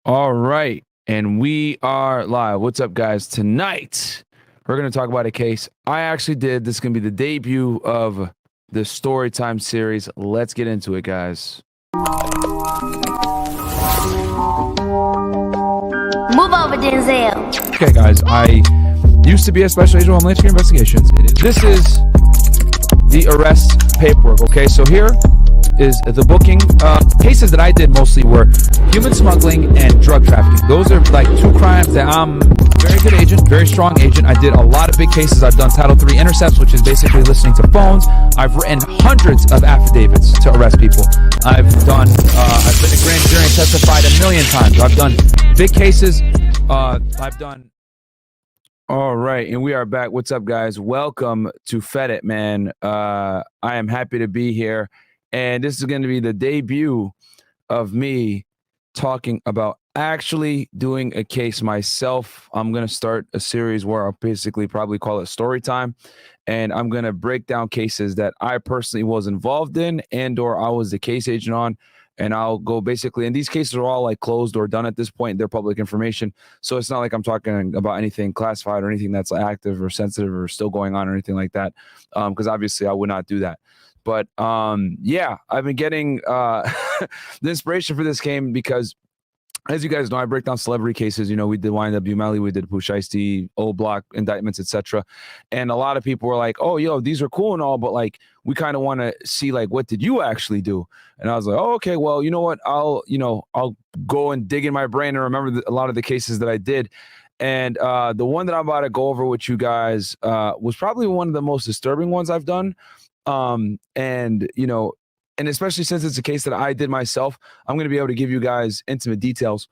All right. And we are live. What's up, guys? Tonight, we're going to talk about a case I actually did. This is going to be the debut of the Storytime series. Let's get into it, guys. Move over, Denzel. Okay, guys. I used to be a special agent of Homeland Security Investigations. This is the arrest paperwork. Okay, so here is the booking. Cases that I did mostly were human smuggling and drug trafficking. Those are like two crimes that I'm very good agent, very strong agent. I did a lot of big cases. I've done Title III intercepts, which is basically listening to phones. I've written hundreds of affidavits to arrest people. I've been a grand jury and testified a million times. I've done big cases. All right, and we are back. What's up, guys? Welcome to Fed It, man. I am happy to be here. And this is going to be the debut of me talking about actually doing a case myself. I'm going to start a series where I'll basically probably call it Story Time. And I'm going to break down cases that I personally was involved in and or I was the case agent on. And I'll go basically, and these cases are all like closed or done at this point. They're public information. So it's not like I'm talking about anything classified or anything that's active or sensitive or still going on or anything like that. Because obviously I would not do that. But yeah, I've been getting the inspiration for this came because, as you guys know, I break down celebrity cases. You know, we did YNW Melly, we did Pooh Shiesty, Old Block, indictments, etc. And a lot of people were like, "Oh, yo, these are cool and all, but like, we kind of want to see like, what did you actually do?" And I was like, "Oh, okay, well, you know what? I'll go and dig in my brain and remember a lot of the cases that I did." And the one that I'm about to go over with you guys was probably one of the most disturbing ones I've done. And especially since it's a case that I did myself, I'm going to be able to give you guys intimate details,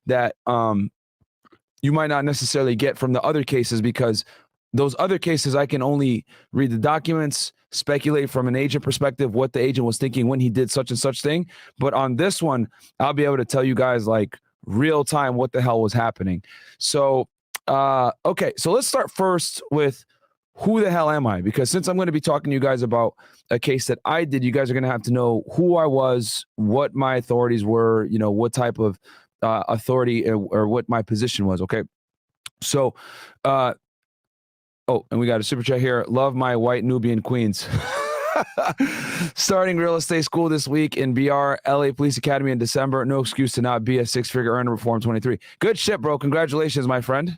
that you might not necessarily get from the other cases, because those other cases I can only read the documents, speculate from an agent perspective what the agent was thinking when he did such and such thing. But on this one, I'll be able to tell you guys like real time what the hell was happening. So, okay, so let's start first with who the hell am I? Because since I'm going to be talking to you guys about a case that I did, you guys are going to have to know who I was, what my authorities were, what type of authority or what my position was. Okay. So, and we got a super chat here. Love my white Nubian queens. Starting real estate school this week in BR, LA Police Academy in December. No excuse to not be a six-figure earner. Reform 23. Good shit, bro. Congratulations, my friend.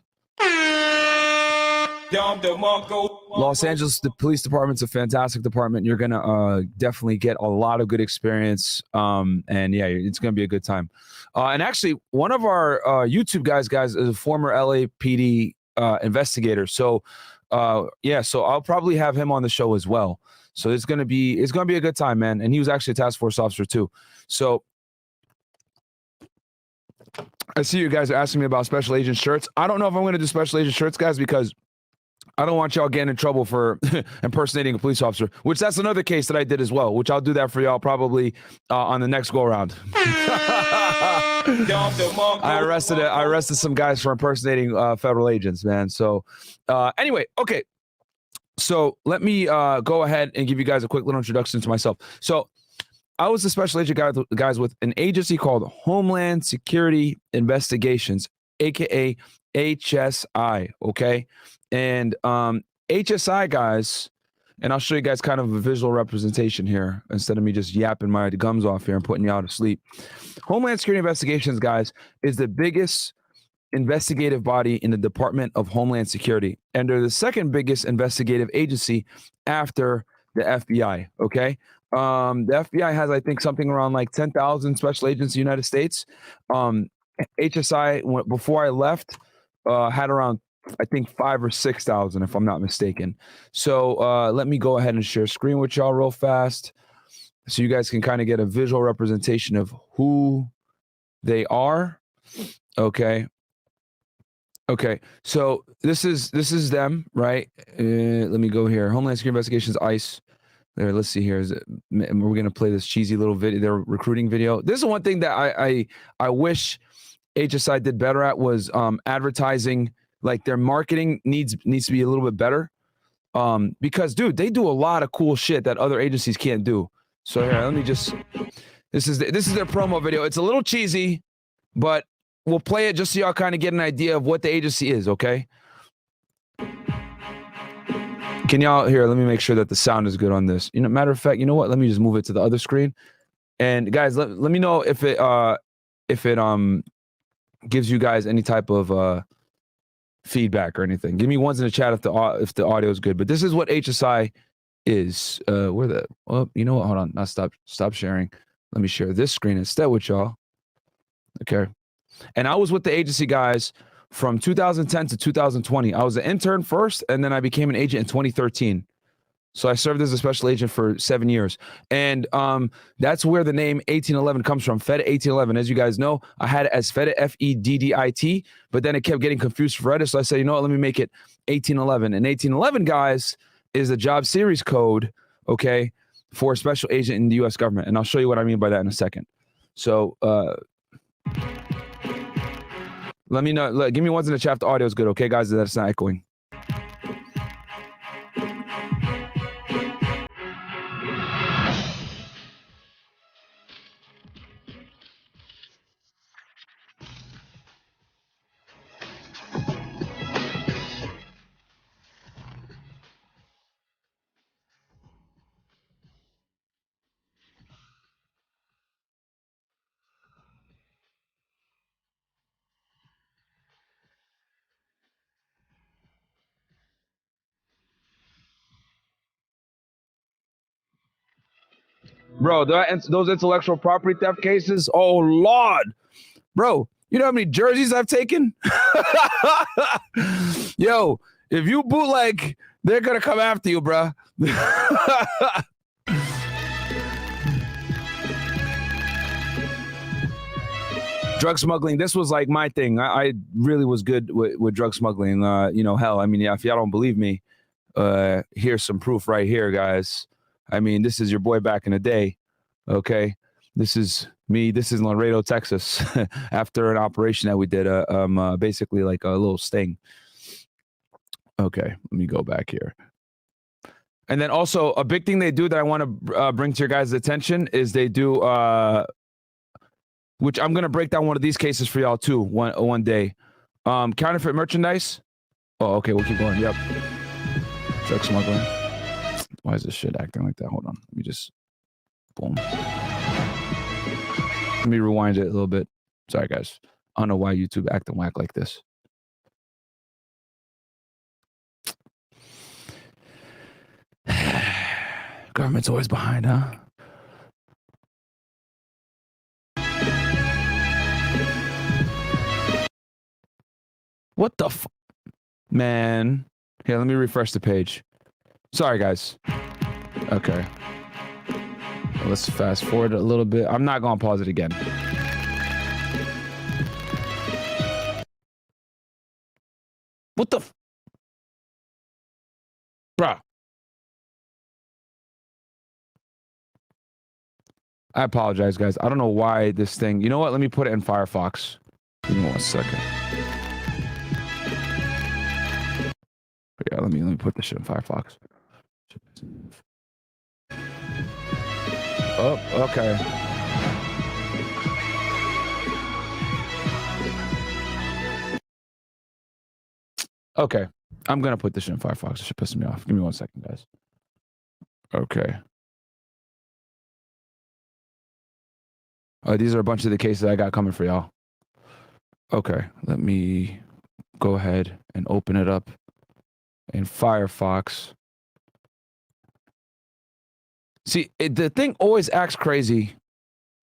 Los Angeles, the police department's a fantastic department. You're gonna definitely get a lot of good experience, and yeah, it's gonna be a good time. And actually, one of our YouTube guys is a former LAPD investigator. So yeah, so I'll probably have him on the show as well. So it's gonna be a good time, man. And he was actually a task force officer too. So I see you guys are asking me about special agent shirts. I don't know if I'm gonna do special agent shirts, guys, because I don't want y'all getting in trouble for impersonating a police officer, which that's another case that I did as well, which I'll do that for y'all probably on the next go around. I arrested some guys for impersonating federal agents, man. So anyway, okay. So let me go ahead and give you guys a quick little introduction to myself. So I was a special agent guys with an agency called Homeland Security Investigations, aka HSI. Okay. And HSI guys, and I'll show you guys kind of a visual representation here instead of me just yapping my gums off here and putting you out to sleep. Homeland Security Investigations, guys, is the biggest investigative body in the Department of Homeland Security, and they're the second biggest investigative agency after the FBI. Okay. The FBI has, I think, something around like 10,000 special agents in the United States. HSI, before I left, had around, I think, 5,000 or 6,000, if I'm not mistaken. So let me go ahead and share screen with y'all real fast so you guys can kind of get a visual representation of who they are. Okay. Okay. So this is them, right? Let me go here. Homeland Security Investigations, ICE. There, let's see here. We're going to play this cheesy little video, their recruiting video. This is one thing that I wish HSI did better at, was advertising. Like, their marketing needs to be a little bit better, because dude, they do a lot of cool shit that other agencies can't do. So here, let me just, this is their promo video. It's a little cheesy, but we'll play it just so y'all kind of get an idea of what the agency is, okay? Can y'all here? Let me make sure that the sound is good on this. You know, matter of fact, you know what? Let me just move it to the other screen. And guys, let me know if it gives you guys any type of feedback or anything. Give me ones in the chat if the audio is good. But this is what HSI is. Oh, you know what? Hold on. Not stop sharing. Let me share this screen instead with y'all. Okay. And I was with the agency guys from 2010 to 2020. I was an intern first, and then I became an agent in 2013. So I served as a special agent for 7 years. And that's where the name 1811 comes from, FEDIT 1811. As you guys know, I had it as FEDIT, FEDDIT, but then it kept getting confused for Reddit. So I said, you know what, let me make it 1811. And 1811, guys, is the job series code, okay, for a special agent in the U.S. government. And I'll show you what I mean by that in a second. So let me know. Give me ones in the chat if the audio is good, okay, guys, that it's not echoing. Bro, those intellectual property theft cases, oh, Lord. Bro, you know how many jerseys I've taken? Yo, if you bootleg, they're going to come after you, bro. Drug smuggling, this was like my thing. I really was good with drug smuggling. You know, hell, I mean, yeah, if y'all don't believe me, here's some proof right here, guys. I mean, this is your boy back in the day, okay? This is me. This is Laredo, Texas, after an operation that we did, basically like a little sting. Okay, let me go back here. And then also a big thing they do that I want to bring to your guys' attention is they do, which I'm going to break down one of these cases for y'all too one day. Counterfeit merchandise. Oh, okay, we'll keep going. Yep. Drug smuggling. Why is this shit acting like that? Hold on. Let me just, boom. Let me rewind it a little bit. Sorry, guys. I don't know why YouTube acting whack like this. Government's always behind, huh? What the man? Here, let me refresh the page. Sorry, guys. Okay. Let's fast forward a little bit. I'm not going to pause it again. What the bruh. I apologize, guys. I don't know why this thing... You know what? Let me put it in Firefox. Give me 1 second. Yeah, let me put this shit in Firefox. Oh, okay. Okay. I'm going to put this shit in Firefox. It should piss me off. Give me 1 second, guys. Okay. These are a bunch of the cases I got coming for y'all. Okay. Let me go ahead and open it up in Firefox. See, the thing always acts crazy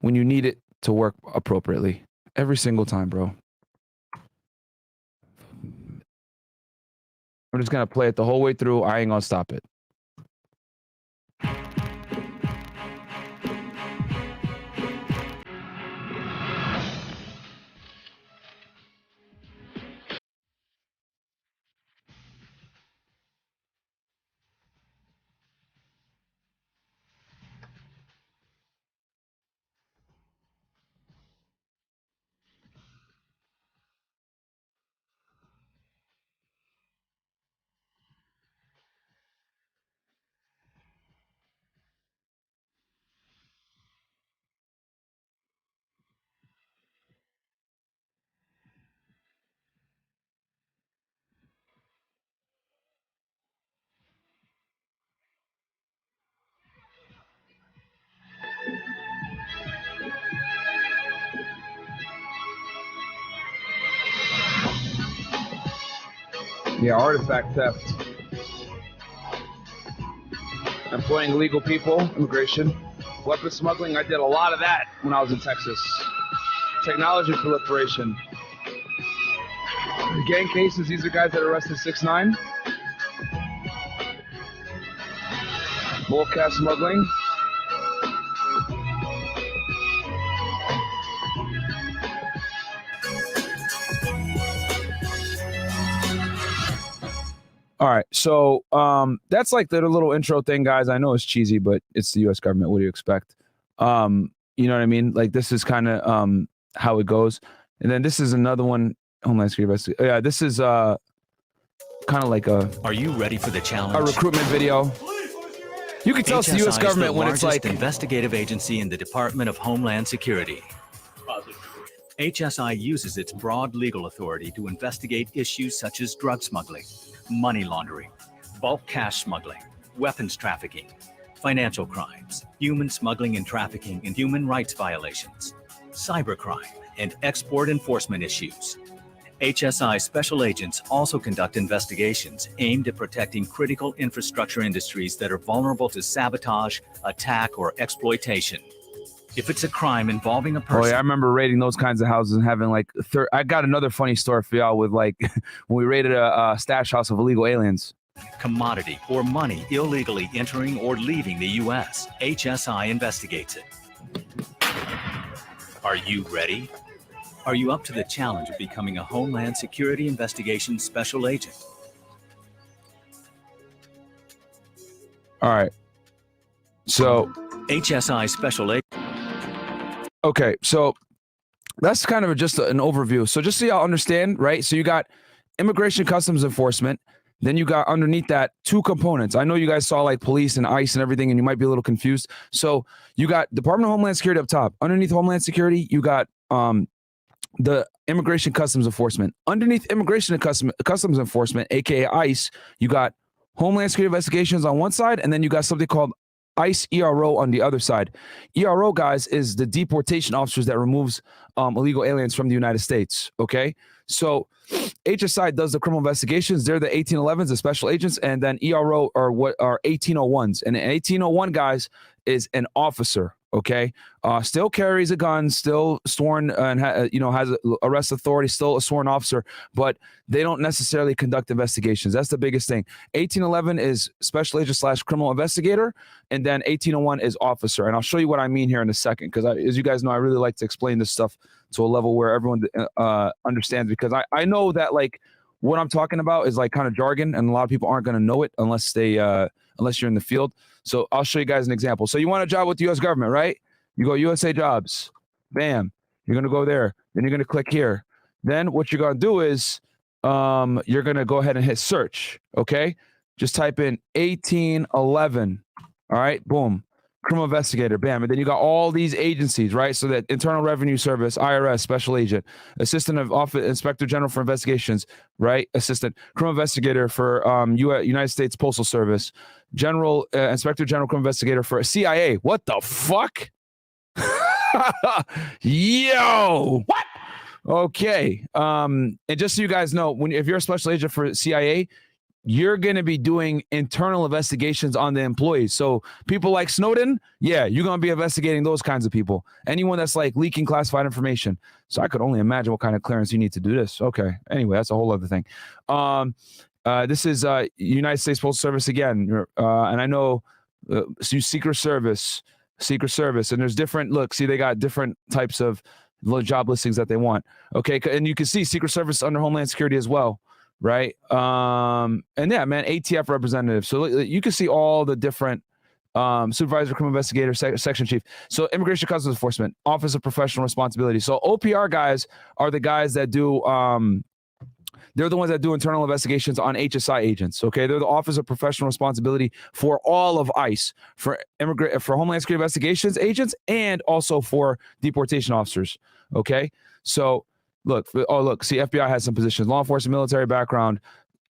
when you need it to work appropriately. Every single time, bro. I'm just going to play it the whole way through. I ain't going to stop it. Yeah, artifact theft. Employing illegal people, immigration. Weapon smuggling, I did a lot of that when I was in Texas. Technology proliferation. Gang cases, these are guys that arrested 6'9". Bulk cash smuggling. All right, so that's like the little intro thing, guys. I know it's cheesy, but it's the U.S. government. What do you expect? You know what I mean? Like, this is kind of how it goes. And then this is another one. Homeland Security. Yeah, this is kind of like a. Are you ready for the challenge? A recruitment video. You can tell it's the U.S. government when it's like investigative agency in the Department of Homeland Security. HSI uses its broad legal authority to investigate issues such as drug smuggling, money laundering, bulk cash smuggling, weapons trafficking, financial crimes, human smuggling and trafficking, and human rights violations, cybercrime, and export enforcement issues. HSI special agents also conduct investigations aimed at protecting critical infrastructure industries that are vulnerable to sabotage, attack, or exploitation. If it's a crime involving a person. Oh, yeah, I remember raiding those kinds of houses and having like, I got another funny story for y'all with like, when we raided a stash house of illegal aliens. Commodity or money illegally entering or leaving the U.S., HSI investigates it. Are you ready? Are you up to the challenge of becoming a Homeland Security Investigation Special Agent? All right. So. HSI Special Agent. Okay, so that's kind of just an overview. So just so y'all understand, right? So you got Immigration Customs Enforcement. Then you got underneath that two components. I know you guys saw like police and ICE and everything, and you might be a little confused. So you got Department of Homeland Security up top. Underneath Homeland Security, you got the Immigration Customs Enforcement. Underneath Immigration and Customs Enforcement, aka ICE, you got Homeland Security Investigations on one side, and then you got something called ICE ERO on the other side. ERO, guys, is the deportation officers that removes illegal aliens from the United States. Okay, so HSI does the criminal investigations. They're the 1811s, the special agents, and then ERO are what are 1801s. And an 1801, guys, is an officer. Okay, still carries a gun, still sworn and has arrest authority, still a sworn officer, but they don't necessarily conduct investigations. That's the biggest thing. 1811 is special agent / criminal investigator, and then 1801 is officer. And I'll show you what I mean here in a second, because as you guys know, I really like to explain this stuff to a level where everyone understands, because I know that like what I'm talking about is like kind of jargon, and a lot of people aren't going to know it unless you're in the field. So I'll show you guys an example. So you want a job with the U.S. government, right? You go USA Jobs, bam. You're going to go there. Then you're going to click here. Then what you're going to do is you're going to go ahead and hit search, okay? Just type in 1811, all right? Boom. Criminal investigator, bam. And then you got all these agencies, right? So that Internal Revenue Service, IRS, Special Agent, Assistant of Office Inspector General for Investigations, right? Assistant, Criminal Investigator for United States Postal Service, General Inspector General Criminal Investigator for CIA. What the fuck? Yo, what? Okay. And just so you guys know, if you're a special agent for CIA, you're going to be doing internal investigations on the employees. So people like Snowden, yeah, you're going to be investigating those kinds of people. Anyone that's like leaking classified information. So I could only imagine what kind of clearance you need to do this. Okay. Anyway, that's a whole other thing. This is United States Postal Service again. And I know Secret Service. And there's different, look, see, they got different types of job listings that they want. Okay. And you can see Secret Service under Homeland Security as well. Right. And yeah, man, ATF representative. So you can see all the different supervisor, criminal investigator, section chief. So Immigration Customs Enforcement, Office of Professional Responsibility. So OPR guys are the guys that do, they're the ones that do internal investigations on HSI agents. Okay. They're the Office of Professional Responsibility for all of ICE, for Homeland Security Investigations agents, and also for deportation officers. Okay. So look, see, FBI has some positions: law enforcement, military background,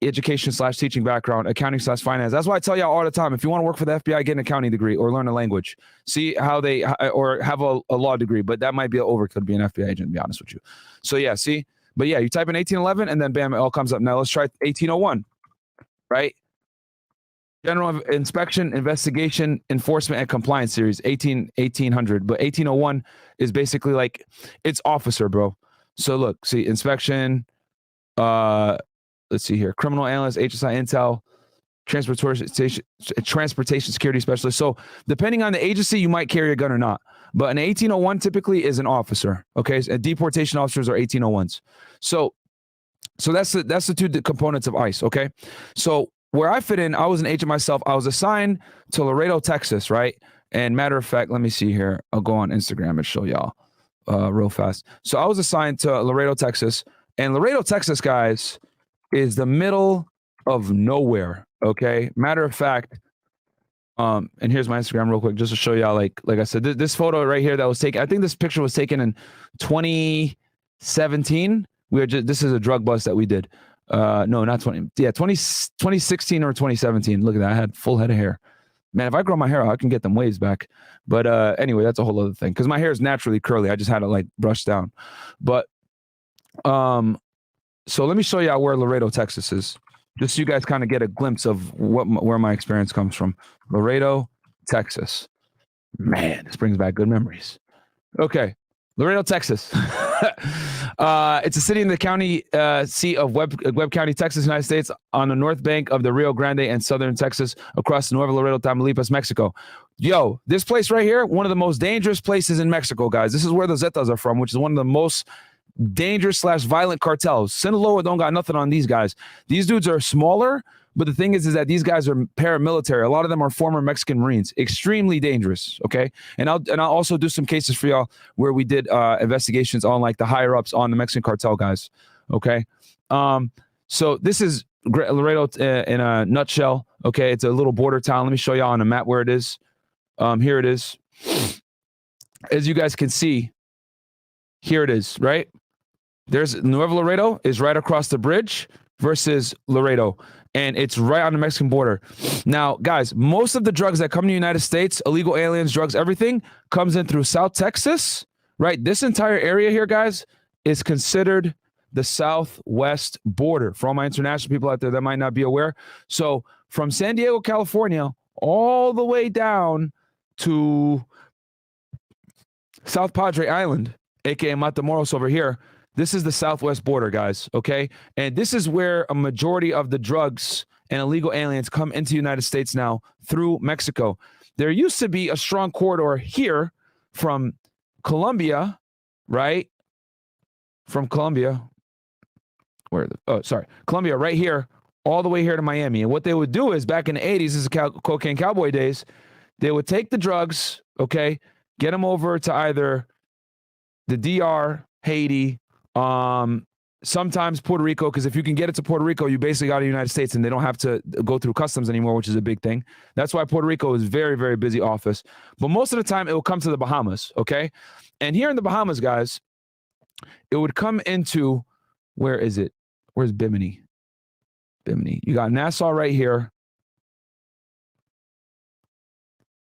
education / teaching background, accounting / finance. That's why I tell y'all all the time, if you want to work for the FBI, get an accounting degree or learn a language. See how or have a law degree, but that might be an overkill to be an FBI agent, to be honest with you. So yeah, see, But yeah, you type in 1811 and then bam, it all comes up. Now let's try 1801, right? General Inspection, Investigation, Enforcement, and Compliance Series, 1800. But 1801 is basically like, it's officer, bro. So look, see, inspection, let's see here, criminal analyst, HSI intel, transportation security specialist. So depending on the agency, you might carry a gun or not. But an 1801 typically is an officer. Okay, and deportation officers are 1801s. So that's the two components of ICE. Okay, so where I fit in, I was an agent myself. I was assigned to Laredo, Texas, right? And matter of fact, let me see here. I'll go on Instagram and show y'all real fast. So I was assigned to Laredo, Texas, and Laredo, Texas, guys, is the middle of nowhere. Okay, matter of fact, and here's my Instagram real quick just to show y'all. Like I said, this photo right here that was taken. I think this picture was taken in 2017. This is a drug bust that we did. No, not 2016 or 2017. Look at that. I had full head of hair. Man, if I grow my hair out, I can get them waves back. But anyway, that's a whole other thing because my hair is naturally curly. I just had it like brushed down. But so let me show you where Laredo, Texas is, just so you guys kind of get a glimpse of where my experience comes from. Laredo, Texas. Man, this brings back good memories. Okay, Laredo, Texas. It's a city in the county seat of Webb County, Texas, United States, on the north bank of the Rio Grande and southern Texas, across Nuevo Laredo, Tamaulipas, Mexico. Yo, this place right here, one of the most dangerous places in Mexico, guys. This is where the Zetas are from, which is one of the most dangerous / violent cartels. Sinaloa don't got nothing on these guys. These dudes are smaller, but the thing is that these guys are paramilitary. A lot of them are former Mexican Marines. Extremely dangerous. Okay, and I'll also do some cases for y'all where we did investigations on like the higher ups on the Mexican cartel guys. Okay, so this is Laredo in a nutshell. Okay, it's a little border town. Let me show y'all on a map where it is. Here it is. As you guys can see, here it is. Right there's Nuevo Laredo is right across the bridge versus Laredo. And it's right on the Mexican border. Now, guys, most of the drugs that come to the United States, illegal aliens, drugs, everything, comes in through South Texas, right? This entire area here, guys, is considered the southwest border. For all my international people out there that might not be aware. So from San Diego, California, all the way down to South Padre Island, aka Matamoros over here, this is the southwest border, guys, okay? And this is where a majority of the drugs and illegal aliens come into the United States now through Mexico. There used to be a strong corridor here from Colombia, right? From Colombia, Colombia right here, all the way here to Miami. And what they would do is back in the 80s, this is cocaine cowboy days, they would take the drugs, okay, get them over to either the DR, Haiti, sometimes Puerto Rico, because if you can get it to Puerto Rico, you basically got to the United States and they don't have to go through customs anymore, which is a big thing. That's why Puerto Rico is very, very busy office. But most of the time it will come to the Bahamas, okay? And here in the Bahamas, guys, it would come into, where is it? Where's Bimini? Bimini. You got Nassau right here.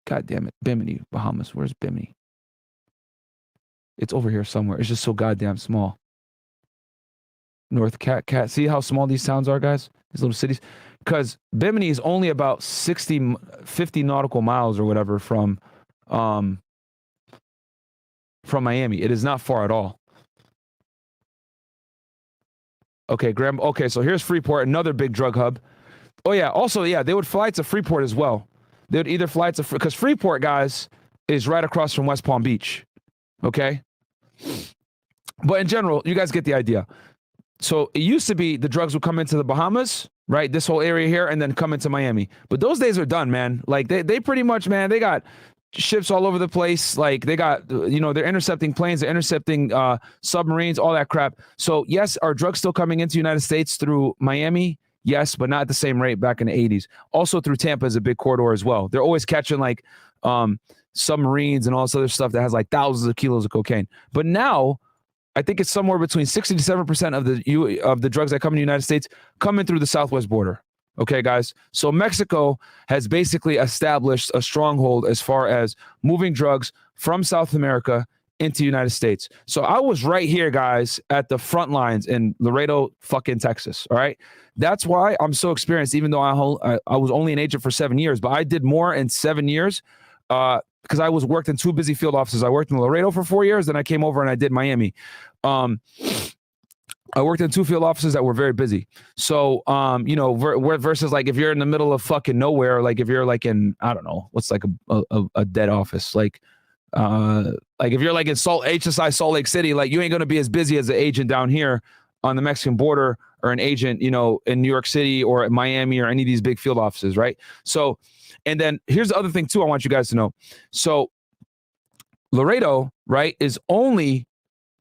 God damn it. Bimini, Bahamas. Where's Bimini? It's over here somewhere. It's just so goddamn small. North Cat. See how small these towns are, guys? These little cities. Because Bimini is only about 50 nautical miles or whatever from Miami. It is not far at all. Okay, Graham. Okay, so here's Freeport, another big drug hub. Oh yeah, also yeah, they would fly to Freeport as well. They would either fly to because Freeport, guys, is right across from West Palm Beach. Okay, but in general, you guys get the idea. So it used to be the drugs would come into the Bahamas, right? This whole area here, and then come into Miami. But those days are done, man. Like they pretty much, man, they got ships all over the place. Like they got, you know, they're intercepting planes, they're intercepting submarines, all that crap. So yes, are drugs still coming into the United States through Miami? Yes, but not at the same rate back in the 80s. Also through Tampa is a big corridor as well. They're always catching like submarines and all this other stuff that has like thousands of kilos of cocaine. But now I think it's somewhere between 60 to 7% of the drugs that come in the United States come in through the southwest border. Okay, guys. So Mexico has basically established a stronghold as far as moving drugs from South America into the United States. So I was right here, guys, at the front lines in Laredo, fucking Texas. All right. That's why I'm so experienced, even though I was only an agent for 7 years, but I did more in 7 years because I worked in 2 busy field offices. I worked in Laredo for 4 years, then I came over and I did Miami. I worked in 2 field offices that were very busy. So, you know, versus like if you're in the middle of fucking nowhere, like if you're like in, I don't know, what's like a dead office, like if you're like in HSI Salt Lake City, like you ain't going to be as busy as an agent down here on the Mexican border or an agent, you know, in New York City or at Miami or any of these big field offices, right? So, and then here's the other thing too I want you guys to know. So Laredo, right, is only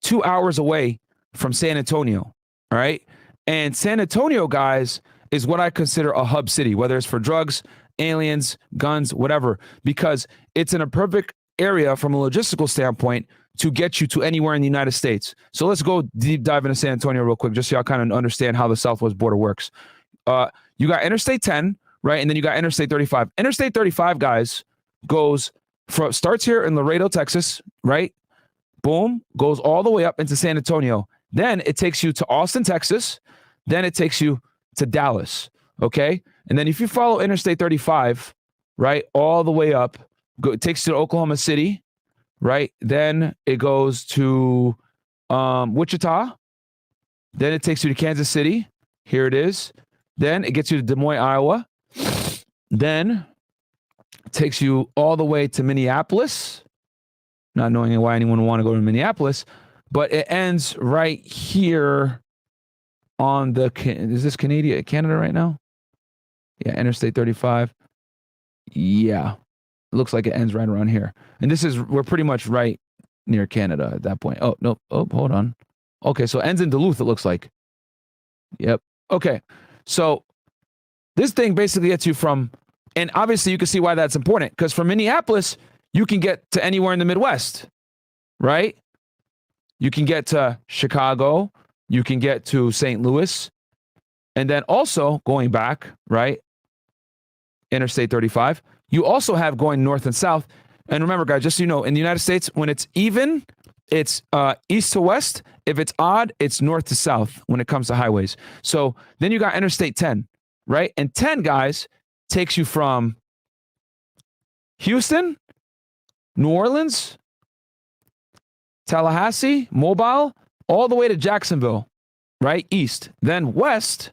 2 hours away from San Antonio, all right? And San Antonio, guys, is what I consider a hub city, whether it's for drugs, aliens, guns, whatever, because it's in a perfect area from a logistical standpoint to get you to anywhere in the United States. So let's go deep dive into San Antonio real quick, just so y'all kind of understand how the Southwest border works. You got Interstate 10, right? And then you got Interstate 35. Interstate 35, guys, starts here in Laredo, Texas, right? Boom, goes all the way up into San Antonio. Then it takes you to Austin, Texas. Then it takes you to Dallas, okay? And then if you follow Interstate 35, right, all the way up, it takes you to Oklahoma City, right? Then it goes to Wichita. Then it takes you to Kansas City. Here it is. Then it gets you to Des Moines, Iowa. Then it takes you all the way to Minneapolis. Not knowing why anyone would want to go to Minneapolis, but it ends right here on is this Canada right now? Yeah, Interstate 35. Yeah. It looks like it ends right around here. And we're pretty much right near Canada at that point. Oh, no. Oh, hold on. Okay, so it ends in Duluth, it looks like. Yep. Okay. So this thing basically gets you from, and obviously you can see why that's important, because from Minneapolis, you can get to anywhere in the Midwest, right? You can get to Chicago. You can get to St. Louis. And then also going back, right? Interstate 35. You also have going north and south. And remember, guys, just so you know, in the United States, when it's even, it's east to west. If it's odd, it's north to south when it comes to highways. So then you got Interstate 10, right? And 10, guys, takes you from Houston, New Orleans, Tallahassee, Mobile, all the way to Jacksonville, right? East. Then west,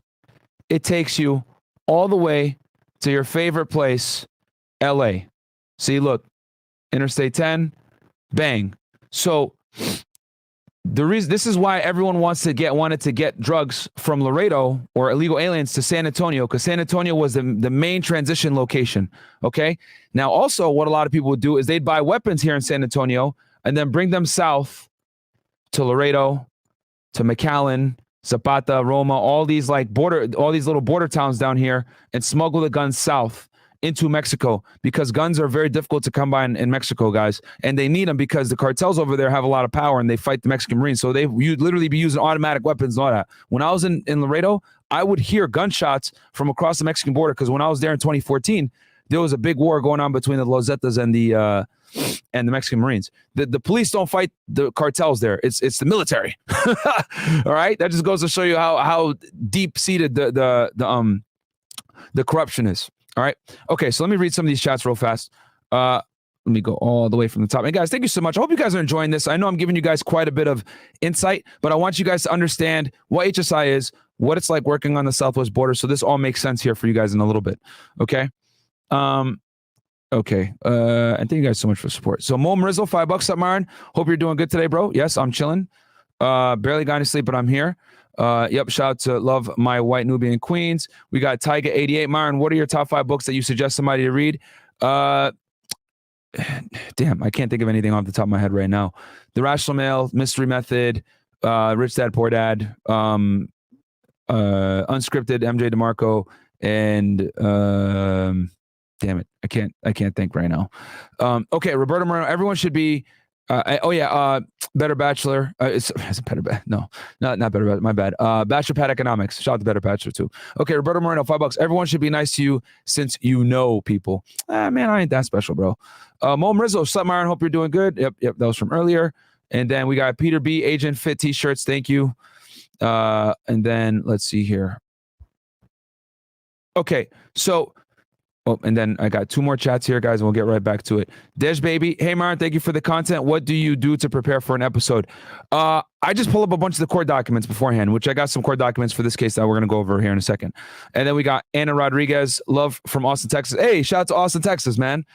it takes you all the way to your favorite place, LA. See, look, Interstate 10, bang. So this is why everyone wanted to get drugs from Laredo or illegal aliens to San Antonio, because San Antonio was the main transition location. Okay. Now, also, what a lot of people would do is they'd buy weapons here in San Antonio and then bring them south to Laredo, to McAllen, Zapata, Roma, all these little border towns down here, and smuggle the guns south into Mexico, because guns are very difficult to come by in Mexico, guys. And they need them because the cartels over there have a lot of power and they fight the Mexican Marines. So you'd literally be using automatic weapons and all that. When I was in Laredo, I would hear gunshots from across the Mexican border, because when I was there in 2014, there was a big war going on between the Los Zetas and the Mexican Marines. The police don't fight the cartels there. It's the military. All right. That just goes to show you how deep seated the corruption is. All right. Okay. So let me read some of these chats real fast. Let me go all the way from the top. And guys, thank you so much. I hope you guys are enjoying this. I know I'm giving you guys quite a bit of insight, but I want you guys to understand what HSI is, what it's like working on the Southwest border. So this all makes sense here for you guys in a little bit. Okay. Okay. And thank you guys so much for the support. So Mo Mrizzo, $5 up, Myron. Hope you're doing good today, bro. Yes, I'm chilling. Barely got any sleep, but I'm here. Yep. Shout out to Love My White Nubian Queens. We got Tyga88. Myron, what are your top 5 books that you suggest somebody to read? Damn, I can't think of anything off the top of my head right now. The Rational Male, Mystery Method, Rich Dad, Poor Dad, Unscripted, MJ DeMarco, and damn it, I can't think right now. Okay, Roberto Moreno. Everyone should be. Better Bachelor. It's Better no, not Better Bachelor. My bad. Bachelor Pad Economics. Shout out to Better Bachelor too. Okay, Roberto Moreno, $5. Everyone should be nice to you since you know people. Man, I ain't that special, bro. Mo Mrizzo, sup, Myron? Hope you're doing good. Yep. That was from earlier. And then we got Peter B, Agent Fit t-shirts. Thank you. And then let's see here. Okay, so, and then I got 2 more chats here, guys, and we'll get right back to it. Dej Baby, hey, Myron, thank you for the content. What do you do to prepare for an episode? I just pull up a bunch of the court documents beforehand, which I got some court documents for this case that we're going to go over here in a second. And then we got Anna Rodriguez, love from Austin, Texas. Hey, shout out to Austin, Texas, man.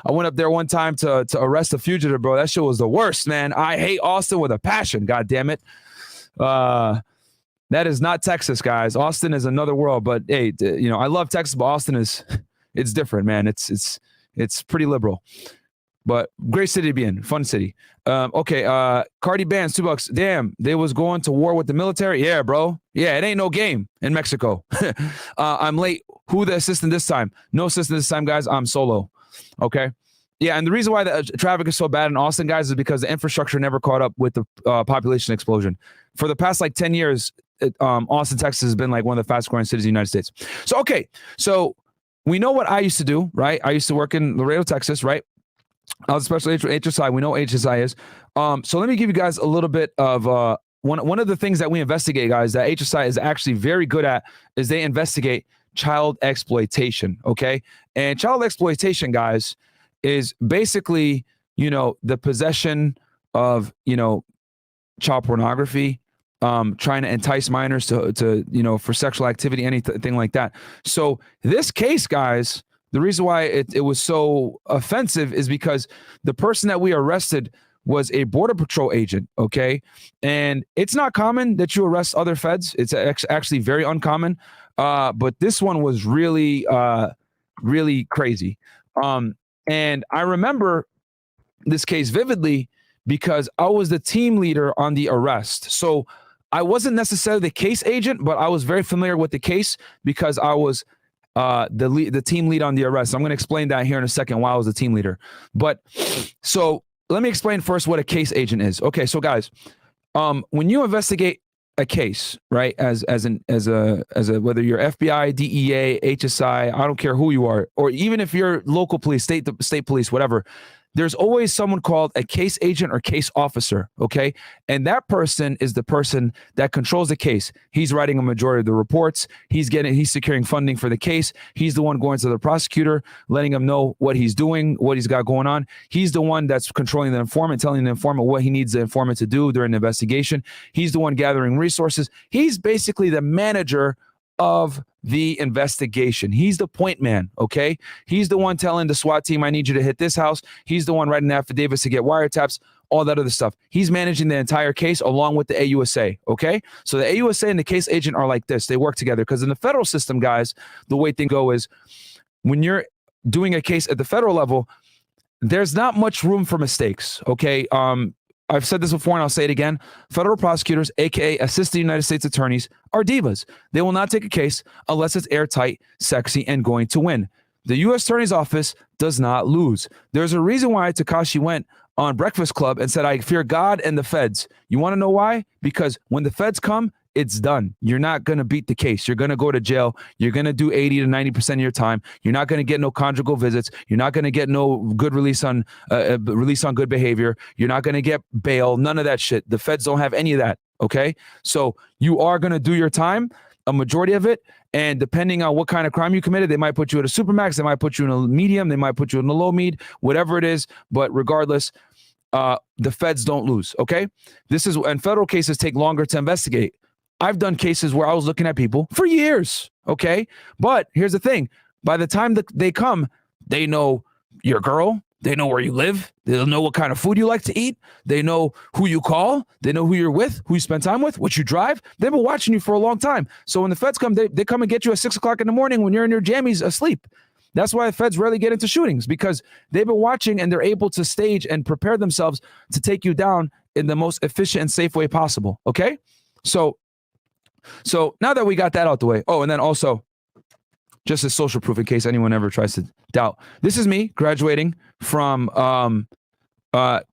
I went up there one time to arrest a fugitive, bro. That shit was the worst, man. I hate Austin with a passion, God damn it. That is not Texas, guys. Austin is another world, but hey, I love Texas, but Austin it's different, man. It's pretty liberal, but great city to be in. Fun city. Okay. Cardi Bands, $2. Damn, they was going to war with the military. Yeah, bro. Yeah, it ain't no game in Mexico. I'm late. Who the assistant this time? No assistant this time, guys. I'm solo. Okay. Yeah, and the reason why the traffic is so bad in Austin, guys, is because the infrastructure never caught up with the population explosion. For the past 10 years, Austin, Texas has been one of the fastest growing cities in the United States. So, okay. So we know what I used to do, right? I used to work in Laredo, Texas, right? I was a special agent for HSI. We know what HSI is. So let me give you guys a little bit of one of the things that we investigate, guys, that HSI is actually very good at is they investigate child exploitation, okay? And child exploitation, guys, is basically, the possession of, child pornography, trying to entice minors to for sexual activity, anything like that. So this case, guys, the reason why it was so offensive is because the person that we arrested was a Border Patrol agent, okay? And it's not common that you arrest other feds. It's actually very uncommon. But this one was really, really crazy. And I remember this case vividly because I was the team leader on the arrest. So I wasn't necessarily the case agent, but I was very familiar with the case because I was the team lead on the arrest. I'm going to explain that here in a second why I was the team leader. But so let me explain first what a case agent is. Okay, so guys, when you investigate a case, right, as a whether you're FBI, DEA, HSI, I don't care who you are, or even if you're local police, state police, whatever, there's always someone called a case agent or case officer, okay? And that person is the person that controls the case. He's writing a majority of the reports. He's securing funding for the case. He's the one going to the prosecutor, letting him know what he's doing, what he's got going on. He's the one that's controlling the informant, telling the informant what he needs the informant to do during the investigation. He's the one gathering resources. He's basically the manager of the investigation. He's the point man, okay? He's the one telling the SWAT team, I need you to hit this house. He's the one writing affidavits to get wiretaps, all that other stuff. He's managing the entire case along with the AUSA, okay? So the AUSA and the case agent are like this. They work together because in the federal system, guys, the way things go is when you're doing a case at the federal level, there's not much room for mistakes, okay? I've said this before and I'll say it again. Federal prosecutors, aka assistant United States attorneys, are divas. They will not take a case unless it's airtight, sexy, and going to win. The U.S. Attorney's Office does not lose. There's a reason why Tekashi went on Breakfast Club and said, I fear God and the feds. You want to know why? Because when the feds come, it's done. You're not going to beat the case. You're going to go to jail. You're going to do 80 to 90% of your time. You're not going to get no conjugal visits. You're not going to get no good release on good behavior. You're not going to get bail. None of that shit. The feds don't have any of that. Okay. So you are going to do your time, a majority of it. And depending on what kind of crime you committed, they might put you at a supermax. They might put you in a medium. They might put you in a low med, whatever it is. But regardless, the feds don't lose. Okay. And federal cases take longer to investigate. I've done cases where I was looking at people for years, okay? But here's the thing. By the time that they come, they know your girl. They know where you live. They'll know what kind of food you like to eat. They know who you call. They know who you're with, who you spend time with, what you drive. They've been watching you for a long time. So when the feds come, they come and get you at 6 o'clock in the morning when you're in your jammies asleep. That's why the feds rarely get into shootings, because they've been watching and they're able to stage and prepare themselves to take you down in the most efficient and safe way possible, okay? So now that we got that out the way, and then also, just as social proof in case anyone ever tries to doubt, this is me graduating from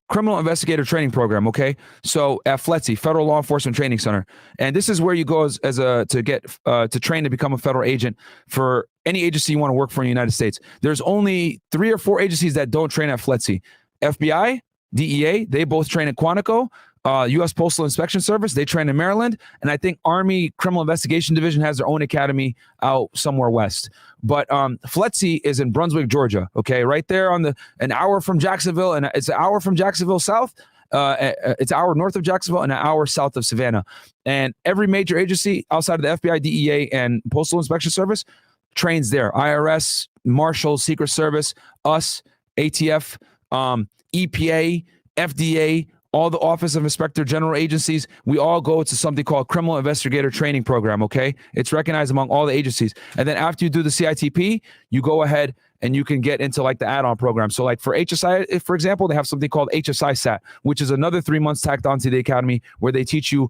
criminal investigator training program, okay? So at FLETC, Federal Law Enforcement Training Center. And this is where you go to train to become a federal agent for any agency you want to work for in the United States. There's only 3 or 4 agencies that don't train at FLETC. FBI, DEA, they both train at Quantico. U.S. Postal Inspection Service, they train in Maryland. And I think Army Criminal Investigation Division has their own academy out somewhere west. But FLETC is in Brunswick, Georgia, okay? Right there on an hour from Jacksonville, and it's an hour from Jacksonville south. It's an hour north of Jacksonville and an hour south of Savannah. And every major agency outside of the FBI, DEA, and Postal Inspection Service trains there. IRS, Marshals, Secret Service, us, ATF, EPA, FDA, all the Office of Inspector General agencies, we all go to something called Criminal Investigator Training Program, okay? It's recognized among all the agencies. And then after you do the CITP, you go ahead and you can get into like the add-on program. So like for HSI, for example, they have something called HSI SAT, which is another 3 months tacked onto the academy where they teach you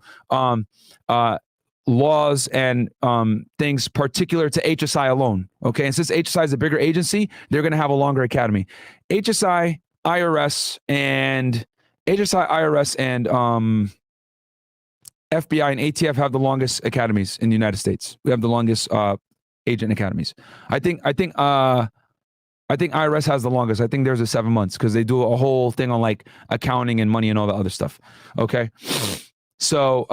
laws and things particular to HSI alone, okay? And since HSI is a bigger agency, they're going to have a longer academy. HSI, IRS, and FBI and ATF have the longest academies in the United States. We have the longest agent academies. I think IRS has the longest. I think theirs is 7 months because they do a whole thing on like accounting and money and all the other stuff. Okay, so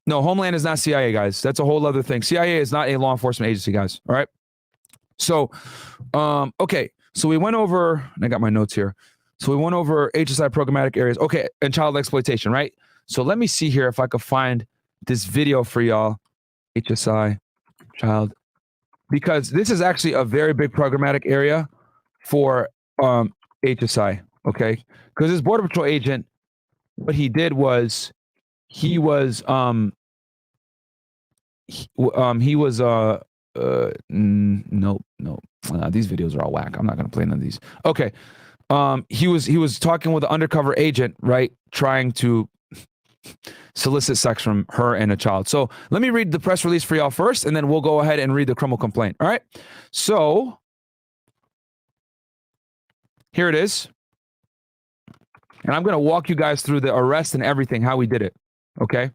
no, Homeland is not CIA, guys. That's a whole other thing. CIA is not a law enforcement agency, guys. All right. So, okay. So we went over, and I got my notes here. So we went over HSI programmatic areas. Okay, and child exploitation, right? So let me see here if I could find this video for y'all. HSI, child, because this is actually a very big programmatic area for HSI, okay? Because this Border Patrol agent, what he did was he was no, these videos are all whack. I'm not gonna play none of these. Okay. He was talking with an undercover agent, right? Trying to solicit sex from her and a child. So let me read the press release for y'all first, and then we'll go ahead and read the criminal complaint. All right. So here it is. And I'm going to walk you guys through the arrest and everything, how we did it. Okay.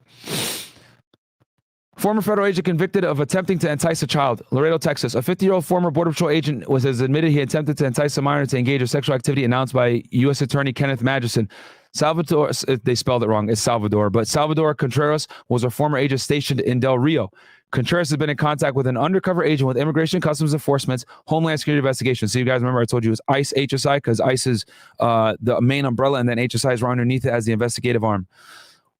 Former federal agent convicted of attempting to entice a child, Laredo, Texas. A 50-year-old former Border Patrol agent has admitted he attempted to entice a minor to engage in sexual activity announced by U.S. Attorney Kenneth Magnuson. Salvador, they spelled it wrong, it's Salvador, but Salvador Contreras was a former agent stationed in Del Rio. Contreras has been in contact with an undercover agent with Immigration and Customs Enforcement, Homeland Security Investigation. So you guys remember I told you it was ICE HSI because ICE is the main umbrella and then HSI is right underneath it as the investigative arm,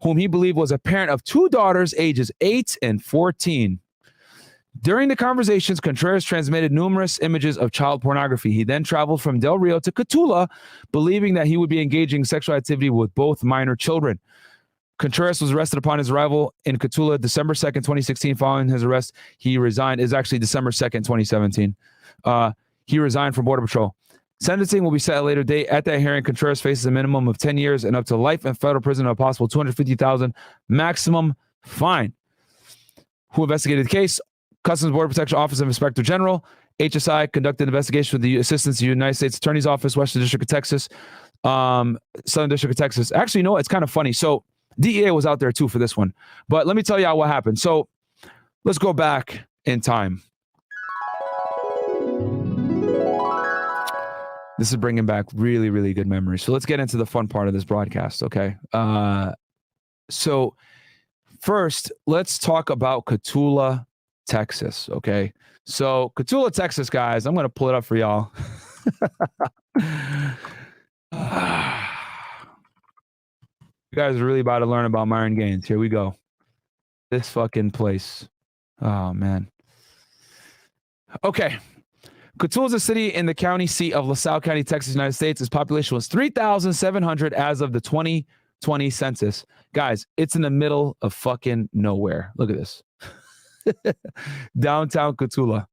whom he believed was a parent of two daughters ages 8 and 14. During the conversations, Contreras transmitted numerous images of child pornography. He then traveled from Del Rio to Cotulla, believing that he would be engaging in sexual activity with both minor children. Contreras was arrested upon his arrival in Cotulla December 2nd, 2016. Following his arrest, he resigned. It's actually December 2nd, 2017. He resigned from Border Patrol. Sentencing will be set at a later date. At that hearing, Contreras faces a minimum of 10 years and up to life in federal prison and a possible $250,000 maximum fine. Who investigated the case? Customs Border Protection Office of Inspector General. HSI conducted an investigation with the assistance of the United States Attorney's Office, Western District of Texas, Southern District of Texas. Actually, you know, it's kind of funny. So DEA was out there too for this one. But let me tell y'all what happened. So let's go back in time. This is bringing back really, really good memories. So let's get into the fun part of this broadcast, okay? So first, let's talk about Cotulla, Texas, okay? So Cotulla, Texas, guys, I'm going to pull it up for y'all. You guys are really about to learn about Myron Gaines. Here we go. This fucking place. Oh, man. Okay. Cotulla is a city in the county seat of LaSalle County, Texas, United States. Its population was 3,700 as of the 2020 census. Guys, it's in the middle of fucking nowhere. Look at this. Downtown Cotulla.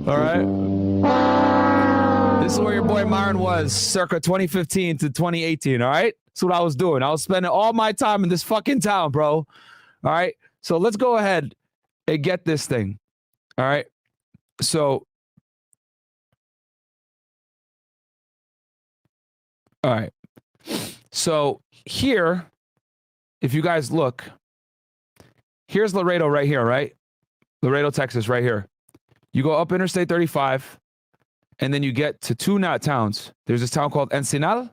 All right. This is where your boy Myron was circa 2015 to 2018. All right. That's what I was doing. I was spending all my time in this fucking town, bro. All right. So let's go ahead and get this thing. All right. So, all right. So here, if you guys look, here's Laredo right here, right? Laredo, Texas, right here. You go up Interstate 35, and then you get to two towns. There's this town called Encinal,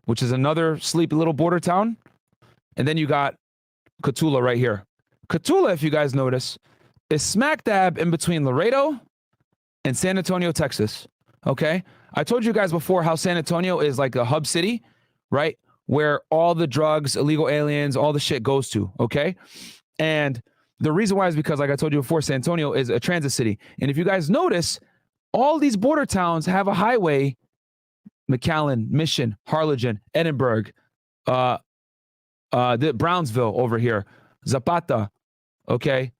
which is another sleepy little border town. And then you got Cotulla right here. Cotulla, if you guys notice, is smack dab in between Laredo and San Antonio, Texas. Okay? I told you guys before how San Antonio is like a hub city, right? Where all the drugs, illegal aliens, all the shit goes to. Okay? And the reason why is because, like I told you before, San Antonio is a transit city. And if you guys notice, all these border towns have a highway. McAllen, Mission, Harlingen, Edinburgh, the Brownsville over here, Zapata, okay,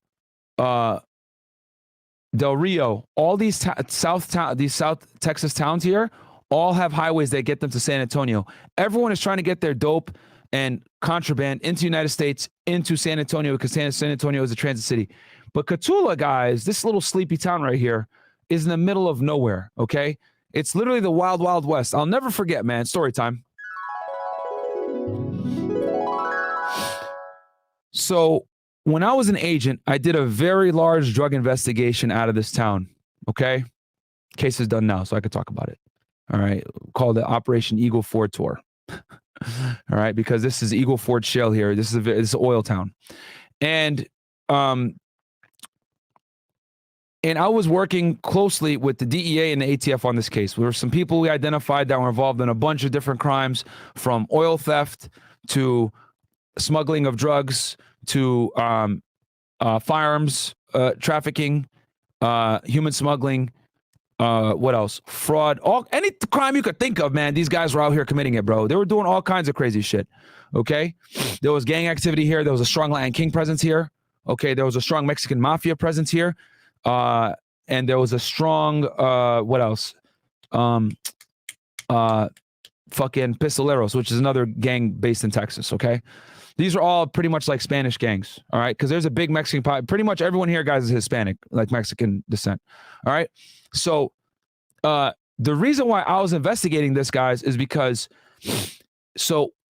Del Rio, all these South Texas towns here all have highways that get them to San Antonio. Everyone is trying to get their dope and contraband into the United States, into San Antonio, because San Antonio is a transit city. But Cotulla, guys, this little sleepy town right here is in the middle of nowhere, okay? It's literally the wild, wild west. I'll never forget, man. Story time. So when I was an agent, I did a very large drug investigation out of this town, okay? Case is done now, so I could talk about it. All right, called the Operation Eagle Ford Tour. All right, because this is Eagle Ford Shale here. This is an oil town. And I was working closely with the DEA and the ATF on this case. There were some people we identified that were involved in a bunch of different crimes, from oil theft to smuggling of drugs to firearms trafficking, human smuggling, what else? Fraud, any crime you could think of, man. These guys were out here committing it, bro. They were doing all kinds of crazy shit. Okay, there was gang activity here. There was a strong Latin King presence here. Okay, there was a strong Mexican mafia presence here. And there was a strong what else? Fucking Pistoleros, which is another gang based in Texas. Okay, these are all pretty much like Spanish gangs. All right, because there's a big Mexican pop. Pretty much everyone here, guys, is Hispanic, like Mexican descent. All right, so the reason why I was investigating this, guys, is because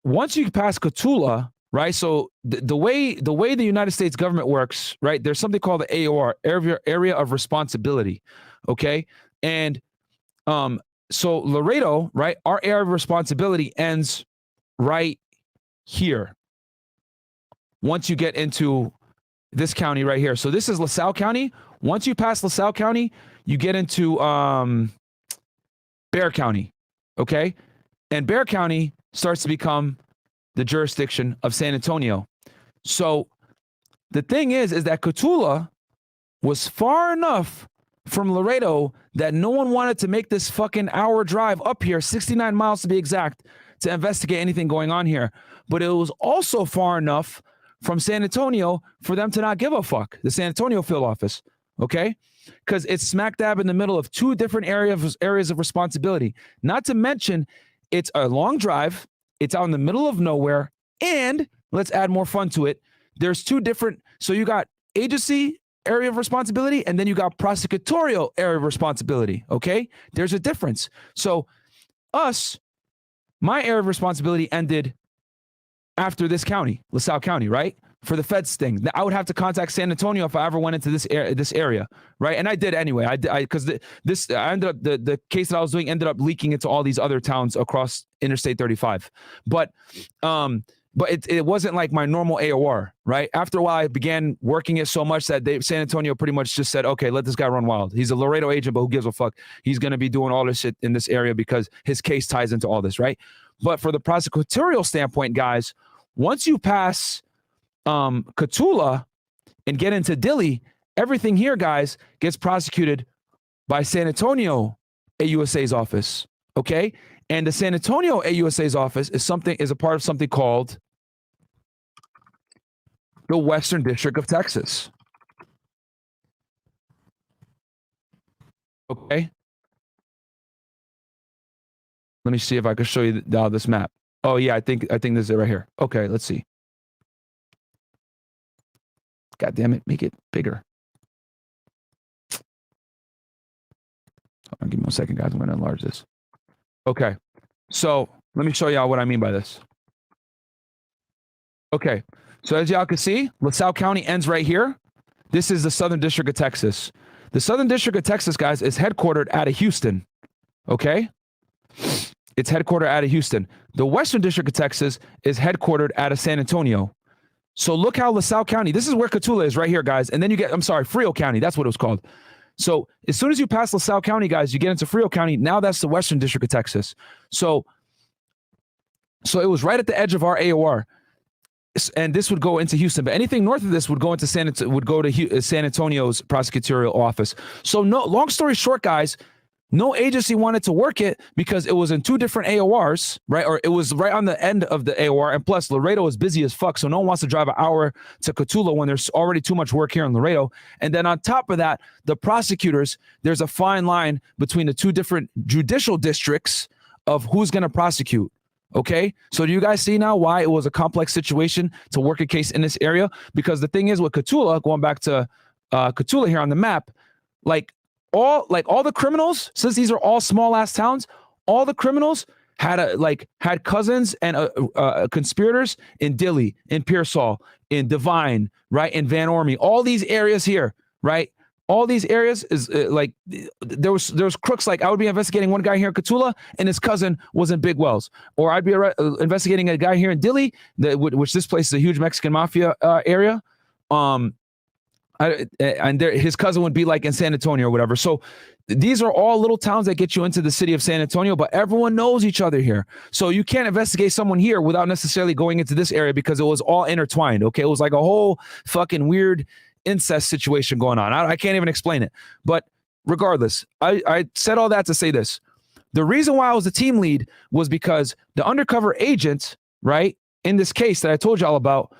once you pass Cotulla, right? So the way the United States government works, right? There's something called the AOR, area of responsibility, okay? And so Laredo, right? Our area of responsibility ends right here. Once you get into this county right here, so this is LaSalle County. Once you pass LaSalle County, you get into Bexar County, okay? And Bexar County starts to become the jurisdiction of San Antonio. So the thing is that Cotulla was far enough from Laredo that no one wanted to make this fucking hour drive up here, 69 miles to be exact, to investigate anything going on here. But it was also far enough from San Antonio for them to not give a fuck, the San Antonio field office, okay? Because it's smack dab in the middle of two different areas of responsibility. Not to mention, it's a long drive. It's out in the middle of nowhere. And let's add more fun to it. There's two different. So you got agency area of responsibility, and then you got prosecutorial area of responsibility. Okay. There's a difference. So my area of responsibility ended after this county, LaSalle County, right? For the feds thing. I would have to contact San Antonio if I ever went into this area, right? And I did anyway. Because I ended up the case that I was doing ended up leaking into all these other towns across Interstate 35. But it wasn't like my normal AOR, right? After a while, I began working it so much that San Antonio pretty much just said, okay, let this guy run wild. He's a Laredo agent, but who gives a fuck? He's going to be doing all this shit in this area because his case ties into all this, right? But for the prosecutorial standpoint, guys, once you pass Cotulla and get into Dilley, everything here, guys, gets prosecuted by San Antonio AUSA's office, okay? And the San Antonio AUSA's office is a part of something called the Western District of Texas. Okay. Let me see if I can show you this map. Oh yeah, I think this is it right here. Okay, let's see. God damn it, make it bigger. Hold on, give me 1 second, guys. I'm going to enlarge this. Okay, so let me show y'all what I mean by this. Okay, so as y'all can see, LaSalle County ends right here. This is the Southern District of Texas. The Southern District of Texas, guys, is headquartered out of Houston. Okay. It's headquartered out of Houston. The Western District of Texas is headquartered out of San Antonio. So look how LaSalle County, this is where Cotulla is right here, guys. And then you get, I'm sorry, Frio County. That's what it was called. So as soon as you pass LaSalle County, guys, you get into Frio County. Now that's the Western District of Texas. So it was right at the edge of our AOR. And this would go into Houston, but anything north of this would go into San Antonio's prosecutorial office. So no, long story short, guys, no agency wanted to work it because it was in two different AORs, right? Or it was right on the end of the AOR. And plus Laredo is busy as fuck. So no one wants to drive an hour to Cotulla when there's already too much work here in Laredo. And then on top of that, the prosecutors, there's a fine line between the two different judicial districts of who's going to prosecute. Okay, so do you guys see now why it was a complex situation to work a case in this area? Because the thing is with Cotulla, going back to Cotulla here on the map, like all the criminals, since these are all small ass towns, all the criminals had cousins and conspirators in Dilley, in Pearsall, in Devine, right, in Van Ormy, all these areas here, right? All these areas is like there was crooks. Like I would be investigating one guy here in Cotulla and his cousin was in Big Wells, or I'd be investigating a guy here in Dilley, which this place is a huge Mexican mafia area. His cousin would be like in San Antonio or whatever. So these are all little towns that get you into the city of San Antonio, but everyone knows each other here. So you can't investigate someone here without necessarily going into this area because it was all intertwined. Okay, it was like a whole fucking weird incest situation going on. I can't even explain it. But regardless, I said all that to say this. The reason why I was the team lead was because the undercover agent, right, in this case that I told y'all about,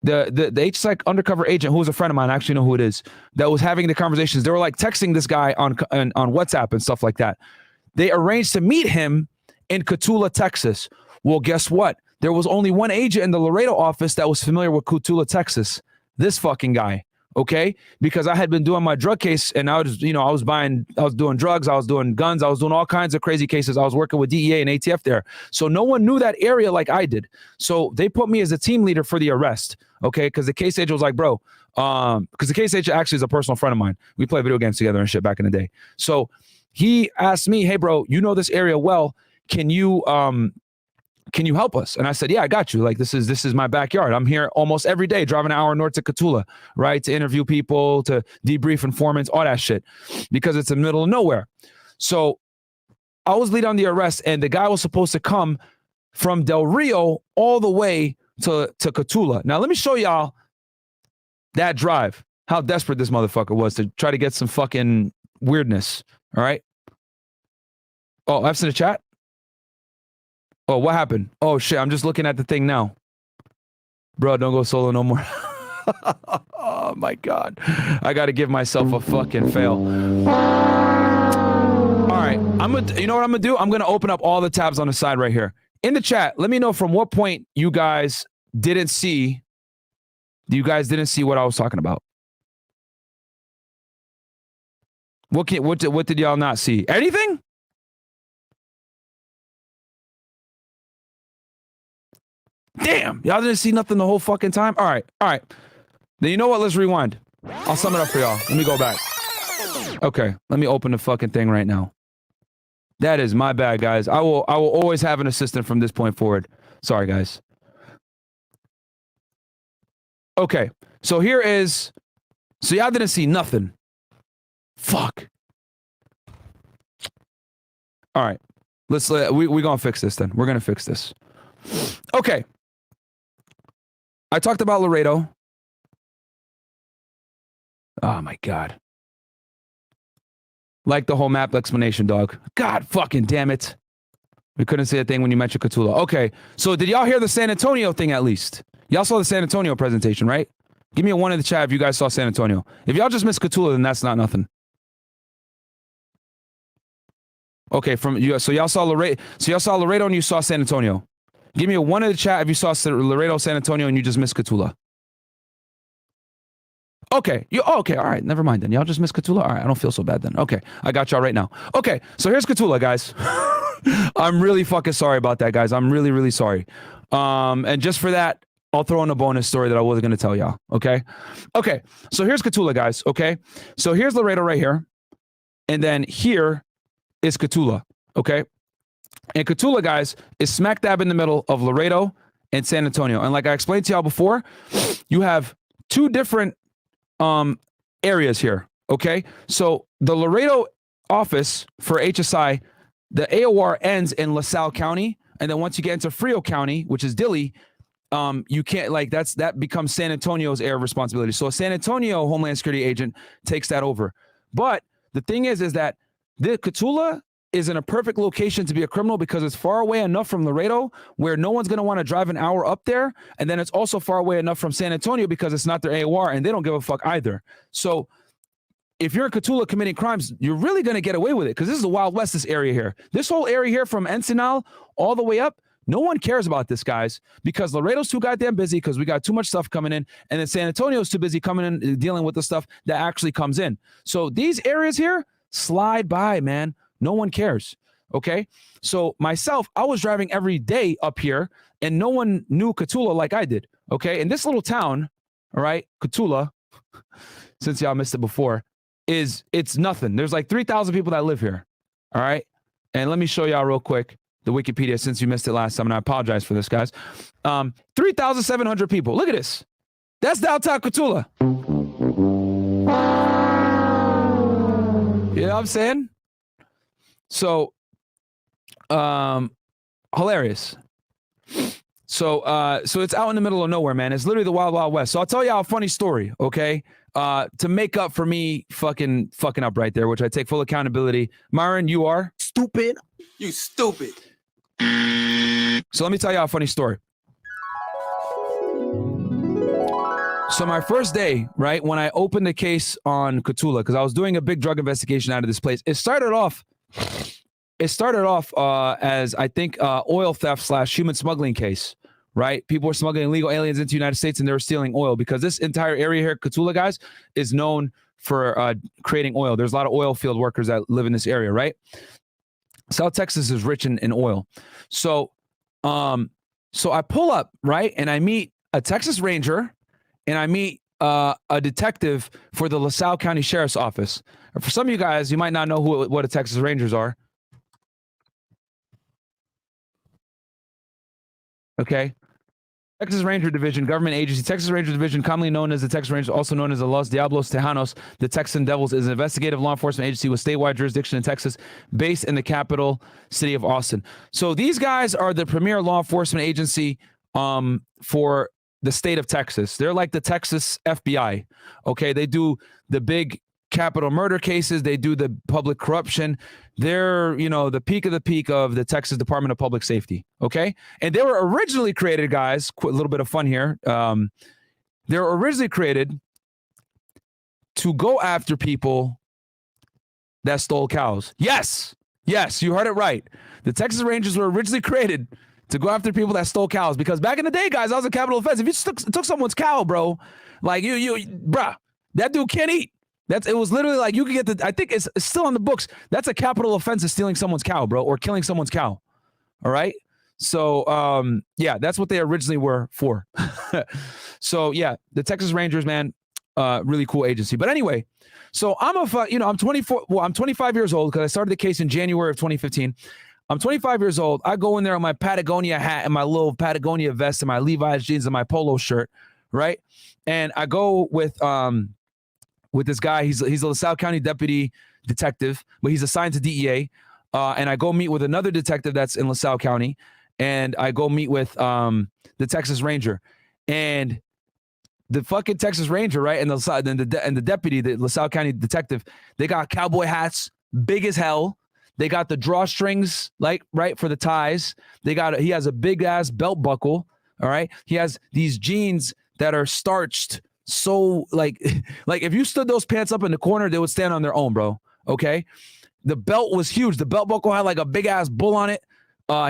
the HSEC undercover agent, who was a friend of mine, I actually know who it is, that was having the conversations. They were like texting this guy on WhatsApp and stuff like that. They arranged to meet him in Cotulla, Texas. Well, guess what? There was only one agent in the Laredo office that was familiar with Cotulla, Texas. This fucking guy, okay? Because I had been doing my drug case and I was doing drugs, I was doing guns, I was doing all kinds of crazy cases. I was working with DEA and ATF there. So no one knew that area like I did. So they put me as a team leader for the arrest, okay? Because the case agent was like, bro, because the case agent actually is a personal friend of mine. We play video games together and shit back in the day. So he asked me, hey, bro, you know this area well. Can you help us? And I said, yeah, I got you. Like, this is my backyard. I'm here almost every day, driving an hour north to Cotulla, right? To interview people, to debrief informants, all that shit, because it's in the middle of nowhere. So I was lead on the arrest, and the guy was supposed to come from Del Rio all the way to Cotulla. Now, let me show y'all that drive, how desperate this motherfucker was to try to get some fucking weirdness. All right. Oh, F's in the chat. Oh, what happened? Oh, shit. I'm just looking at the thing now. Bro, don't go solo no more. Oh, my God. I got to give myself a fucking fail. All right. You know what I'm going to do? I'm going to open up all the tabs on the side right here. In the chat, let me know from what point you guys didn't see what I was talking about. What did y'all not see? Anything? Damn, y'all didn't see nothing the whole fucking time? All right. Then you know what? Let's rewind. I'll sum it up for y'all. Let me go back. Okay, let me open the fucking thing right now. That is my bad, guys. I will always have an assistant from this point forward. Sorry, guys. Okay, so here is... So y'all didn't see nothing. Fuck. All right. We're gonna fix this then. We're gonna fix this. Okay. I talked about Laredo. Oh my God. Like the whole map explanation, dog. God fucking damn it. We couldn't say a thing when you mentioned Cotulla. Okay. So did y'all hear the San Antonio thing at least? Y'all saw the San Antonio presentation, right? Give me a 1 in the chat if you guys saw San Antonio. If y'all just missed Cotulla, then that's not nothing. Okay, so y'all saw Laredo. So y'all saw Laredo and you saw San Antonio. Give me a 1 in the chat if you saw Laredo, San Antonio, and you just missed Cotulla. Okay. Okay. All right. Never mind then. Y'all just missed Cotulla? All right. I don't feel so bad then. Okay. I got y'all right now. Okay. So here's Cotulla, guys. I'm really fucking sorry about that, guys. I'm really, really sorry. And just for that, I'll throw in a bonus story that I wasn't going to tell y'all. Okay. Okay. So here's Cotulla, guys. Okay. So here's Laredo right here. And then here is Cotulla, okay? And Cotulla, guys, is smack dab in the middle of Laredo and San Antonio. And like I explained to y'all before, you have two different areas here, okay? So the Laredo office for HSI, the AOR ends in LaSalle County, and then once you get into Frio County, which is Dilley, you can't, like, that becomes San Antonio's area of responsibility. So a San Antonio Homeland Security agent takes that over. But the thing is that the Cotulla is in a perfect location to be a criminal because it's far away enough from Laredo where no one's going to want to drive an hour up there. And then it's also far away enough from San Antonio because it's not their AOR and they don't give a fuck either. So if you're in Cotulla committing crimes, you're really going to get away with it because this is the Wild West, this area here. This whole area here from Encinal all the way up, no one cares about this, guys, because Laredo's too goddamn busy because we got too much stuff coming in, and then San Antonio's too busy coming in, dealing with the stuff that actually comes in. So these areas here slide by, man. No one cares, okay? So myself, I was driving every day up here, and no one knew Cotulla like I did, okay? And this little town, all right, Cotulla, since y'all missed it before, it's nothing. There's like 3,000 people that live here, all right? And let me show y'all real quick the Wikipedia since you missed it last time, and I apologize for this, guys. 3,700 people. Look at this. That's downtown Cotulla. You know what I'm saying? So, hilarious. So it's out in the middle of nowhere, man. It's literally the Wild Wild West. So I'll tell y'all a funny story, okay? To make up for me fucking up right there, which I take full accountability. Myron, you are Stupid. You stupid. So let me tell y'all a funny story. So my first day, right, when I opened the case on Cotulla, because I was doing a big drug investigation out of this place, it started off as, I think, oil theft / human smuggling case, right? People were smuggling illegal aliens into the United States and they were stealing oil because this entire area here, Cotulla, guys, is known for creating oil. There's a lot of oil field workers that live in this area, right? South Texas is rich in oil. So I pull up, right, and I meet a Texas Ranger and I meet a detective for the LaSalle County Sheriff's Office. For some of you guys, you might not know what a Texas Rangers are. Okay. Texas Ranger Division, government agency. Texas Ranger Division, commonly known as the Texas Rangers, also known as the Los Diablos Tejanos, the Texan Devils, is an investigative law enforcement agency with statewide jurisdiction in Texas, based in the capital city of Austin. So these guys are the premier law enforcement agency for the state of Texas. They're like the Texas FBI. Okay, they do the big capital murder cases. They do the public corruption. They're, the peak of the peak of the Texas Department of Public Safety. Okay. And they were originally created, guys, a little bit of fun here. They were originally created to go after people that stole cows. Yes, you heard it right. The Texas Rangers were originally created to go after people that stole cows, because back in the day, guys, that was a capital offense. If you took someone's cow, bro, like bruh, that dude can't eat. It was literally like you could get I think it's still on the books. That's a capital offense of stealing someone's cow, bro, or killing someone's cow. All right. So, yeah, that's what they originally were for. So, yeah, the Texas Rangers, man, really cool agency. But anyway, so I'm 24. Well, I'm 25 years old because I started the case in January of 2015. I'm 25 years old. I go in there on my Patagonia hat and my little Patagonia vest and my Levi's jeans and my polo shirt, right? And I go with this guy. He's a LaSalle County deputy detective, but he's assigned to DEA. And I go meet with another detective that's in LaSalle County, and I go meet with the Texas Ranger, and the fucking Texas Ranger, right, and the deputy, the LaSalle County detective, they got cowboy hats, big as hell. They got the drawstrings, like, right, for the ties. He has a big ass belt buckle. All right, he has these jeans that are starched. So like if you stood those pants up in the corner, they would stand on their own, bro. Okay. The belt was huge. The belt buckle had like a big ass bull on it.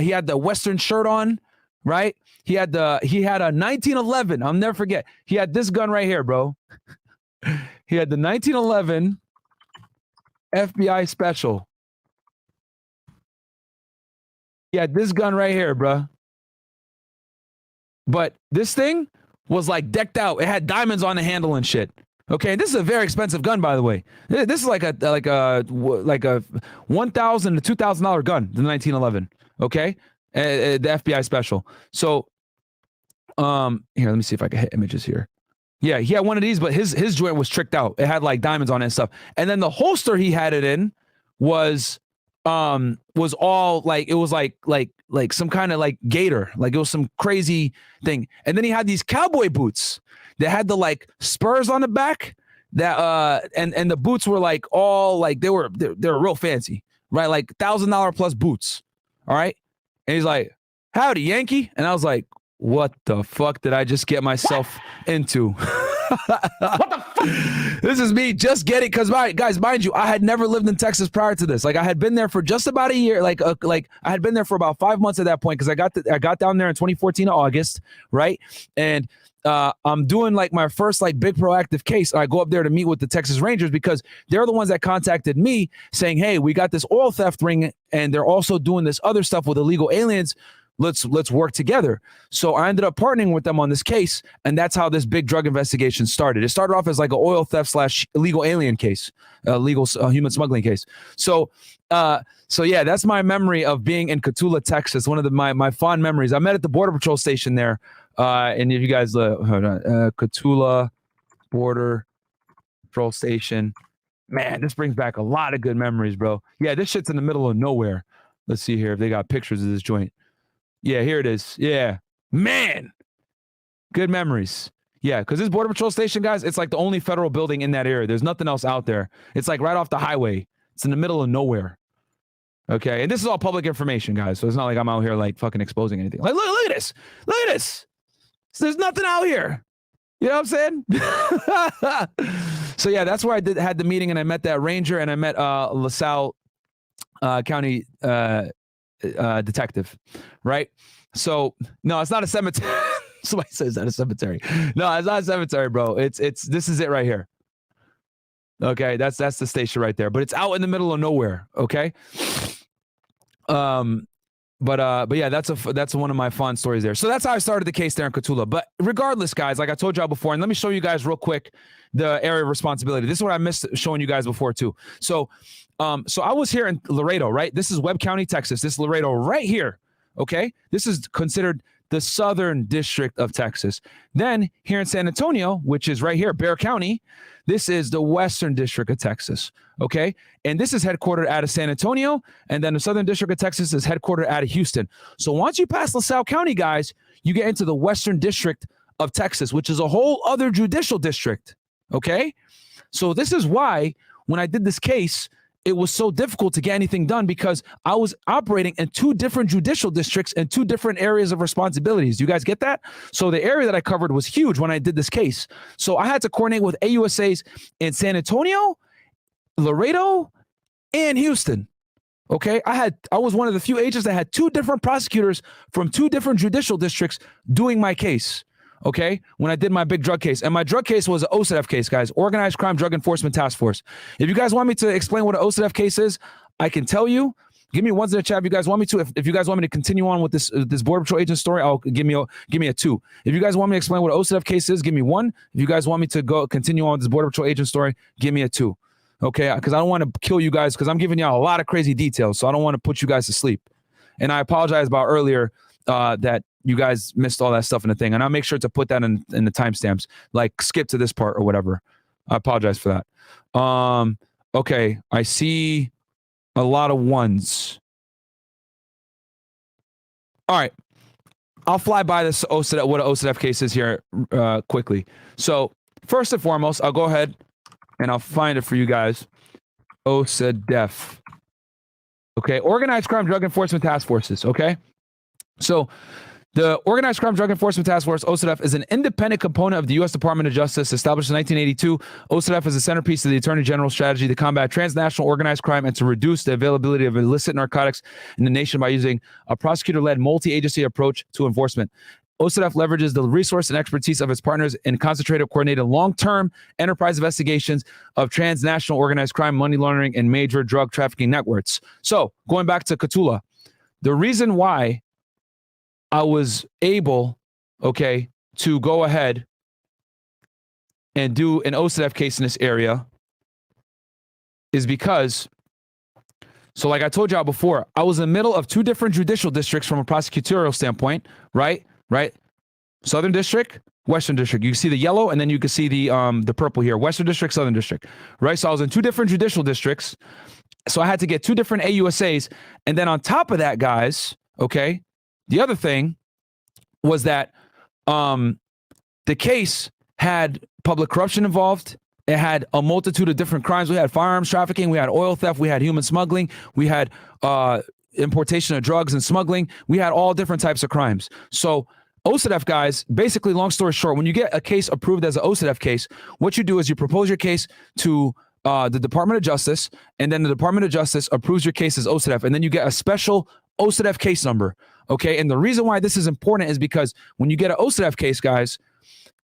He had the Western shirt on, right? He had a 1911. I'll never forget. He had this gun right here, bro. He had the 1911 FBI special. He had this gun right here, bro. But this thing was like decked out. It had diamonds on the handle and shit. Okay, and this is a very expensive gun, by the way. This is like a $1,000 to $2,000 gun, the 1911. Okay, the FBI special. So, here, let me see if I can hit images here. Yeah, he had one of these, but his joint was tricked out. It had like diamonds on it and stuff. And then the holster he had it in was all like, it was like some kind of like gator, like it was some crazy thing. And then he had these cowboy boots that had the like spurs on the back that and the boots were like all like they were real fancy, right? Like $1,000 plus boots. All right. And he's like, "Howdy, Yankee." And I was like, what the fuck did I just get myself into? What the fuck? This is me just getting, because guys, mind you, I had never lived in Texas prior to this. Like I had been there for just about a year. Like I had been there for about 5 months at that point, because I got down there in 2014 August, right? And I'm doing like my first like big proactive case. I go up there to meet with the Texas Rangers because they're the ones that contacted me saying, "Hey, we got this oil theft ring, and they're also doing this other stuff with illegal aliens. Let's work together." So I ended up partnering with them on this case, and that's how this big drug investigation started. It started off as like an oil theft / illegal alien case, legal human smuggling case. So yeah, that's my memory of being in Cotulla, Texas. One of my fond memories. I met at the Border Patrol station there. And if you guys, hold on, Cotulla Border Patrol Station. Man, this brings back a lot of good memories, bro. Yeah, this shit's in the middle of nowhere. Let's see here if they got pictures of this joint. Yeah, here it is. Yeah, man, good memories. Yeah, because this Border Patrol station, guys, it's like the only federal building in that area. There's nothing else out there. It's like right off the highway. It's in the middle of nowhere. Okay, and this is all public information, guys. So it's not like I'm out here like fucking exposing anything. Like, look at this. Look at this. So there's nothing out here. You know what I'm saying? So yeah, that's where I had the meeting, and I met that ranger, and I met LaSalle County detective, right? So no, it's not a cemetery. Somebody says it's not a cemetery. No, it's not a cemetery, bro. It's this is it right here. Okay, that's the station right there, but it's out in the middle of nowhere. Okay. But yeah, that's one of my fun stories there. So that's how I started the case there in Cotulla. But regardless, guys, like I told y'all before, and let me show you guys real quick the area of responsibility. This is what I missed showing you guys before too. So I was here in Laredo, right? This is Webb County, Texas. This is Laredo right here. Okay, this is considered the southern district of Texas. Then here in San Antonio, which is right here, Bexar County, this is the western district of Texas. Okay, and this is headquartered out of San Antonio, and then the southern district of Texas is headquartered out of Houston. So once you pass LaSalle County, guys, you get into the western district of Texas, which is a whole other judicial district. Okay, so this is why when I did this case, it was so difficult to get anything done, because I was operating in 2 different judicial districts and 2 different areas of responsibilities. Do you guys get that? So the area that I covered was huge when I did this case. So I had to coordinate with AUSAs in San Antonio, Laredo, and Houston. Okay, I was one of the few agents that had 2 different prosecutors from 2 different judicial districts doing my case. Okay, when I did my big drug case, and my drug case was an OCDETF case, guys, Organized Crime Drug Enforcement Task Force. If you guys want me to explain what an OCDETF case is, I can tell you. Give me ones in the chat if you guys want me to. If you guys want me to continue on with this Border Patrol agent story, I'll give me a 2. If you guys want me to explain what an OCDETF case is, give me 1. If you guys want me to continue on with this Border Patrol agent story, give me a 2. Okay, because I don't want to kill you guys, because I'm giving y'all a lot of crazy details, so I don't want to put you guys to sleep. And I apologize about earlier that you guys missed all that stuff in the thing, and I'll make sure to put that in the timestamps, like skip to this part or whatever. I apologize for that. Okay, I see a lot of 1s. All right, I'll fly by this OCDETF, what an OCDETF case is here quickly. So first and foremost, I'll go ahead and I'll find it for you guys. OCDETF. Okay, Organized Crime Drug Enforcement Task Forces. Okay, so the Organized Crime Drug Enforcement Task Force, OCDETF, is an independent component of the U.S. Department of Justice, established in 1982. OCDETF is a centerpiece of the Attorney General's strategy to combat transnational organized crime and to reduce the availability of illicit narcotics in the nation by using a prosecutor-led multi-agency approach to enforcement. OCDETF leverages the resource and expertise of its partners in concentrated, coordinated, long-term enterprise investigations of transnational organized crime, money laundering, and major drug trafficking networks. So, going back to Cotulla, the reason why I was able, okay, to go ahead and do an OCDETF case in this area is because, so like I told y'all before, I was in the middle of two different judicial districts from a prosecutorial standpoint, right? Southern District, Western District. You can see the yellow, and then you can see the purple here. Western District, Southern District, right? So I was in two different judicial districts. So I had to get two different AUSAs. And then on top of that, guys, okay, the other thing was that the case had public corruption involved. It had a multitude of different crimes. We had firearms trafficking, we had oil theft, we had human smuggling, we had importation of drugs and smuggling. We had all different types of crimes. So OCDETF, guys, basically, long story short, when you get a case approved as an OCDETF case, what you do is you propose your case to the Department of Justice, and then the Department of Justice approves your case as OCDETF, and then you get a special OCDETF case number, okay? And the reason why this is important is because when you get an OCDETF case, guys,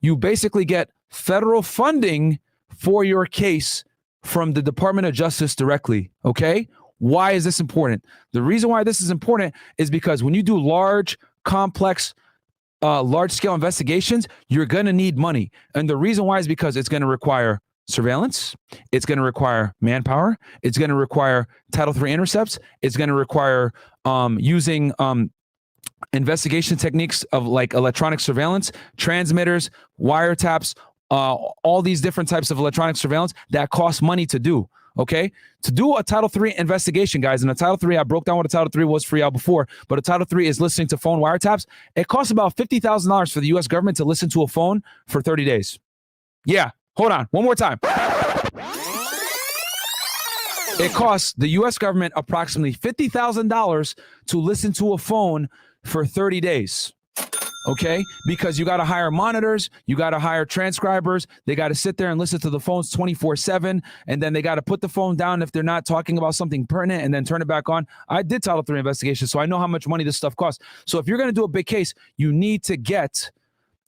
you basically get federal funding for your case from the Department of Justice directly, okay? Why is this important? The reason why this is important is because when you do large, complex, large-scale investigations, you're going to need money. And the reason why is because it's going to require surveillance, it's going to require manpower, it's going to require Title III intercepts, it's going to require using investigation techniques of like electronic surveillance, transmitters, wiretaps, all these different types of electronic surveillance that cost money to do. Okay, to do a Title III investigation, guys, and a Title III, I broke down what a Title III was for y'all before, but a Title III is listening to phone wiretaps. It costs about $50,000 for the U.S. government to listen to a phone for 30 days. Yeah, hold on, one more time. It costs the U.S. government approximately $50,000 to listen to a phone for 30 days. Okay, because you got to hire monitors, you got to hire transcribers, they got to sit there and listen to the phones 24/7, and then they got to put the phone down if they're not talking about something pertinent and then turn it back on. I did Title III investigations, so I know how much money this stuff costs. So if you're going to do a big case, you need to get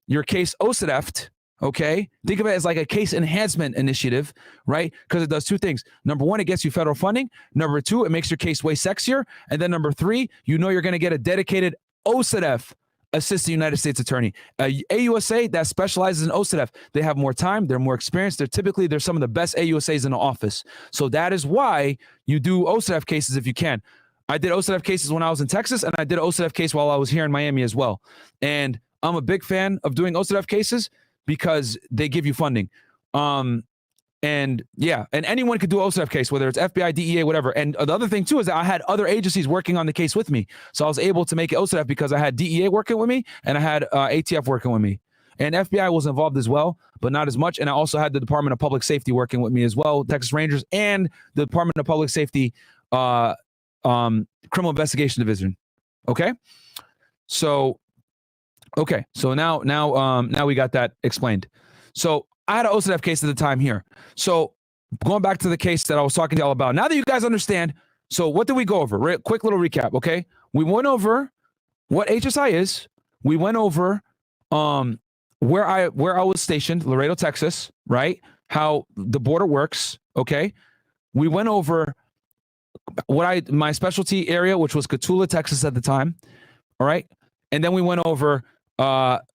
your case OCDETF'd, okay? Think of it as like a case enhancement initiative, right? Because it does two things. Number one, it gets you federal funding. Number two, it makes your case way sexier. And then number three, you know you're going to get a dedicated OCDETF Assistant United States Attorney, AUSA that specializes in OCDETF. They have more time, they're more experienced, they're some of the best AUSAs in the office. So that is why you do OCDETF cases if you can. I did OCDETF cases when I was in Texas, and I did an OCDETF case while I was here in Miami as well. And I'm a big fan of doing OCDETF cases because they give you funding. And yeah, and anyone could do an OCDETF case, whether it's FBI, DEA, whatever. And the other thing too is that I had other agencies working on the case with me. So I was able to make it OCDETF because I had DEA working with me and I had ATF working with me. And FBI was involved as well, but not as much. And I also had the Department of Public Safety working with me as well, Texas Rangers, and the Department of Public Safety Criminal Investigation Division. Okay? So now we got that explained. So I had an OCDETF case at the time here. So going back to the case that I was talking to y'all about. Now that you guys understand, so what did we go over? Quick little recap, okay? We went over what HSI is. We went over where I was stationed, Laredo, Texas, right? How the border works, okay? We went over my specialty area, which was Cotulla, Texas at the time, all right? And then we went over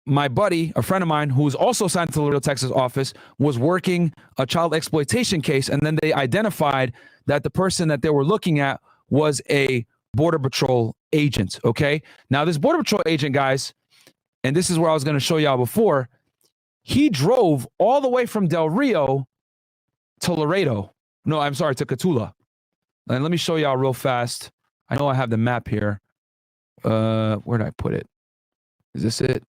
my buddy, a friend of mine, who was also assigned to the Laredo, Texas office, was working a child exploitation case. And then they identified that the person that they were looking at was a Border Patrol agent. Okay. Now, this Border Patrol agent, guys, and this is where I was going to show y'all before, he drove all the way from Del Rio to Laredo. No, I'm sorry, to Cotulla. And let me show y'all real fast. I know I have the map here. Where did I put it? Is this it?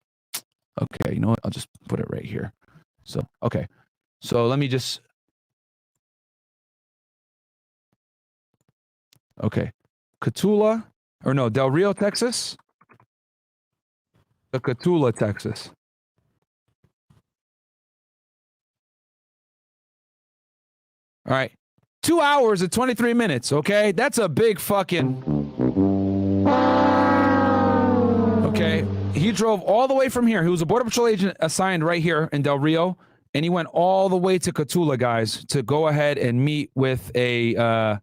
Okay, you know what? I'll just put it right here. So, okay. So let me just... Okay. Cotulla, or no, Del Rio, Texas. To Cotulla, Texas. All right. 2 hours and 23 minutes, okay? That's a big fucking... Okay. He drove all the way from here. He was a Border Patrol agent assigned right here in Del Rio, and he went all the way to Cotulla, guys, to go ahead and meet with a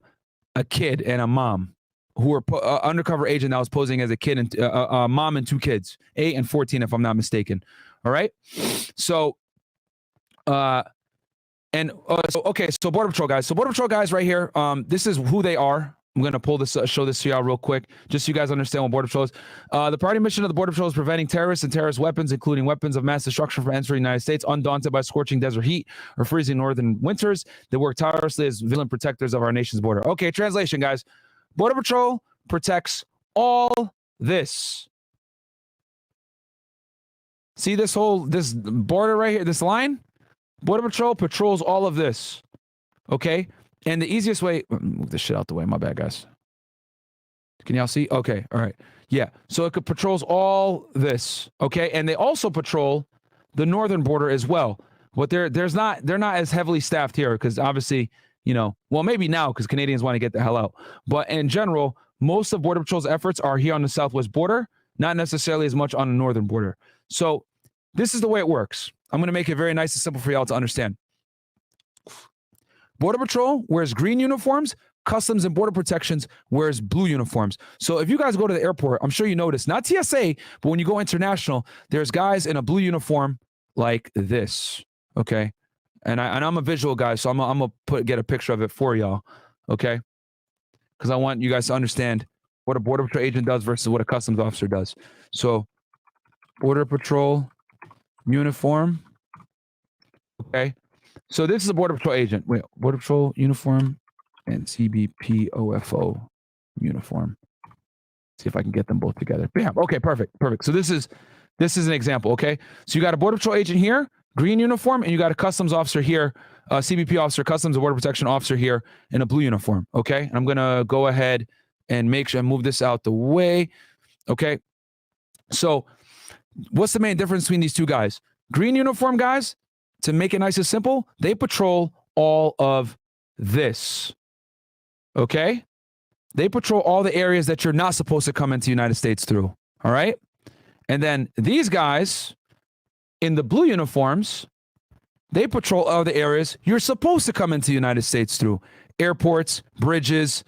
kid and a mom who were undercover agent that was posing as a kid and a mom and two kids, 8 and 14, if I'm not mistaken. All right. So So Border Patrol guys. So Border Patrol guys right here. This is who they are. I'm going to pull this, show this to y'all real quick, just so you guys understand what Border Patrol is. The priority mission of the Border Patrol is preventing terrorists and terrorist weapons, including weapons of mass destruction, from entering the United States. Undaunted by scorching desert heat or freezing northern winters, they work tirelessly as vigilant protectors of our nation's border. Okay, translation, guys. Border Patrol protects all this. See this border right here, this line? Border Patrol patrols all of this. Okay? And the easiest way, move this shit out the way. My bad, guys. Can y'all see? Okay. All right. Yeah. So it patrols all this. Okay. And they also patrol the northern border as well. But they're not as heavily staffed here because obviously, well, maybe now because Canadians want to get the hell out. But in general, most of Border Patrol's efforts are here on the southwest border, not necessarily as much on the northern border. So this is the way it works. I'm going to make it very nice and simple for y'all to understand. Border Patrol wears green uniforms. Customs and Border Protections wears blue uniforms. So if you guys go to the airport, I'm sure you notice, not TSA, but when you go international, there's guys in a blue uniform like this, okay? And I'm a visual guy, so I'm gonna get a picture of it for y'all, okay? Because I want you guys to understand what a Border Patrol agent does versus what a customs officer does. So Border Patrol uniform, okay? So this is a Border Patrol agent. Wait, Border Patrol uniform and CBP OFO uniform. See if I can get them both together. Bam. Okay, perfect. So this is an example, okay? So you got a Border Patrol agent here, green uniform, and you got a customs officer here, CBP officer, Customs and Border Protection officer here in a blue uniform, okay? And I'm going to go ahead and make sure I move this out the way, okay? So what's the main difference between these two guys? Green uniform guys, to make it nice and simple, they patrol all of this, okay? They patrol all the areas that you're not supposed to come into the United States through, all right? And then these guys in the blue uniforms, they patrol all the areas you're supposed to come into the United States through. Airports, bridges,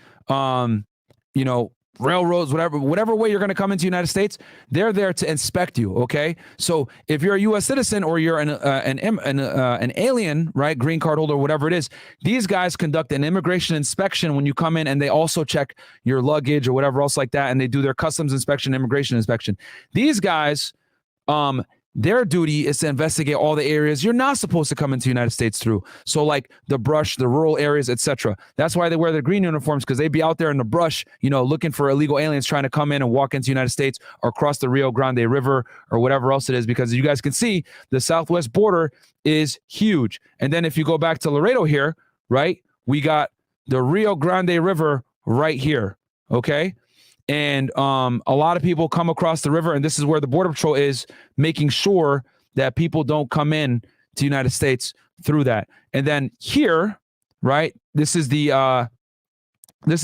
railroads, whatever way you're going to come into the United States, they're there to inspect you, okay? So if you're a U.S. citizen or you're an alien, right, green card holder, whatever it is, these guys conduct an immigration inspection when you come in, and they also check your luggage or whatever else like that, and they do their customs inspection, immigration inspection. These guys, their duty is to investigate all the areas you're not supposed to come into the United States through. So like the brush, the rural areas, etc. That's why they wear their green uniforms, because they be out there in the brush, looking for illegal aliens trying to come in and walk into the United States or cross the Rio Grande River or whatever else it is, because you guys can see the southwest border is huge. And then if you go back to Laredo here, right, we got the Rio Grande River right here, okay? And a lot of people come across the river, and this is where the Border Patrol is, making sure that people don't come in to the United States through that. And then here, right, this is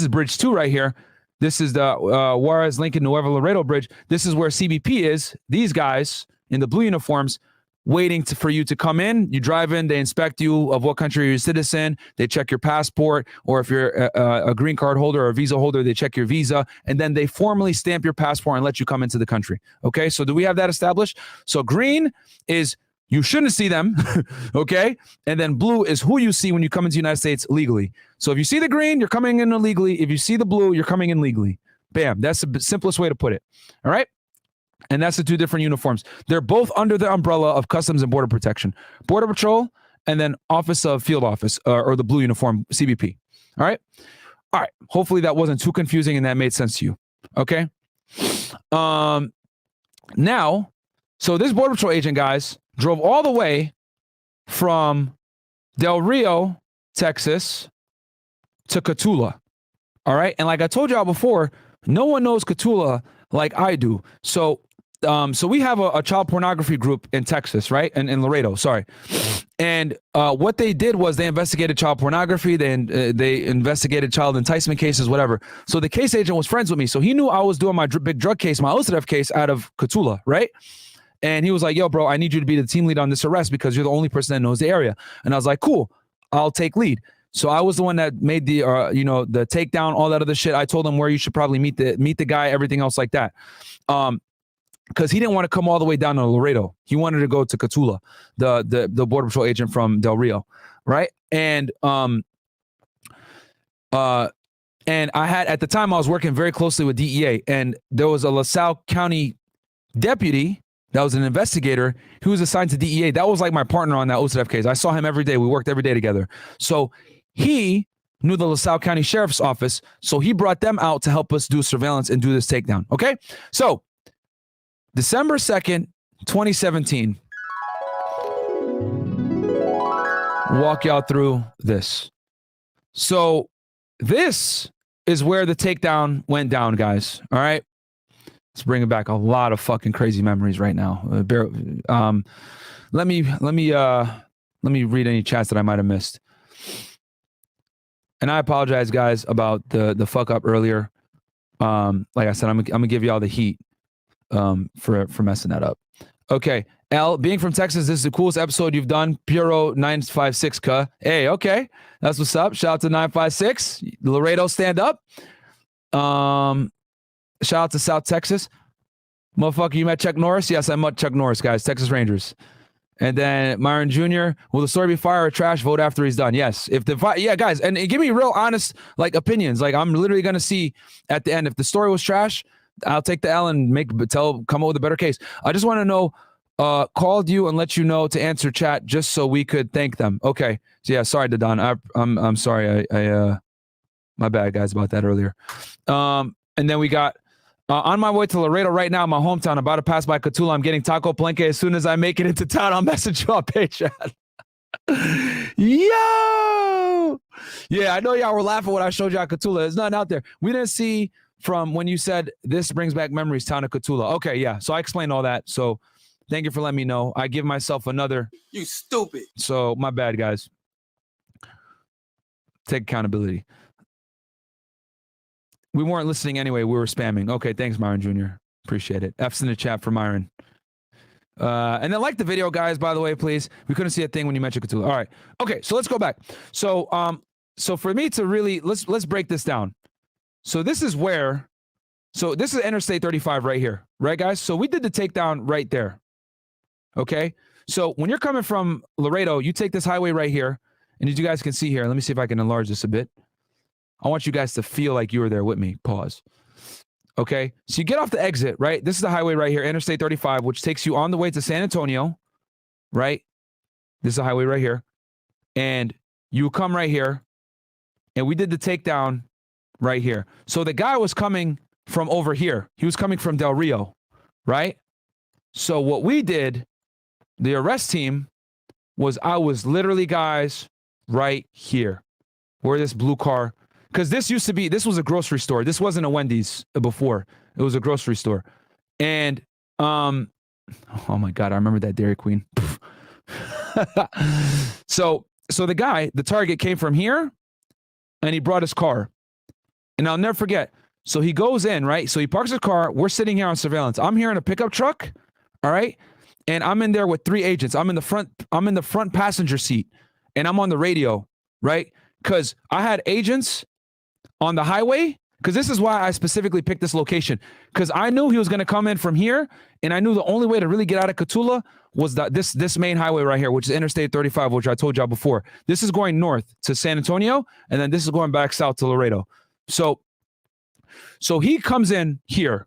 Bridge 2 right here. This is the Juarez Lincoln Nuevo Laredo Bridge. This is where CBP is, these guys in the blue uniforms, waiting for you to come in. You drive in, they inspect you of what country you're a citizen. They check your passport, or if you're a green card holder or a visa holder, they check your visa, and then they formally stamp your passport and let you come into the country. Okay, so do we have that established? So green is you shouldn't see them, okay? And then blue is who you see when you come into the United States legally. So if you see the green, you're coming in illegally. If you see the blue, you're coming in legally. Bam, that's the simplest way to put it, all right? And that's the two different uniforms. They're both under the umbrella of Customs and Border Protection. Border Patrol, and then Office of Field Office, or the blue uniform, CBP. All right? All right. Hopefully that wasn't too confusing and that made sense to you. Okay? Now, so this Border Patrol agent, guys, drove all the way from Del Rio, Texas, to Cotulla. All right? And like I told y'all before, no one knows Cotulla like I do. So we have a child pornography group in Texas, right? And in Laredo, sorry. And what they did was they investigated child pornography. They investigated child enticement cases, whatever. So the case agent was friends with me. So he knew I was doing my big drug case, my OCDETF case out of Cotulla, right? And he was like, yo, bro, I need you to be the team lead on this arrest because you're the only person that knows the area. And I was like, cool, I'll take lead. So I was the one that made the, the takedown, all that other shit. I told him where you should probably meet the guy, everything else like that. because he didn't want to come all the way down to Laredo. He wanted to go to Catula, the Border Patrol agent from Del Rio, right? And I had, at the time, I was working very closely with DEA, and there was a LaSalle County deputy that was an investigator who was assigned to DEA. That was like my partner on that OCDETF case. I saw him every day. We worked every day together. So he knew the LaSalle County Sheriff's Office, so he brought them out to help us do surveillance and do this takedown, okay? So December 2nd, 2017, walk y'all through this. So this is where the takedown went down, guys. All right. Let's bring back a lot of fucking crazy memories right now. Let me read any chats that I might have missed. And I apologize, guys, about the fuck up earlier. Like I said, I'm gonna give y'all the heat for messing that up. Okay. L, being from Texas, this is the coolest episode you've done. Puro 956 ka. Hey, okay. That's what's up. Shout out to 956. Laredo, stand up. Shout out to South Texas. Motherfucker, you met Chuck Norris? Yes, I met Chuck Norris, guys. Texas Rangers. And then Myron Jr., will the story be fire or trash? Vote after he's done. Yes. If the yeah, guys, and give me real honest opinions. Like, I'm literally gonna see at the end if the story was trash, I'll take the L and come up with a better case. I just want to know. Called you and let you know to answer chat just so we could thank them. Okay. So yeah, sorry, Dadon. I'm sorry. I my bad, guys, about that earlier. And then we got on my way to Laredo right now, my hometown, about to pass by Catula. I'm getting taco palenque. As soon as I make it into town, I'll message you on page chat. Yo! Yeah, I know y'all were laughing when I showed y'all Catula. There's nothing out there. We didn't see from when you said this brings back memories, town of Catula. Okay, yeah. So I explained all that. So thank you for letting me know. I give myself another. You stupid. So my bad, guys. Take accountability. We weren't listening anyway. We were spamming. Okay, thanks, Myron Jr. Appreciate it. F's in the chat for Myron. And then like the video, guys, by the way, please. We couldn't see a thing when you mentioned Cthulhu. All right. Okay, so let's go back. So so for me to really, let's break this down. So this is where, so this is Interstate 35 right here. Right, guys? So we did the takedown right there. Okay, so when you're coming from Laredo, you take this highway right here, and as you guys can see here, let me see if I can enlarge this a bit. I want you guys to feel like you were there with me. Pause. Okay, so you get off the exit, right? This is the highway right here, Interstate 35, which takes you on the way to San Antonio, right? This is the highway right here. And you come right here, and we did the takedown right here. So the guy was coming from over here. He was coming from Del Rio, right? So what we did, the arrest team, was I was literally, guys, right here where this blue car, because this was a grocery store. This wasn't a Wendy's before. It was a grocery store. And, oh my God, I remember that Dairy Queen. So the guy, the target came from here and he brought his car. And I'll never forget. So he goes in, right? So he parks his car. We're sitting here on surveillance. I'm here in a pickup truck. All right. And I'm in there with 3 agents. I'm in the front passenger seat and I'm on the radio, right? Because I had agents on the highway, because this is why I specifically picked this location, because I knew he was going to come in from here, and I knew the only way to really get out of Catula was this main highway right here, which is Interstate 35, which I told y'all before. This is going north to San Antonio, and then this is going back south to Laredo. So he comes in here.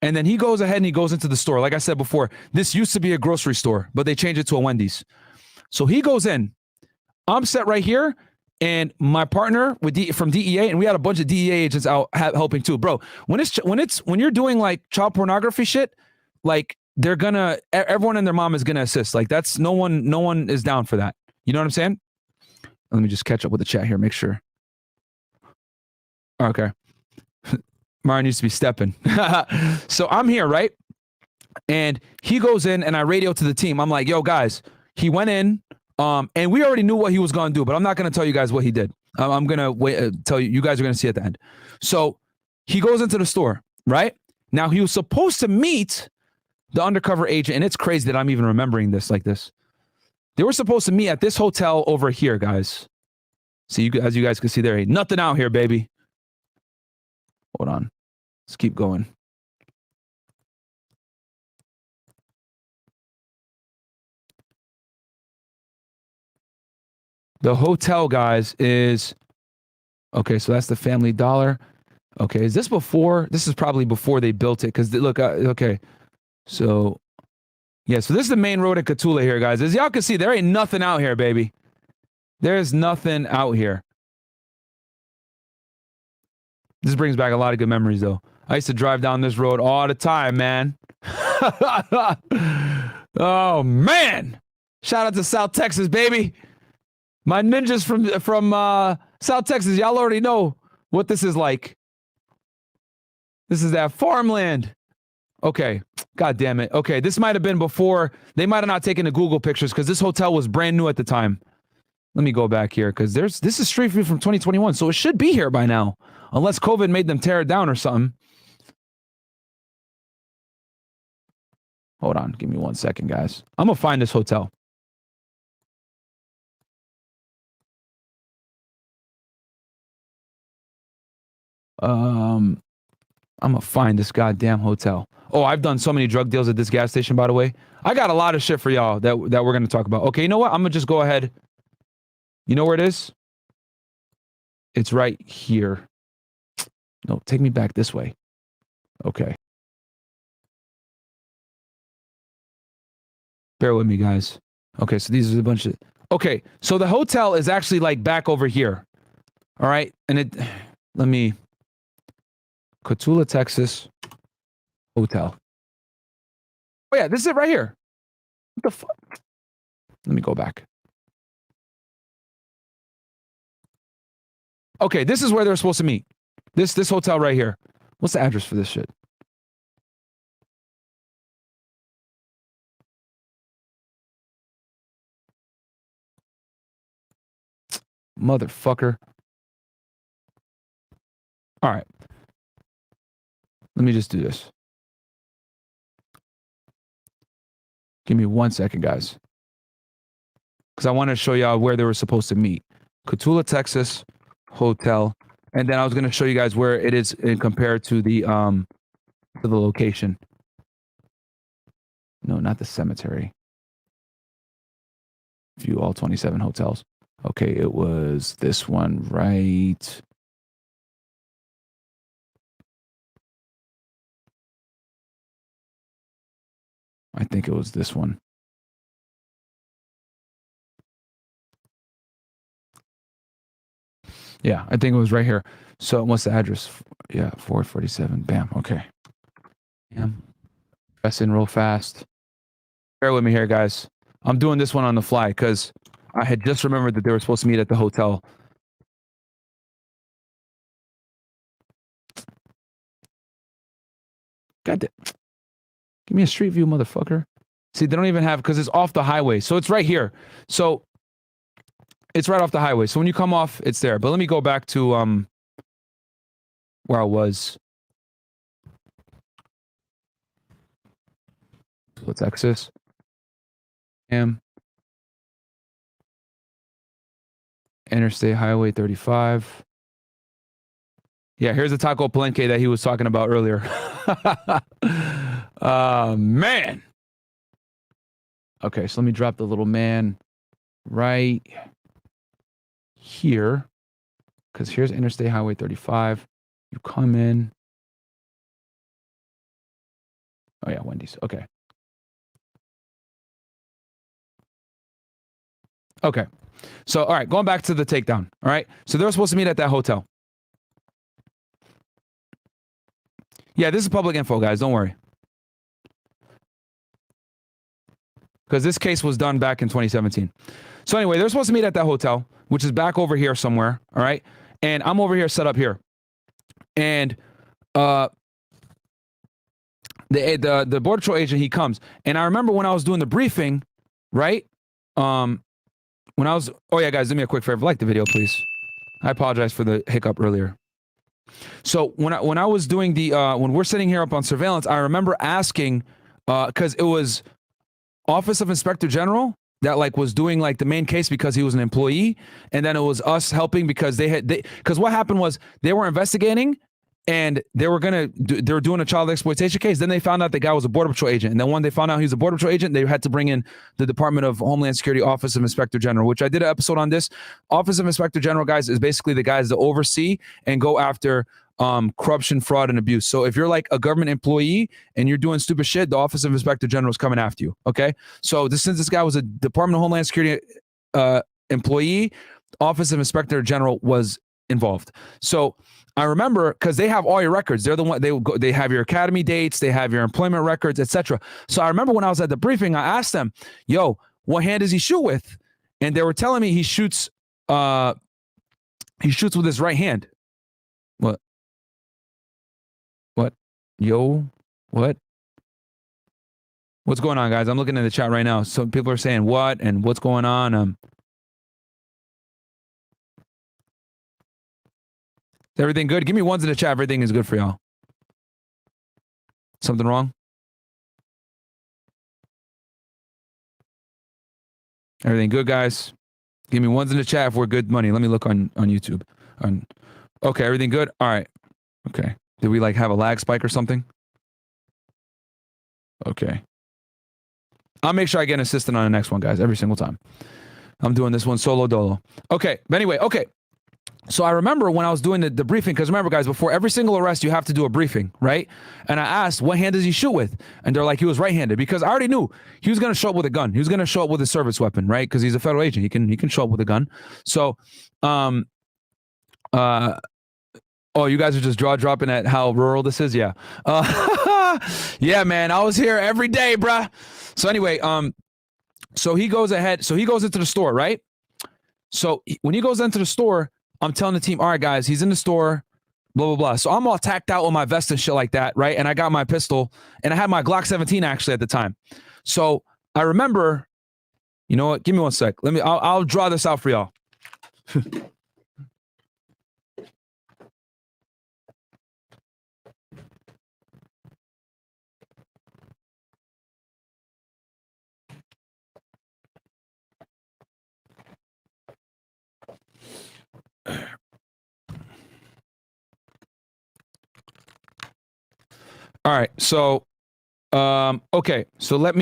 And then he goes ahead and he goes into the store. Like I said before, this used to be a grocery store, but they changed it to a Wendy's. So he goes in. I'm set right here, and my partner from DEA, and we had a bunch of DEA agents out helping too, bro. When you're doing like child pornography shit, like everyone and their mom is gonna assist. Like that's no one is down for that. You know what I'm saying? Let me just catch up with the chat here, make sure. Okay. Myron used to be stepping. So I'm here, right? And he goes in and I radio to the team. I'm like, yo, guys, he went in and we already knew what he was going to do, but I'm not going to tell you guys what he did. I'm going to wait, tell you. You guys are going to see at the end. So he goes into the store, right? Now he was supposed to meet the undercover agent, and it's crazy that I'm even remembering this like this. They were supposed to meet at this hotel over here, guys. See, as you guys can see there, ain't nothing out here, baby. Hold on. Let's keep going. The hotel, guys, is okay. So that's the Family Dollar. Okay, is this before? This is probably before they built it. Because look, okay, so yeah, so this is the main road at Cotulla here, guys. As y'all can see, there ain't nothing out here, baby. There's nothing out here. This brings back a lot of good memories, though. I used to drive down this road all the time, man. Oh, man. Shout out to South Texas, baby. My ninjas from South Texas, y'all already know what this is like. This is that farmland. Okay. God damn it. Okay, this might have been before. They might have not taken the Google pictures because this hotel was brand new at the time. Let me go back here because this is Street View from 2021, so it should be here by now. Unless COVID made them tear it down or something. Hold on. Give me 1 second, guys. I'm going to find this hotel. I'm going to find this goddamn hotel. Oh, I've done so many drug deals at this gas station, by the way. I got a lot of shit for y'all that we're going to talk about. Okay, you know what? I'm going to just go ahead. You know where it is? It's right here. No, take me back this way. Okay. Bear with me, guys. Okay, so these are a bunch of... Okay, so the hotel is actually like back over here. All right, and it... Let me... Cotulla, Texas hotel. Oh yeah, this is it right here. What the fuck? Let me go back. Okay, this is where they're supposed to meet. This hotel right here. What's the address for this shit? Motherfucker. All right. Let me just do this. Give me 1 second, guys. Because I want to show y'all where they were supposed to meet. Cotulla, Texas hotel. And then I was going to show you guys where it is compared to the location. No, not the cemetery. View all 27 hotels. Okay, it was this one, right? I think it was this one. Yeah, I think it was right here. So what's the address? Yeah, 447. Bam. Okay. Yeah. Press in real fast. Bear with me here, guys. I'm doing this one on the fly because I had just remembered that they were supposed to meet at the hotel. God damn. Give me a street view, motherfucker. See, they don't even have, because it's off the highway. So it's right here. So it's right off the highway. So when you come off, it's there. But let me go back to where I was. Let's Texas. Interstate Highway 35. Yeah, here's the Taco Palenque that he was talking about earlier. Man. Okay, so let me drop the little man right here. Because here's Interstate Highway 35. You come in. Oh, yeah, Wendy's. Okay. Okay. So, all right, going back to the takedown. All right. So they're supposed to meet at that hotel. Yeah, this is public info, guys. Don't worry. Because this case was done back in 2017. So anyway, they're supposed to meet at that hotel, which is back over here somewhere. All right. And I'm over here set up here. And the Border Patrol agent, he comes. And I remember when I was doing the briefing, right? When I was, oh yeah, guys, do me a quick favor. Like the video, please. I apologize for the hiccup earlier. So when I was doing the, when we're sitting here up on surveillance, I remember asking, because it was Office of Inspector General that like was doing like the main case because he was an employee. And then it was us helping because because what happened was they were investigating and they were doing a child exploitation case. Then they found out the guy was a Border Patrol agent. And then when they found out he was a Border Patrol agent, they had to bring in the Department of Homeland Security Office of Inspector General, which I did an episode on this. Office of Inspector General, guys, is basically the guys that oversee and go after corruption, fraud, and abuse. So if you're like a government employee and you're doing stupid shit, the Office of Inspector General is coming after you. Okay. So since this guy was a Department of Homeland Security employee, Office of Inspector General was involved. So I remember, because they have all your records. They're the one, they have your academy dates, they have your employment records, etc. So I remember when I was at the briefing, I asked them, yo, what hand does he shoot with? And they were telling me he shoots with his right hand. What? Yo, what? What's going on, guys? I'm looking in the chat right now. Some people are saying what and what's going on. Is everything good? Give me ones in the chat. Everything is good for y'all. Something wrong? Everything good, guys? Give me ones in the chat if we're good money. Let me look on YouTube. Okay, everything good? All right. Okay. Did we like have a lag spike or something? Okay. I'll make sure I get an assistant on the next one, guys, every single time. I'm doing this one solo dolo. Okay, but anyway, okay. So I remember when I was doing the briefing, because remember, guys, before every single arrest, you have to do a briefing, right? And I asked, what hand does he shoot with? And they're like, he was right-handed, because I already knew he was going to show up with a gun. He was going to show up with a service weapon, right? Because he's a federal agent. He can show up with a gun. So, oh, you guys are just jaw dropping at how rural this is? Yeah. Yeah, man, I was here every day, bruh. So anyway, so he goes ahead. So he goes into the store, right? So when he goes into the store, I'm telling the team, all right, guys, he's in the store, blah, blah, blah. So I'm all tacked out with my vest and shit like that, right? And I got my pistol, and I had my Glock 17 actually at the time. So I remember, you know what? Give me one sec. I'll draw this out for y'all. All right, so, okay, so I'm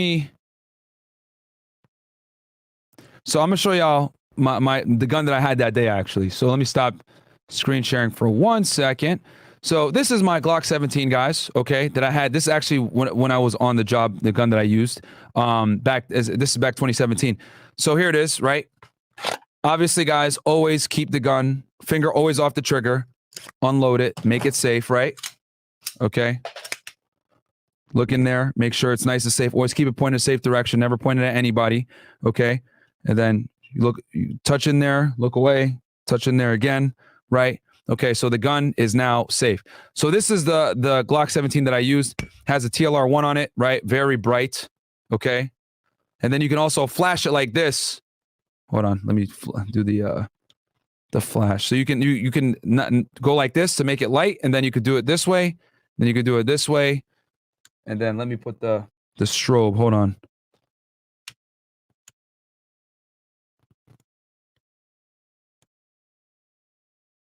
gonna show y'all the gun that I had that day, actually. So let me stop screen sharing for 1 second. So this is my Glock 17, guys, okay, that I had. This is actually when I was on the job, the gun that I used, this is back 2017. So here it is, right? Obviously, guys, always keep the gun, finger always off the trigger, unload it, make it safe, right? Okay. Look in there, make sure it's nice and safe. Always keep it pointed in a safe direction, never point it at anybody, okay? And then you touch in there, look away, touch in there again, right? Okay, so the gun is now safe. So this is the Glock 17 that I used. Has a TLR1 on it, right? Very bright, okay? And then you can also flash it like this. Hold on, let me do the flash. So you can not go like this to make it light, and then you could do it this way, then you could do it this way. And then let me put the strobe. Hold on.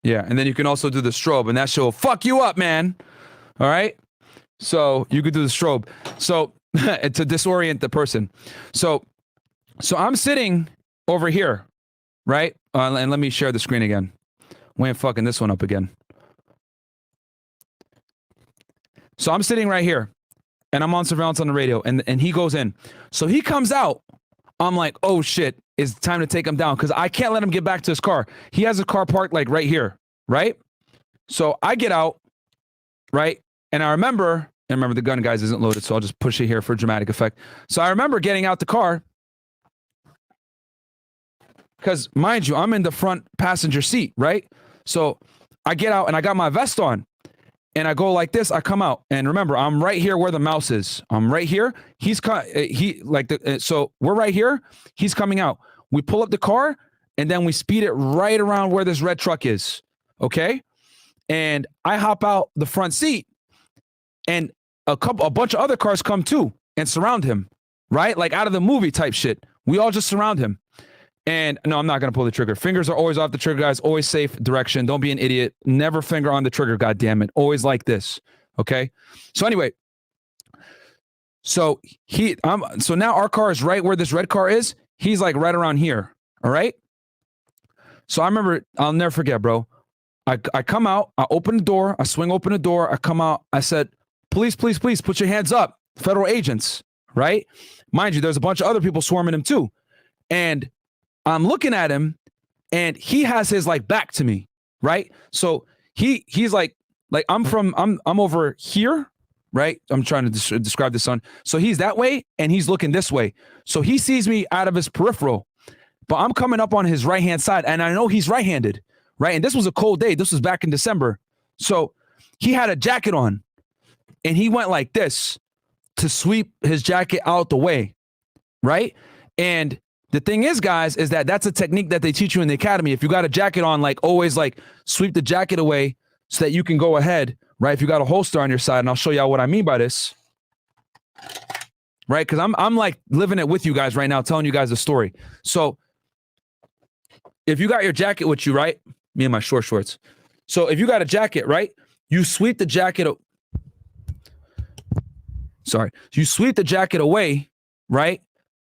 Yeah, and then you can also do the strobe, and that shit will fuck you up, man. All right? So you could do the strobe. So to disorient the person. So I'm sitting over here, right? And let me share the screen again. We ain't fucking this one up again. So I'm sitting right here. And I'm on surveillance on the radio, and he goes in. So he comes out. I'm like, oh shit, it's time to take him down, because I can't let him get back to his car. He has a car parked like right here, right? So I get out, right? And I remember the gun, guys, isn't loaded, so I'll just push it here for dramatic effect. So I remember getting out the car, because mind you, I'm in the front passenger seat, right? So I get out and I got my vest on. And I go like this, I come out, and remember, I'm right here where the mouse is. I'm right here. So we're right here. He's coming out. We pull up the car, and then we speed it right around where this red truck is. Okay, and I hop out the front seat, and a bunch of other cars come too and surround him. Right, like out of the movie type shit. We all just surround him, And no, I'm not going to pull the trigger. Fingers are always off the trigger, guys. Always safe direction. Don't be an idiot. Never finger on the trigger, God damn it. Always like this. Okay. So anyway, so now our car is right where this red car is. He's like right around here. All right. So I remember, I'll never forget, bro. I come out, I open the door, I swing open the door, I come out, I said, please, please, please put your hands up. Federal agents, right? Mind you, there's a bunch of other people swarming him too. And I'm looking at him and he has his like back to me, right? So he's like I'm over here, right? I'm trying to describe this son. So he's that way and he's looking this way. So he sees me out of his peripheral, but I'm coming up on his right-hand side and I know he's right-handed, right? And this was a cold day. This was back in December. So he had a jacket on and he went like this to sweep his jacket out the way, right? And the thing is, guys, is that that's a technique that they teach you in the academy. If you got a jacket on, like always like sweep the jacket away so that you can go ahead, right? If you got a holster on your side, and I'll show y'all what I mean by this, right? Because I'm like living it with you guys right now, telling you guys the story. So if you got your jacket with you, right? Me and my short shorts. So if you got a jacket, right? You sweep the jacket. You sweep the jacket away, right?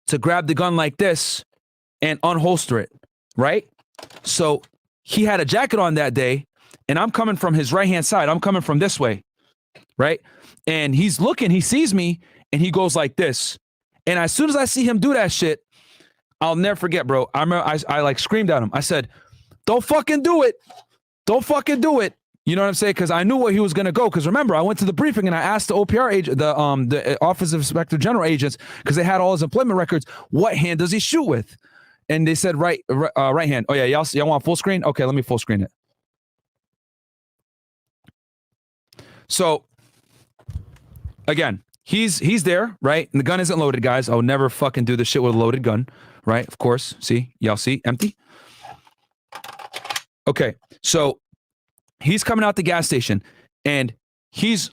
To grab the gun like this and unholster it, right? So he had a jacket on that day and I'm coming from his right-hand side. I'm coming from this way, right? And he's looking, he sees me and he goes like this. And as soon as I see him do that shit, I'll never forget, bro. I remember I like screamed at him. I said, don't fucking do it. Don't fucking do it. You know what I'm saying? Because I knew where he was going to go. Because remember, I went to the briefing and I asked the OPR agent, the Office of Inspector General agents, because they had all his employment records, what hand does he shoot with? And they said right hand. Oh yeah, y'all want full screen? Okay, let me full screen it. So again, he's there, right? And the gun isn't loaded, guys. I would never fucking do this shit with a loaded gun, right? Of course. See, y'all see, empty. Okay, so he's coming out the gas station and he's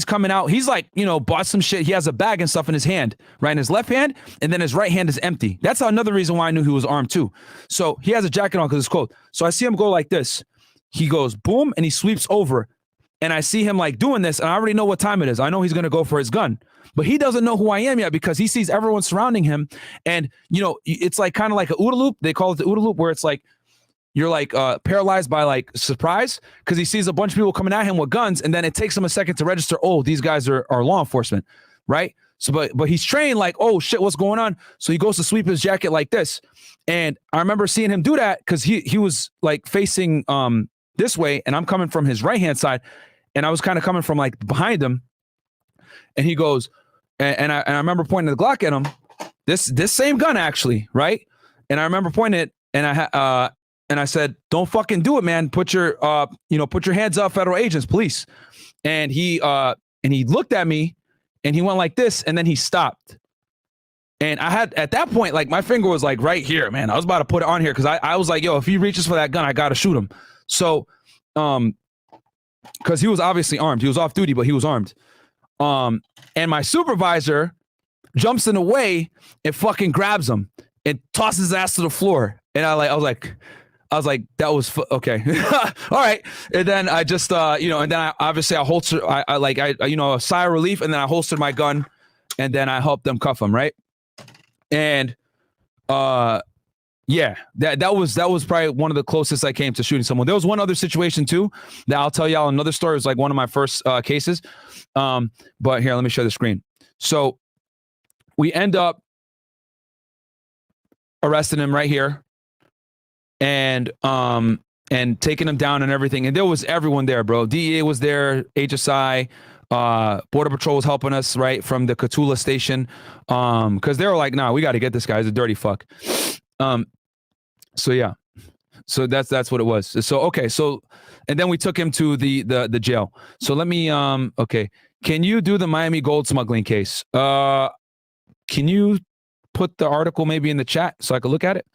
coming out. He's like, bought some shit. He has a bag and stuff in his hand, right? In his left hand. And then his right hand is empty. That's another reason why I knew he was armed too. So he has a jacket on because it's cold. So I see him go like this. He goes boom and he sweeps over and I see him like doing this. And I already know what time it is. I know he's going to go for his gun, but he doesn't know who I am yet because he sees everyone surrounding him. And it's like kind of like an OODA loop. They call it the OODA loop where it's like, you're like paralyzed by like surprise because he sees a bunch of people coming at him with guns and then it takes him a second to register. Oh, these guys are law enforcement, right? So, but he's trained like, oh shit, what's going on? So he goes to sweep his jacket like this. And I remember seeing him do that because he was like facing this way and I'm coming from his right-hand side and I was kind of coming from like behind him. And he goes, and I remember pointing the Glock at him, this same gun actually, right? And I remember pointing it and I said, don't fucking do it, man. Put your hands up, federal agents, police. And he looked at me and he went like this and then he stopped. And I had, at that point, like my finger was like right here, man. I was about to put it on here because I was like, yo, if he reaches for that gun, I got to shoot him. So, because he was obviously armed. He was off duty, but he was armed. And my supervisor jumps in the way and fucking grabs him and tosses his ass to the floor. And I was like, that was okay. All right. And then I just, and then I holster, a sigh of relief. And then I holstered my gun and then I helped them cuff him. Right. And, yeah, that was probably one of the closest I came to shooting someone. There was one other situation too that I'll tell y'all another story. It was like one of my first cases. But here, let me share the screen. So we end up arresting him right here. And taking him down and everything. And there was everyone there, bro. DEA was there, HSI, Border Patrol was helping us, right, from the Cotulla station. Because they were like, nah, we got to get this guy. He's a dirty fuck. So yeah. So that's what it was. So okay, so and then we took him to the jail. So let me okay. Can you do the Miami gold smuggling case? Can you put the article maybe in the chat so I could look at it?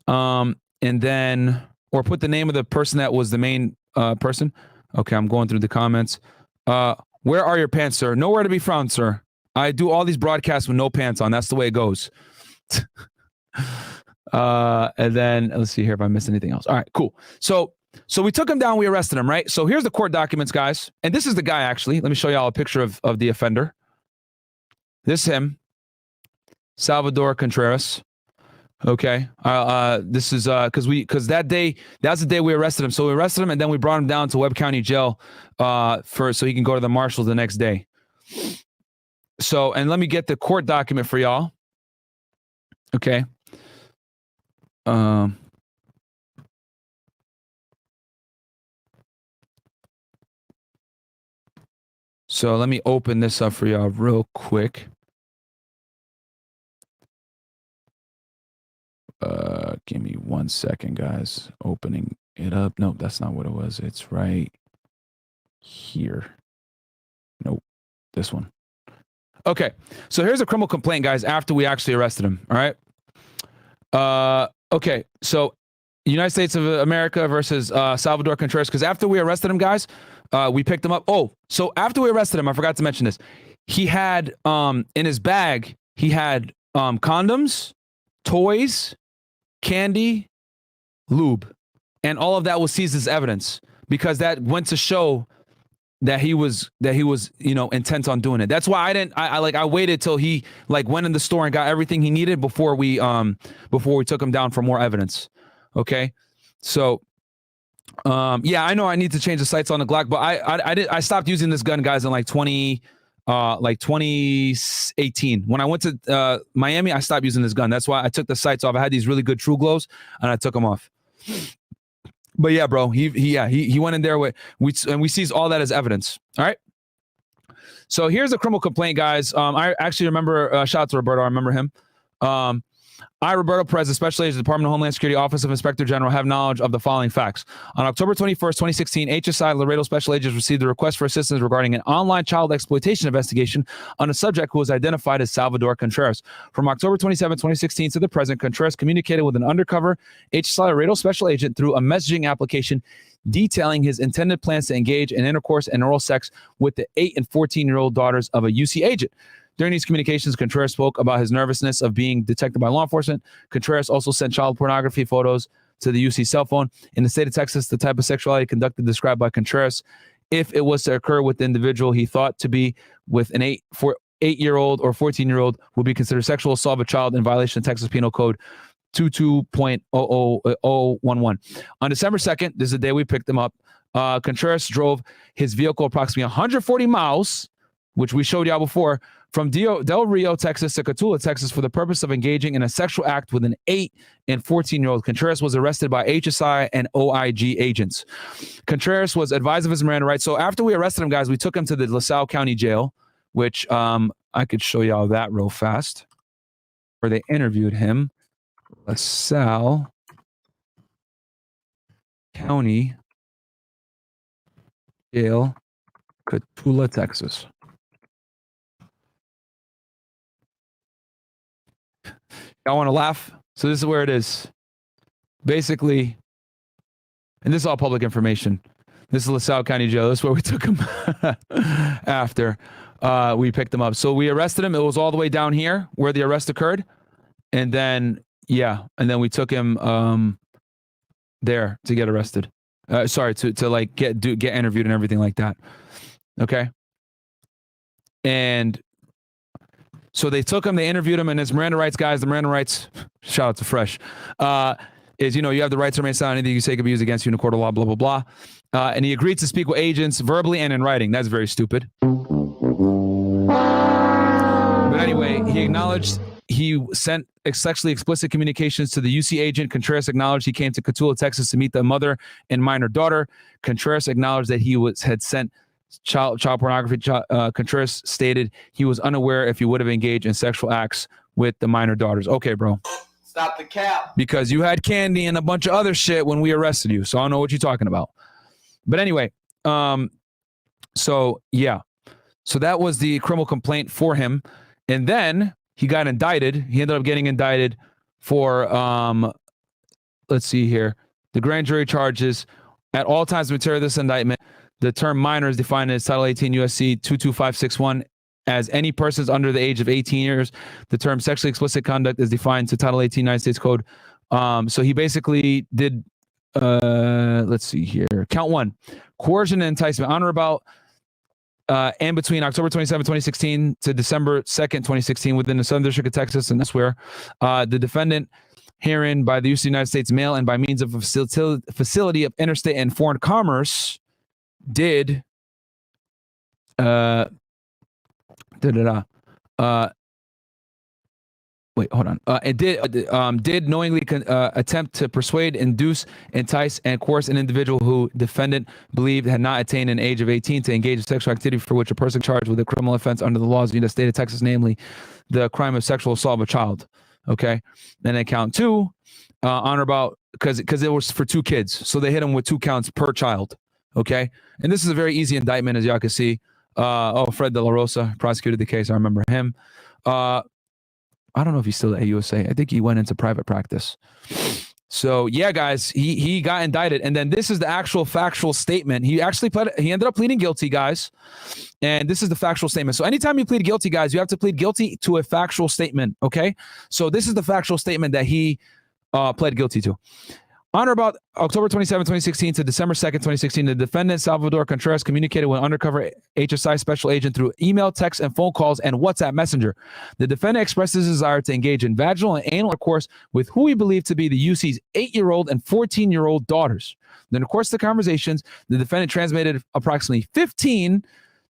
And then, or put the name of the person that was the main person. Okay, I'm going through the comments. Where are your pants, sir? Nowhere to be found, sir. I do all these broadcasts with no pants on. That's the way it goes. And then let's see here if I missed anything else. All right, cool. So we took him down. We arrested him, right? So here's the court documents, guys. And this is the guy, actually. Let me show y'all a picture of the offender. This is him, Salvador Contreras. Okay. This is because that was the day we arrested him. So we arrested him and then we brought him down to Webb County Jail so he can go to the marshals the next day. So, and let me get the court document for y'all. Okay. So let me open this up for y'all real quick. Give me 1 second, guys. Opening it up. Nope, that's not what it was. It's right here. Nope, this one. Okay, so here's a criminal complaint, guys, after we actually arrested him. All right. Okay, so United States of America versus Salvador Contreras, because after we arrested him, guys, we picked him up. Oh, so after we arrested him, I forgot to mention this. He had in his bag, he had condoms, toys, candy, lube, and all of that was seized as evidence because that went to show that he was intent on doing it. That's why I waited till he went in the store and got everything he needed before we took him down for more evidence. Okay, so yeah, I know I need to change the sights on the Glock, but I stopped using this gun, guys, in 2018. When I went to Miami, I stopped using this gun. That's why I took the sights off. I had these really good True Glows, and I took them off. But yeah, bro, he went in there we seized all that as evidence. All right. So here's a criminal complaint, guys. I actually remember. Shout out to Roberto. I remember him. I, Roberto Perez, a special agent, Department of Homeland Security, Office of Inspector General, have knowledge of the following facts. On October 21st, 2016, HSI Laredo Special Agents received a request for assistance regarding an online child exploitation investigation on a subject who was identified as Salvador Contreras. From October 27, 2016 to the present, Contreras communicated with an undercover HSI Laredo Special Agent through a messaging application detailing his intended plans to engage in intercourse and oral sex with the 8 and 14-year-old daughters of a UC agent. During these communications, Contreras spoke about his nervousness of being detected by law enforcement. Contreras also sent child pornography photos to the UC cell phone. In the state of Texas, the type of sexuality conducted described by Contreras, if it was to occur with the individual he thought to be with an 8-year-old or 14-year-old, would be considered sexual assault of a child in violation of Texas Penal Code 22.00011. On December 2nd, this is the day we picked him up, Contreras drove his vehicle approximately 140 miles, which we showed y'all before, from Del Rio, Texas to Cotulla, Texas, for the purpose of engaging in a sexual act with an 8 and 14-year-old. Contreras was arrested by HSI and OIG agents. Contreras was advised of his Miranda rights. So after we arrested him, guys, we took him to the LaSalle County Jail, which I could show y'all that real fast, where they interviewed him. LaSalle County Jail, Cotulla, Texas. I want to laugh. So this is where it is. Basically, and this is all public information. This is LaSalle County Jail. This is where we took him after we picked him up. So we arrested him. It was all the way down here where the arrest occurred. And then, yeah. And then we took him there to get arrested. Sorry, to get interviewed and everything like that. Okay. And so they took him, they interviewed him, and his Miranda rights, guys, the Miranda rights, shout out to Fresh, is, you have the right to remain silent. Anything you say could be used against you in a court of law, blah, blah, blah. And he agreed to speak with agents verbally and in writing. That's very stupid. But anyway, he acknowledged he sent sexually explicit communications to the UC agent. Contreras acknowledged he came to Cotulla, Texas to meet the mother and minor daughter. Contreras acknowledged that he had sent child pornography. Contreras stated he was unaware if he would have engaged in sexual acts with the minor daughters. Okay, bro. Stop the cap. Because you had candy and a bunch of other shit when we arrested you. So I don't know what you're talking about. But anyway, so yeah. So that was the criminal complaint for him. And then he got indicted. He ended up getting indicted for, let's see here. The grand jury charges at all times material of this indictment. The term minor is defined as Title 18 USC 22561 as any persons under the age of 18 years. The term sexually explicit conduct is defined to Title 18 United States Code So he basically did, let's see here. Count 1, coercion and enticement on or about and between October 27, 2016 to December 2nd, 2016 within the Southern District of Texas and elsewhere. The defendant herein by the use of the United States mail and by means of a facility of interstate and foreign commerce did did knowingly attempt to persuade, induce, entice, and coerce an individual who defendant believed had not attained an age of 18 to engage in sexual activity for which a person charged with a criminal offense under the laws of the state of Texas, namely the crime of sexual assault of a child. Okay, and then count 2, on or about, because it was for 2 kids, so they hit him with 2 counts per child. Okay, and this is a very easy indictment, as y'all can see. Fred De La Rosa prosecuted the case. I remember him. I don't know if he's still at AUSA. I think he went into private practice. So yeah, guys, he got indicted, and then this is the actual factual statement. He ended up pleading guilty, guys, and this is the factual statement. So anytime you plead guilty, guys, you have to plead guilty to a factual statement. Okay, so this is the factual statement that he pled guilty to. On or about October 27, 2016 to December 2nd, 2016, the defendant, Salvador Contreras, communicated with an undercover HSI special agent through email, text, and phone calls and WhatsApp Messenger. The defendant expressed his desire to engage in vaginal and anal intercourse with who he believed to be the UC's 8-year-old and 14-year-old daughters. Then, of course, the conversations, the defendant transmitted approximately 15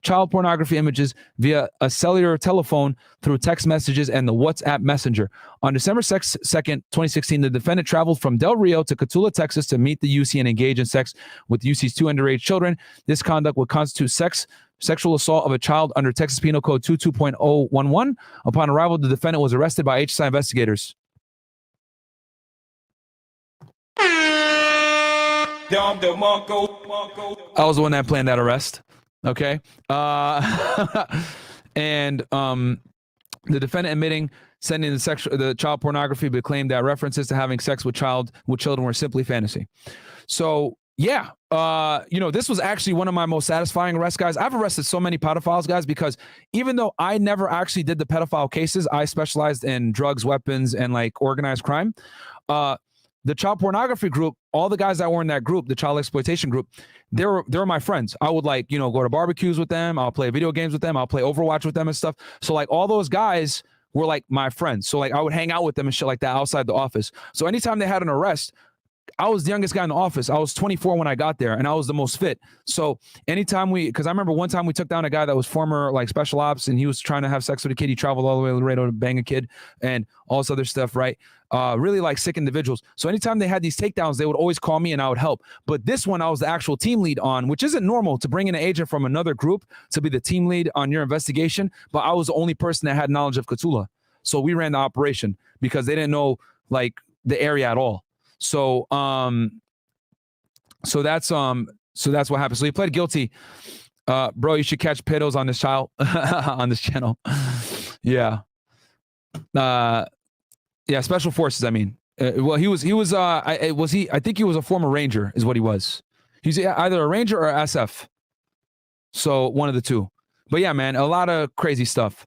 child pornography images via a cellular telephone through text messages and the WhatsApp Messenger. On December 2nd, 2016, the defendant traveled from Del Rio to Cotulla, Texas to meet the UC and engage in sex with UC's 2 underage children. This conduct would constitute sexual assault of a child under Texas Penal Code 22.011. Upon arrival, the defendant was arrested by HSI investigators. I was the one that planned that arrest. Okay. And the defendant admitting sending the child pornography, but claimed that references to having sex with children were simply fantasy. So yeah, this was actually one of my most satisfying arrests, guys. I've arrested so many pedophiles, guys, because even though I never actually did the pedophile cases, I specialized in drugs, weapons, and like organized crime. The child pornography group, all the guys that were in that group, the child exploitation group, they were my friends. I would go to barbecues with them. I'll play video games with them. I'll play Overwatch with them and stuff. So like all those guys were like my friends. So like I would hang out with them and shit like that outside the office. So anytime they had an arrest, I was the youngest guy in the office. I was 24 when I got there, and I was the most fit. So anytime because I remember one time we took down a guy that was former like special ops, and he was trying to have sex with a kid. He traveled all the way to Laredo to bang a kid and all this other stuff, right? Really like sick individuals. So anytime they had these takedowns, they would always call me and I would help. But this one, I was the actual team lead on, which isn't normal to bring in an agent from another group to be the team lead on your investigation. But I was the only person that had knowledge of Cotulla. So we ran the operation because they didn't know like the area at all. So that's what happened. So he pled guilty. Bro, you should catch pedos on this on this channel. Yeah. Yeah, special forces, I mean. I think he was a former Ranger is what he was. He's either a Ranger or SF. So one of the two. But yeah, man, a lot of crazy stuff.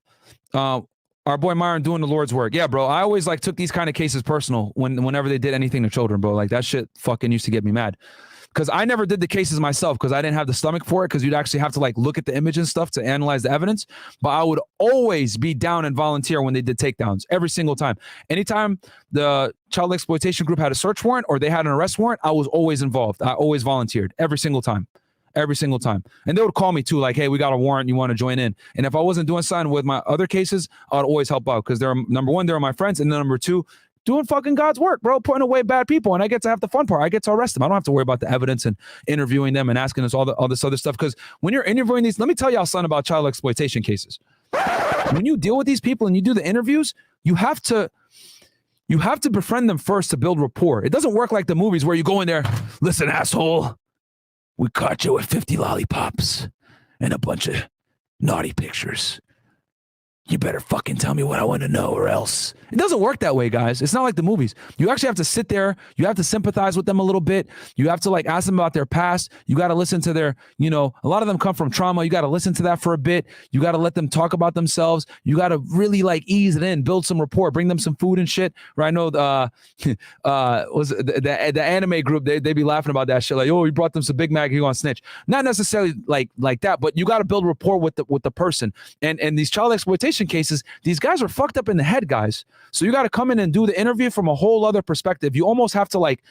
Our boy Myron doing the Lord's work. Yeah, bro. I always like took these kind of cases personal whenever they did anything to children, bro. Like that shit fucking used to get me mad. Because I never did the cases myself because I didn't have the stomach for it, because you'd actually have to like look at the image and stuff to analyze the evidence. But I would always be down and volunteer when they did takedowns every single time. Anytime the child exploitation group had a search warrant or they had an arrest warrant, I was always involved. I always volunteered every single time. Every single time. And they would call me too, like, hey, we got a warrant, you want to join in? And if I wasn't doing something with my other cases, I'd always help out because they're, number one, they're my friends, and then number two, doing fucking God's work, bro, putting away bad people. And I get to have the fun part. I get to arrest them. I don't have to worry about the evidence and interviewing them and asking us all this other stuff. Because when you're interviewing these, let me tell y'all something about child exploitation cases. When you deal with these people and you do the interviews, you have to befriend them first to build rapport. It doesn't work like the movies where you go in there, listen, asshole, we caught you with 50 lollipops and a bunch of naughty pictures. you better fucking tell me what I want to know or else. It doesn't work that way, guys. It's not like the movies. You actually have to sit there. You have to sympathize with them a little bit. You have to like ask them about their past. You got to listen to their, you know, a lot of them come from trauma. You got to listen to that for a bit. You got to let them talk about themselves. You got to really like ease it in, build some rapport, bring them some food and shit. Right? I know was the anime group, they be laughing about that shit. Like, oh, you brought them some Big Mac, you gonna snitch. Not necessarily like that, but you got to build rapport with the person. And these child exploitation cases, these guys are fucked up in the head, guys. So you got to come in and do the interview from a whole other perspective. You almost have to like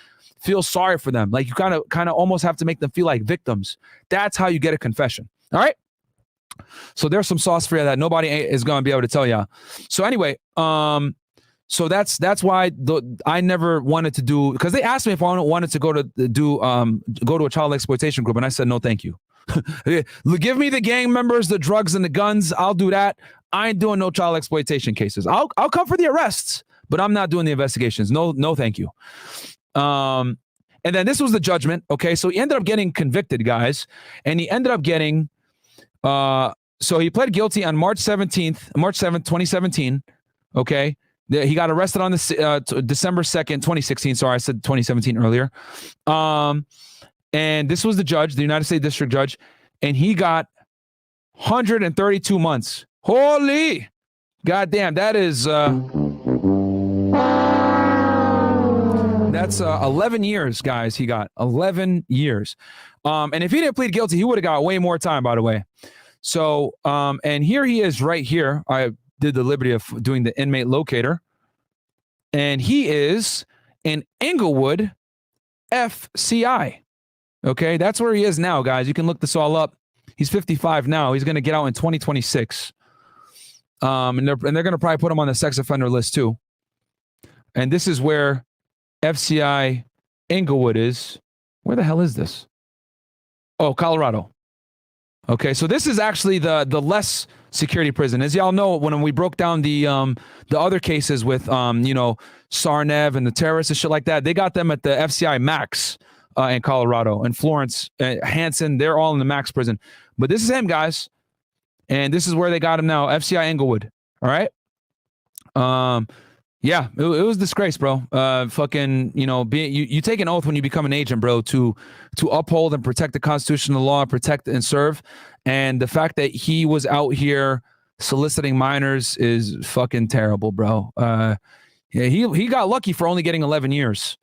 feel sorry for them. Like you kind of almost have to make them feel like victims. That's how you get a confession. All right. So there's some sauce for you that nobody is going to be able to tell you. So anyway, so that's why I never wanted to do, because they asked me if I wanted to go to a child exploitation group, and I said no, thank you. Give me the gang members, the drugs, and the guns. I'll do that. I ain't doing no child exploitation cases. I'll come for the arrests, but I'm not doing the investigations. No, thank you. And then this was the judgment. Okay, so he ended up getting convicted, guys, and he ended up getting. So he pled guilty on March 7th, 2017. Okay, he got arrested on the December 2nd, 2016. Sorry, I said 2017 earlier. And this was the judge, the United States District Judge, and he got 132 months. Holy goddamn, that is that's 11 years, guys. He got 11 years. And if he didn't plead guilty, he would have got way more time, by the way. So, and here he is right here. I did the liberty of doing the inmate locator. And he is in Inglewood, FCI. Okay, that's where he is now, guys. You can look this all up. He's 55 now. He's going to get out in 2026. And they're going to probably put him on the sex offender list too. And this is where FCI Inglewood is. Where the hell is this? Oh, Colorado. Okay, so this is actually the less security prison. As y'all know, when we broke down the other cases with you know, Sarnev and the terrorists and shit like that, they got them at the FCI Max in Colorado, and Florence, Hanson, they're all in the Max prison. But this is him, guys, and this is where they got him now, FCI Inglewood. All right. Yeah, it was disgrace, bro. Fucking, you know, you take an oath when you become an agent, bro, to uphold and protect the Constitution, the law, protect and serve. And the fact that he was out here soliciting minors is fucking terrible, bro. Yeah, he got lucky for only getting 11 years.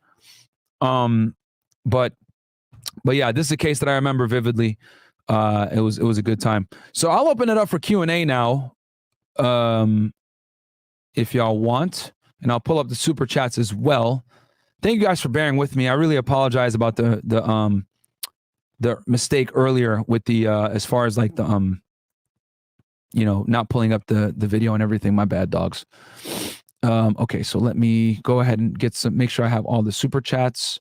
But yeah, this is a case that I remember vividly. It was a good time. So I'll open it up for Q&A now, if y'all want, and I'll pull up the super chats as well. Thank you guys for bearing with me. I really apologize about the mistake earlier with the as far as like the you know, not pulling up the video and everything. My bad, dogs. Okay, so let me go ahead and make sure I have all the super chats.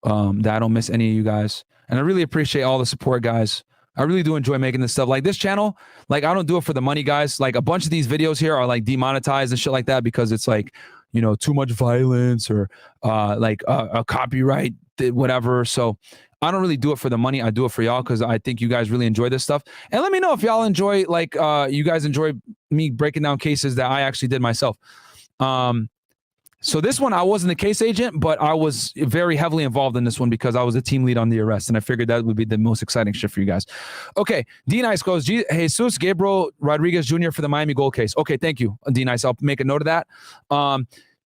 That I don't miss any of you guys. And I really appreciate all the support, guys. I really do enjoy making this stuff. Like this channel, like I don't do it for the money, guys. Like a bunch of these videos here are like demonetized and shit like that because it's like, you know, too much violence or like a copyright, whatever. So I don't really do it for the money. I do it for y'all because I think you guys really enjoy this stuff. And let me know if y'all enjoy, like you guys enjoy me breaking down cases that I actually did myself. So this one, I wasn't a case agent, but I was very heavily involved in this one because I was a team lead on the arrest, and I figured that would be the most exciting shit for you guys. Okay, D-Nice goes, Jesus Gabriel Rodriguez Jr. for the Miami Gold case. Okay, thank you, D-Nice. I'll make a note of that.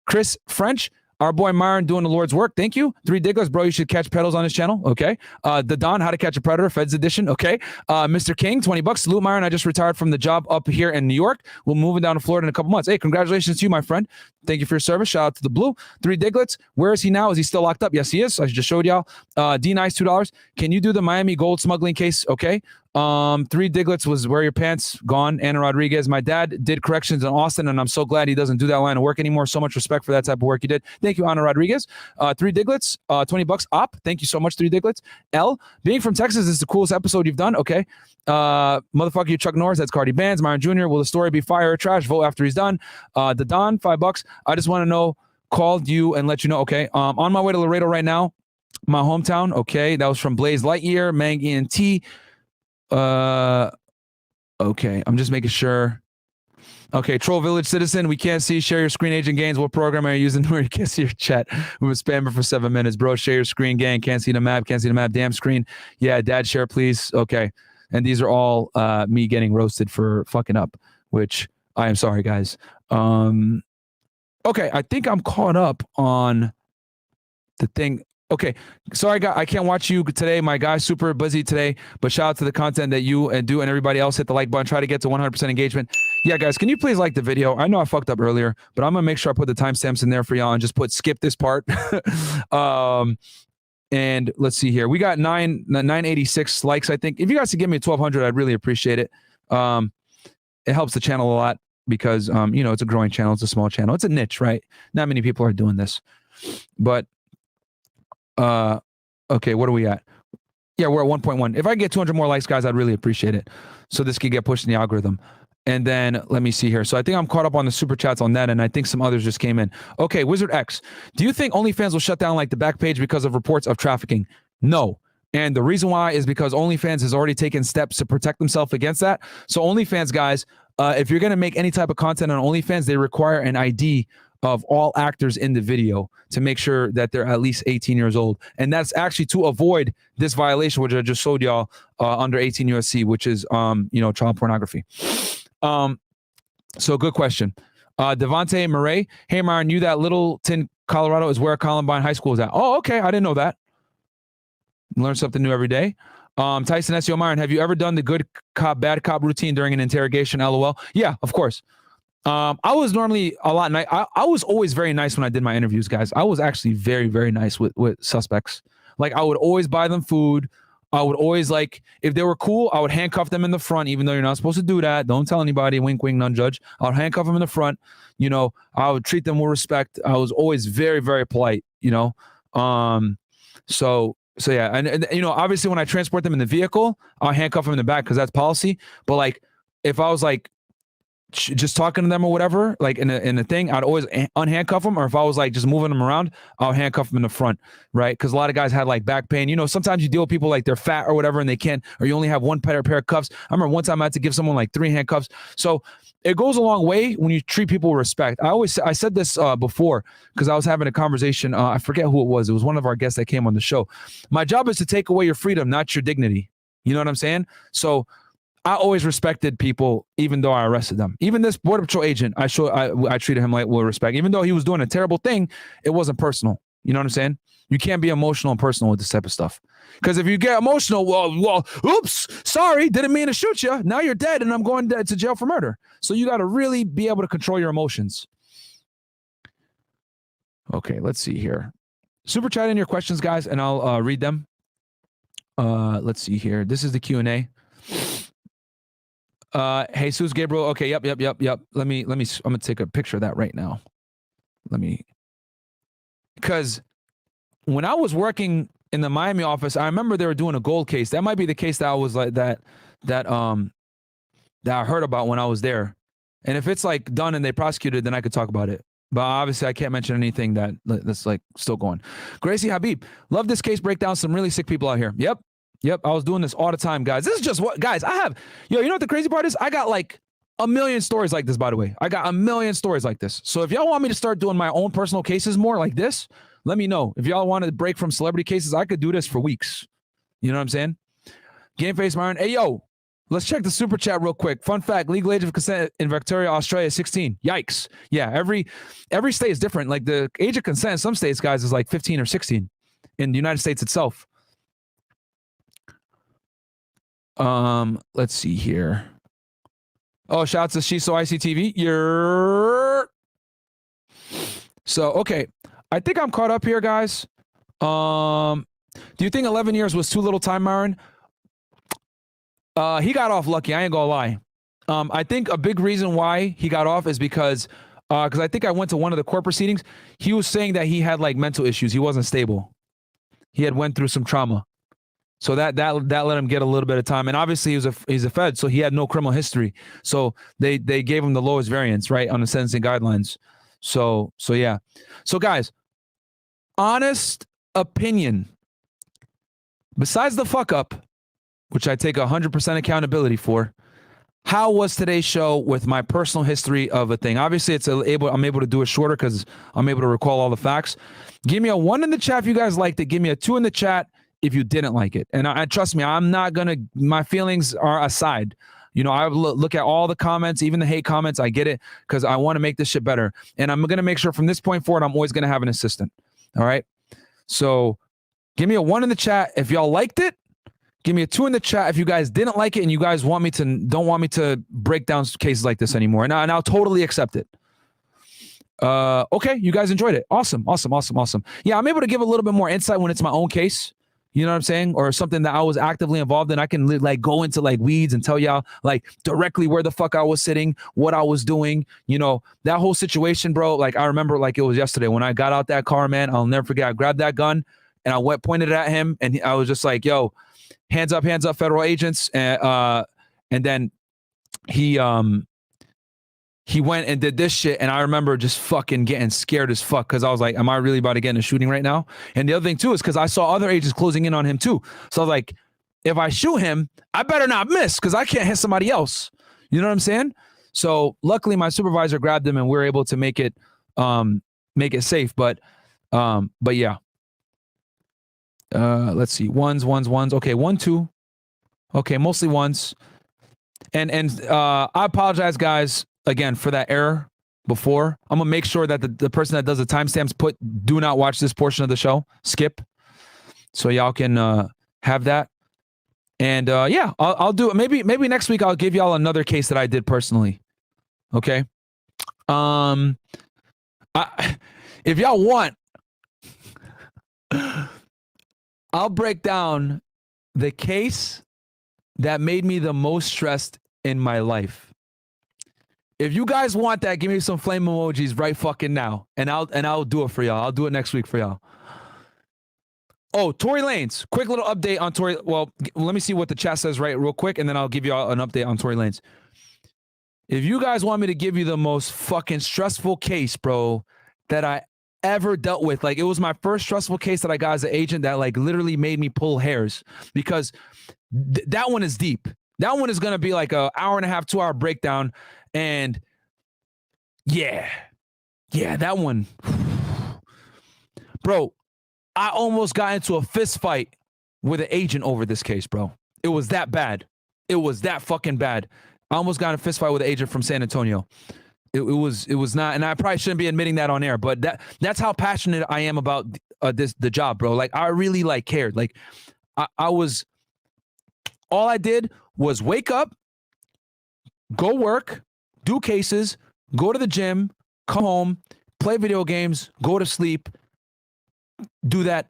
Chris French, our boy Myron doing the Lord's work. Thank you. 3 Diggers, bro. You should catch pedals on his channel. Okay. The Don, How to Catch a Predator, Feds Edition. Okay. Mr. King, $20. Salute, Myron. I just retired from the job up here in New York. We're moving down to Florida in a couple months. Hey, congratulations to you, my friend. Thank you for your service. Shout out to the Blue. 3 Diglets. Where is he now? Is he still locked up? Yes, he is. I just showed y'all. D-Nice, $2. Can you do the Miami gold smuggling case? Okay. 3 Diglets was Wear Your Pants, gone. Anna Rodriguez. My dad did corrections in Austin, and I'm so glad he doesn't do that line of work anymore. So much respect for that type of work he did. Thank you, Anna Rodriguez. 3 Diglets, $20 op. Thank you so much, 3 Diglets. L, being from Texas is the coolest episode you've done. Okay. Motherfucker, you Chuck Norris. That's Cardi Bands. Myron Jr. Will the story be fire or trash? Vote after he's done. The Don, $5. I just want to know, called you and let you know. Okay. On my way to Laredo right now, my hometown. Okay. That was from Blaze Lightyear, Mang ENT. Okay, I'm just making sure. Okay, Troll Village Citizen, we can't see. Share your screen, Agent Gains. What program are you using where you can't see your chat? We were spamming for 7 minutes. Bro, share your screen, gang. Can't see the map. Can't see the map. Damn screen. Yeah, dad, share, please. Okay. And these are all me getting roasted for fucking up, which I am sorry, guys. Okay, I think I'm caught up on the thing. Okay, sorry, guy, I can't watch you today. My guy's super busy today, but shout out to the content that you do and everybody else. Hit the like button. Try to get to 100% engagement. Yeah, guys, can you please like the video? I know I fucked up earlier, but I'm gonna make sure I put the timestamps in there for y'all and just put skip this part. And let's see here. We got 986 likes, I think. If you guys could give me 1,200, I'd really appreciate it. It helps the channel a lot because you know, it's a growing channel, it's a small channel, it's a niche, right? Not many people are doing this, but. Okay, what are we at? Yeah, we're at 1.1. If I get 200 more likes, guys, I'd really appreciate it. So this could get pushed in the algorithm. And then let me see here. So I think I'm caught up on the super chats on that, and I think some others just came in. Okay, Wizard X, do you think OnlyFans will shut down like the back page because of reports of trafficking? No. And the reason why is because OnlyFans has already taken steps to protect themselves against that. So OnlyFans, guys, if you're going to make any type of content on OnlyFans, they require an ID of all actors in the video to make sure that they're at least 18 years old. And that's actually to avoid this violation, which I just showed y'all under 18 USC, which is, you know, child pornography. So good question. Devontae Murray. Hey, Myron, you that Littleton, Colorado is where Columbine High School is at. Oh, okay. I didn't know that. Learn something new every day. Tyson SEO Myron, have you ever done the good cop, bad cop routine during an interrogation? LOL. Yeah, of course. I was normally a lot nice. I was always very nice when I did my interviews, guys. I was actually very, very nice with suspects. Like, I would always buy them food. I would always, like, if they were cool, I would handcuff them in the front, even though you're not supposed to do that. Don't tell anybody. Wink, wink, none judge. I would handcuff them in the front. You know, I would treat them with respect. I was always very, very polite, you know. So yeah. And, you know, obviously when I transport them in the vehicle, I'll handcuff them in the back because that's policy. But, like, if I was, like, just talking to them or whatever, like in a thing, I'd always unhandcuff them. Or if I was like just moving them around, I'll handcuff them in the front, right? Because a lot of guys had like back pain. You know, sometimes you deal with people like they're fat or whatever, and they can't, or you only have one pair of cuffs. I remember one time I had to give someone like 3 handcuffs. So it goes a long way when you treat people with respect. I said this before because I was having a conversation. I forget who it was. It was one of our guests that came on the show. My job is to take away your freedom, not your dignity. You know what I'm saying? So I always respected people, even though I arrested them. Even this Border Patrol agent, I treated him like with respect. Even though he was doing a terrible thing, it wasn't personal. You know what I'm saying? You can't be emotional and personal with this type of stuff. Because if you get emotional, well, oops, sorry, didn't mean to shoot you. Now you're dead, and I'm going to jail for murder. So you got to really be able to control your emotions. Okay, let's see here. Super chat in your questions, guys, and I'll read them. Let's see here. This is the Q&A. Jesus Gabriel. Okay. Yep. Let me, I'm going to take a picture of that right now. Because when I was working in the Miami office, I remember they were doing a gold case. That might be the case that I was like that I heard about when I was there. And if it's like done and they prosecuted, then I could talk about it. But obviously I can't mention anything that's like still going. Gracie Habib. Love this case breakdown. Some really sick people out here. Yep, I was doing this all the time, guys. This is just what, guys, I have, you know what the crazy part is? I got like a million stories like this, by the way. I got a million stories like this. So if y'all want me to start doing my own personal cases more like this, let me know. If y'all want to break from celebrity cases, I could do this for weeks. You know what I'm saying? Game Face Myron. Hey, yo, let's check the super chat real quick. Fun fact, legal age of consent in Victoria, Australia is 16. Yikes. Yeah, every state is different. Like the age of consent in some states, guys, is like 15 or 16 in the United States itself. Let's see here. Oh, shouts to Shiso ICTV. So, okay. I think I'm caught up here, guys. Do you think 11 years was too little time, Myron? He got off lucky. I ain't gonna lie. I think a big reason why he got off is because I think I went to one of the court proceedings. He was saying that he had like mental issues. He wasn't stable. He had went through some trauma. So that let him get a little bit of time. And obviously he's a Fed, so he had no criminal history. So they gave him the lowest variance, right, on the sentencing guidelines. So yeah. So guys, honest opinion. Besides the fuck up, which I take 100% accountability for, how was today's show with my personal history of a thing? Obviously, I'm able to do it shorter because I'm able to recall all the facts. Give me a 1 in the chat if you guys liked it. Give me a 2 in the chat if you didn't like it. And I trust me, I'm not gonna. My feelings are aside. You know, I look at all the comments, even the hate comments. I get it because I want to make this shit better. And I'm gonna make sure from this point forward, I'm always gonna have an assistant. All right. So give me a 1 in the chat if y'all liked it. Give me a 2 in the chat if you guys didn't like it and you guys don't want me to break down cases like this anymore. And I'll totally accept it. Okay, you guys enjoyed it. Awesome. Yeah, I'm able to give a little bit more insight when it's my own case. You know what I'm saying? Or something that I was actively involved in. I can like go into like weeds and tell y'all like directly where the fuck I was sitting, what I was doing. You know, that whole situation, bro. Like I remember like it was yesterday when I got out that car, man. I'll never forget. I grabbed that gun and I pointed it at him and I was just like, yo, hands up, federal agents. And then he went and did this shit. And I remember just fucking getting scared as fuck because I was like, am I really about to get in a shooting right now? And the other thing too is because I saw other agents closing in on him too. So I was like, if I shoot him, I better not miss because I can't hit somebody else. You know what I'm saying? So luckily my supervisor grabbed him and we were able to make it safe. But yeah. Let's see. Ones. Okay, 1, 2. Okay, mostly ones. And I apologize, guys, again for that error before. I'm gonna make sure that the person that does the timestamps do not watch this portion of the show. Skip, so y'all can have that. And yeah, I'll do it. Maybe next week I'll give y'all another case that I did personally. Okay. If y'all want. I'll break down the case that made me the most stressed in my life. If you guys want that, give me some flame emojis right fucking now. And I'll do it for y'all. I'll do it next week for y'all. Oh, Tory Lanez. Quick little update on Tory. Well, let me see what the chat says right real quick, and then I'll give y'all an update on Tory Lanez. If you guys want me to give you the most fucking stressful case, bro, that I ever dealt with, like it was my first stressful case that I got as an agent that like literally made me pull hairs because that one is deep. That one is going to be like a 1.5, 2 hour breakdown. And yeah, that one, bro, I almost got into a fist fight with an agent over this case, bro. It was that bad. It was that fucking bad. I almost got in a fist fight with an agent from San Antonio. It was not, and I probably shouldn't be admitting that on air, but that's how passionate I am about the job, bro. Like I really like cared. Like all I did was wake up, go work, do cases, go to the gym, come home, play video games, go to sleep, do that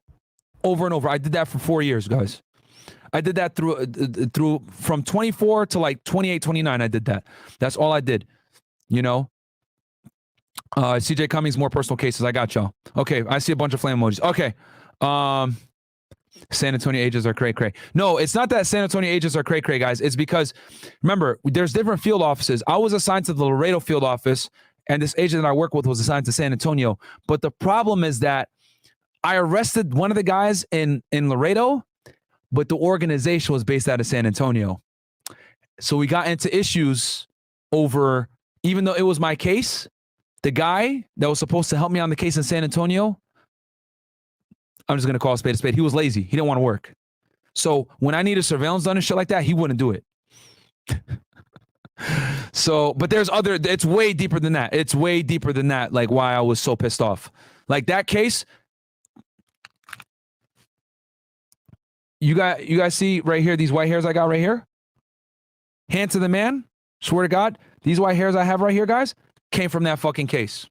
over and over. I did that for 4 years, guys. I did that through from 24 to like 28, 29. I did that. That's all I did, you know? CJ Cummings, more personal cases. I got y'all. Okay, I see a bunch of flame emojis. Okay. San Antonio agents are cray-cray. No, it's not that San Antonio agents are cray-cray, guys. It's because, remember, there's different field offices. I was assigned to the Laredo field office, and this agent that I work with was assigned to San Antonio. But the problem is that I arrested one of the guys in Laredo, but the organization was based out of San Antonio. So we got into issues over, even though it was my case, the guy that was supposed to help me on the case in San Antonio, I'm just going to call a spade a spade. He was lazy. He didn't want to work. So when I needed surveillance done and shit like that, he wouldn't do it. So, but it's way deeper than that. It's way deeper than that. Like why I was so pissed off. Like that case, you guys see right here, these white hairs I got right here? Hand to the man. Swear to God, these white hairs I have right here, guys, came from that fucking case.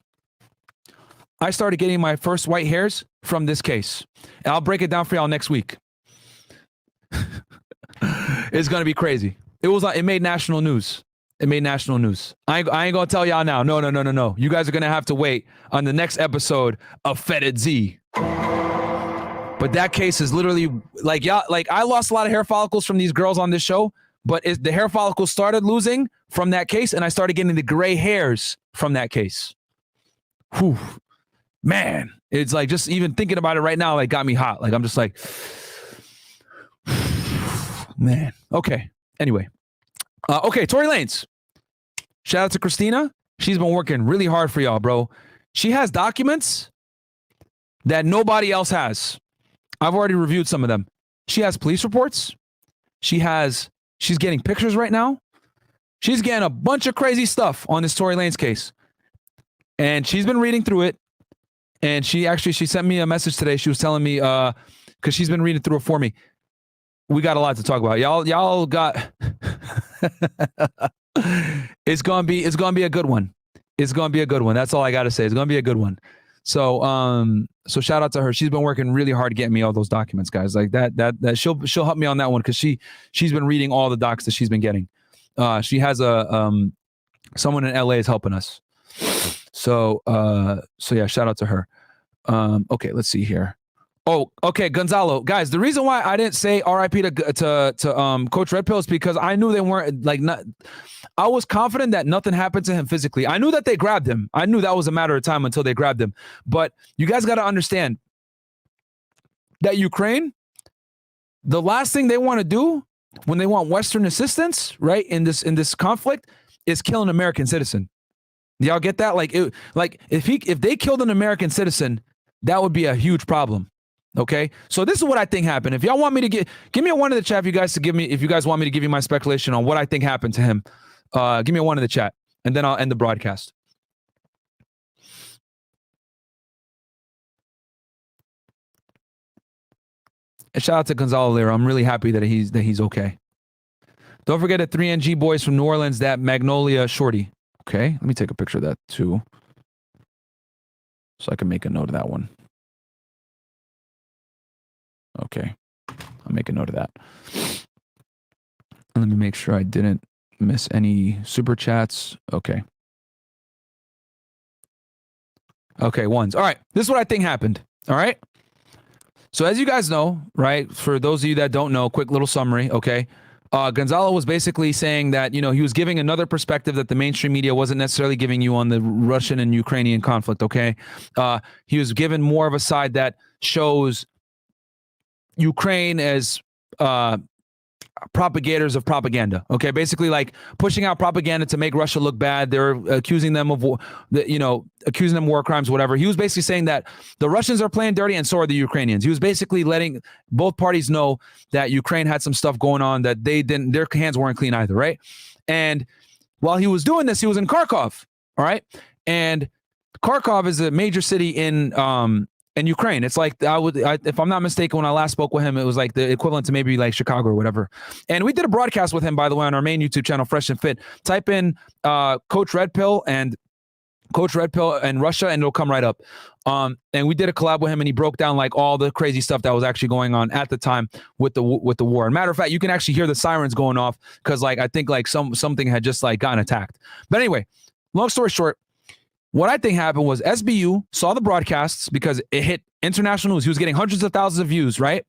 I started getting my first white hairs from this case. And I'll break it down for y'all next week. It's going to be crazy. It made national news. It made national news. I ain't going to tell y'all now. No. You guys are going to have to wait on the next episode of Fetid Z. But that case is literally like, y'all, like I lost a lot of hair follicles from these girls on this show, but the hair follicles started losing from that case, and I started getting the gray hairs from that case. Whew. Man, it's like just even thinking about it right now, like got me hot. Like I'm just like, man. Okay. Anyway, Okay, Tory Lanez. Shout out to Christina. She's been working really hard for y'all, bro. She has documents that nobody else has. I've already reviewed some of them. She has police reports. She's getting pictures right now. She's getting a bunch of crazy stuff on this Tory Lanez case. And she's been reading through it. And she sent me a message today. She was telling me, because she's been reading through it for me. We got a lot to talk about. Y'all got it's gonna be a good one. It's gonna be a good one. That's all I gotta say. It's gonna be a good one. So shout out to her. She's been working really hard getting me all those documents, guys. Like that she'll help me on that one because she's been reading all the docs that she's been getting. She has someone in LA is helping us. So yeah, shout out to her. Okay, let's see here. Oh, okay, Gonzalo. Guys, the reason why I didn't say RIP to Coach Redpill is because I knew they weren't I was confident that nothing happened to him physically. I knew that they grabbed him. I knew that was a matter of time until they grabbed him. But you guys got to understand that Ukraine, the last thing they want to do when they want Western assistance, right, in this conflict, is kill an American citizen. Y'all get that? Like if they killed an American citizen, that would be a huge problem. Okay, so this is what I think happened. If y'all want me to give me a one in the chat, if you guys want me to give you my speculation on what I think happened to him, give me a one in the chat, and then I'll end the broadcast. And shout out to Gonzalo Lira. I'm really happy that he's okay. Don't forget the 3NG boys from New Orleans, that Magnolia Shorty. Okay, let me take a picture of that too, so I can make a note of that one. Okay, I'll make a note of that. Let me make sure I didn't miss any super chats. Okay. Okay, ones. All right, this is what I think happened. All right. So as you guys know, right, for those of you that don't know, quick little summary, okay? Gonzalo was basically saying that, he was giving another perspective that the mainstream media wasn't necessarily giving you on the Russian and Ukrainian conflict, okay? He was given more of a side that shows Ukraine as propagators of propaganda, okay? Basically like pushing out propaganda to make Russia look bad. They're accusing them of, accusing them of war crimes, whatever. He was basically saying that the Russians are playing dirty and so are the Ukrainians. He was basically letting both parties know that Ukraine had some stuff going on that their hands weren't clean either, right? And while he was doing this, he was in Kharkov, all right? And Kharkov is a major city in Ukraine. It's like, if I'm not mistaken, when I last spoke with him, it was like the equivalent to maybe like Chicago or whatever. And we did a broadcast with him, by the way, on our main YouTube channel, Fresh and Fit. Type in Coach Redpill and Russia, and it'll come right up. And we did a collab with him, and he broke down like all the crazy stuff that was actually going on at the time with the war. And matter of fact, you can actually hear the sirens going off because like I think like something had just like gotten attacked. But anyway, long story short, what I think happened was SBU saw the broadcasts because it hit international news. He was getting hundreds of thousands of views, right?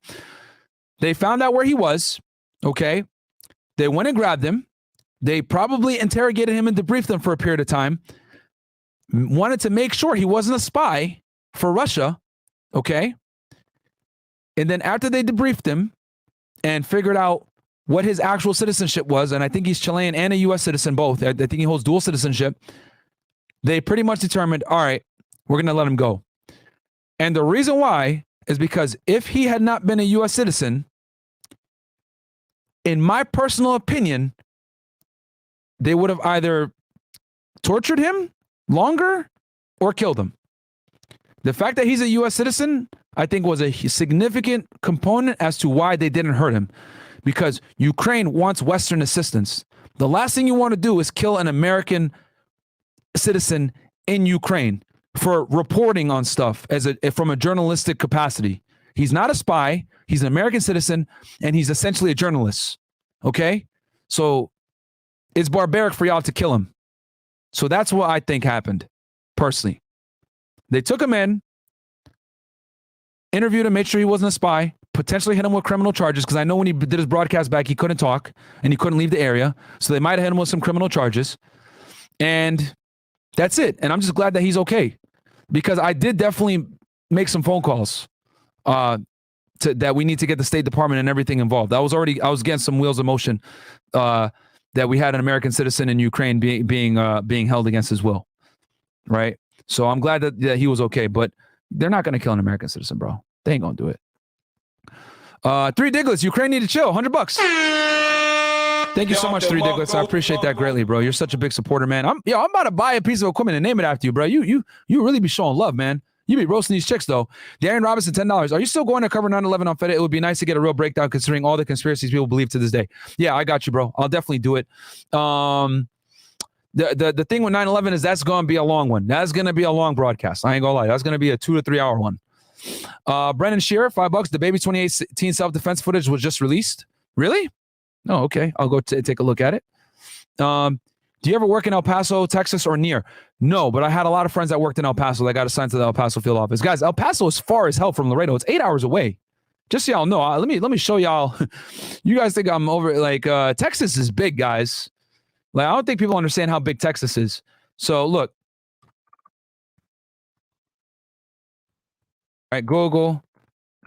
They found out where he was, okay? They went and grabbed him. They probably interrogated him and debriefed him for a period of time. Wanted to make sure he wasn't a spy for Russia, okay? And then after they debriefed him and figured out what his actual citizenship was, and I think he's Chilean and a U.S. citizen both. I think he holds dual citizenship. They pretty much determined, all right, we're going to let him go. And the reason why is because if he had not been a U.S. citizen, in my personal opinion, they would have either tortured him longer or killed him. The fact that he's a U.S. citizen, I think, was a significant component as to why they didn't hurt him. Because Ukraine wants Western assistance. The last thing you want to do is kill an American citizen in Ukraine for reporting on stuff from a journalistic capacity. He's not a spy. He's an American citizen, and he's essentially a journalist. Okay? So it's barbaric for y'all to kill him. So that's what I think happened, personally. They took him in, interviewed him, made sure he wasn't a spy, potentially hit him with criminal charges, because I know when he did his broadcast back, he couldn't talk, and he couldn't leave the area. So they might have hit him with some criminal charges. And that's it. And I'm just glad that he's okay, because I did definitely make some phone calls that we need to get the State Department and everything involved. I was getting some wheels of motion that that we had an American citizen in Ukraine being held against his will, right? So I'm glad that he was okay, but they're not going to kill an American citizen, bro. They ain't going to do it. 3 Diglets, Ukraine need to chill, $100. Thank you so much, 3 Diglets. I appreciate that greatly, bro. You're such a big supporter, man. I'm about to buy a piece of equipment and name it after you, bro. You really be showing love, man. You be roasting these chicks, though. Darren Robinson, $10. Are you still going to cover 9/11 on FedEx? It would be nice to get a real breakdown considering all the conspiracies people believe to this day. Yeah, I got you, bro. I'll definitely do it. The thing with 9/11 is that's going to be a long one. That's going to be a long broadcast. I ain't going to lie. That's going to be a 2 to 3 hour one. Brennan Shearer, $5. The baby 2018 self-defense footage was just released. Really? No, okay. I'll go take a look at it. Do you ever work in El Paso, Texas, or near? No, but I had a lot of friends that worked in El Paso that got assigned to the El Paso field office. Guys, El Paso is far as hell from Laredo. It's 8 hours away. Just so y'all know. Let me show y'all. You guys think I'm over? Like Texas is big, guys. Like I don't think people understand how big Texas is. So look. All right, Google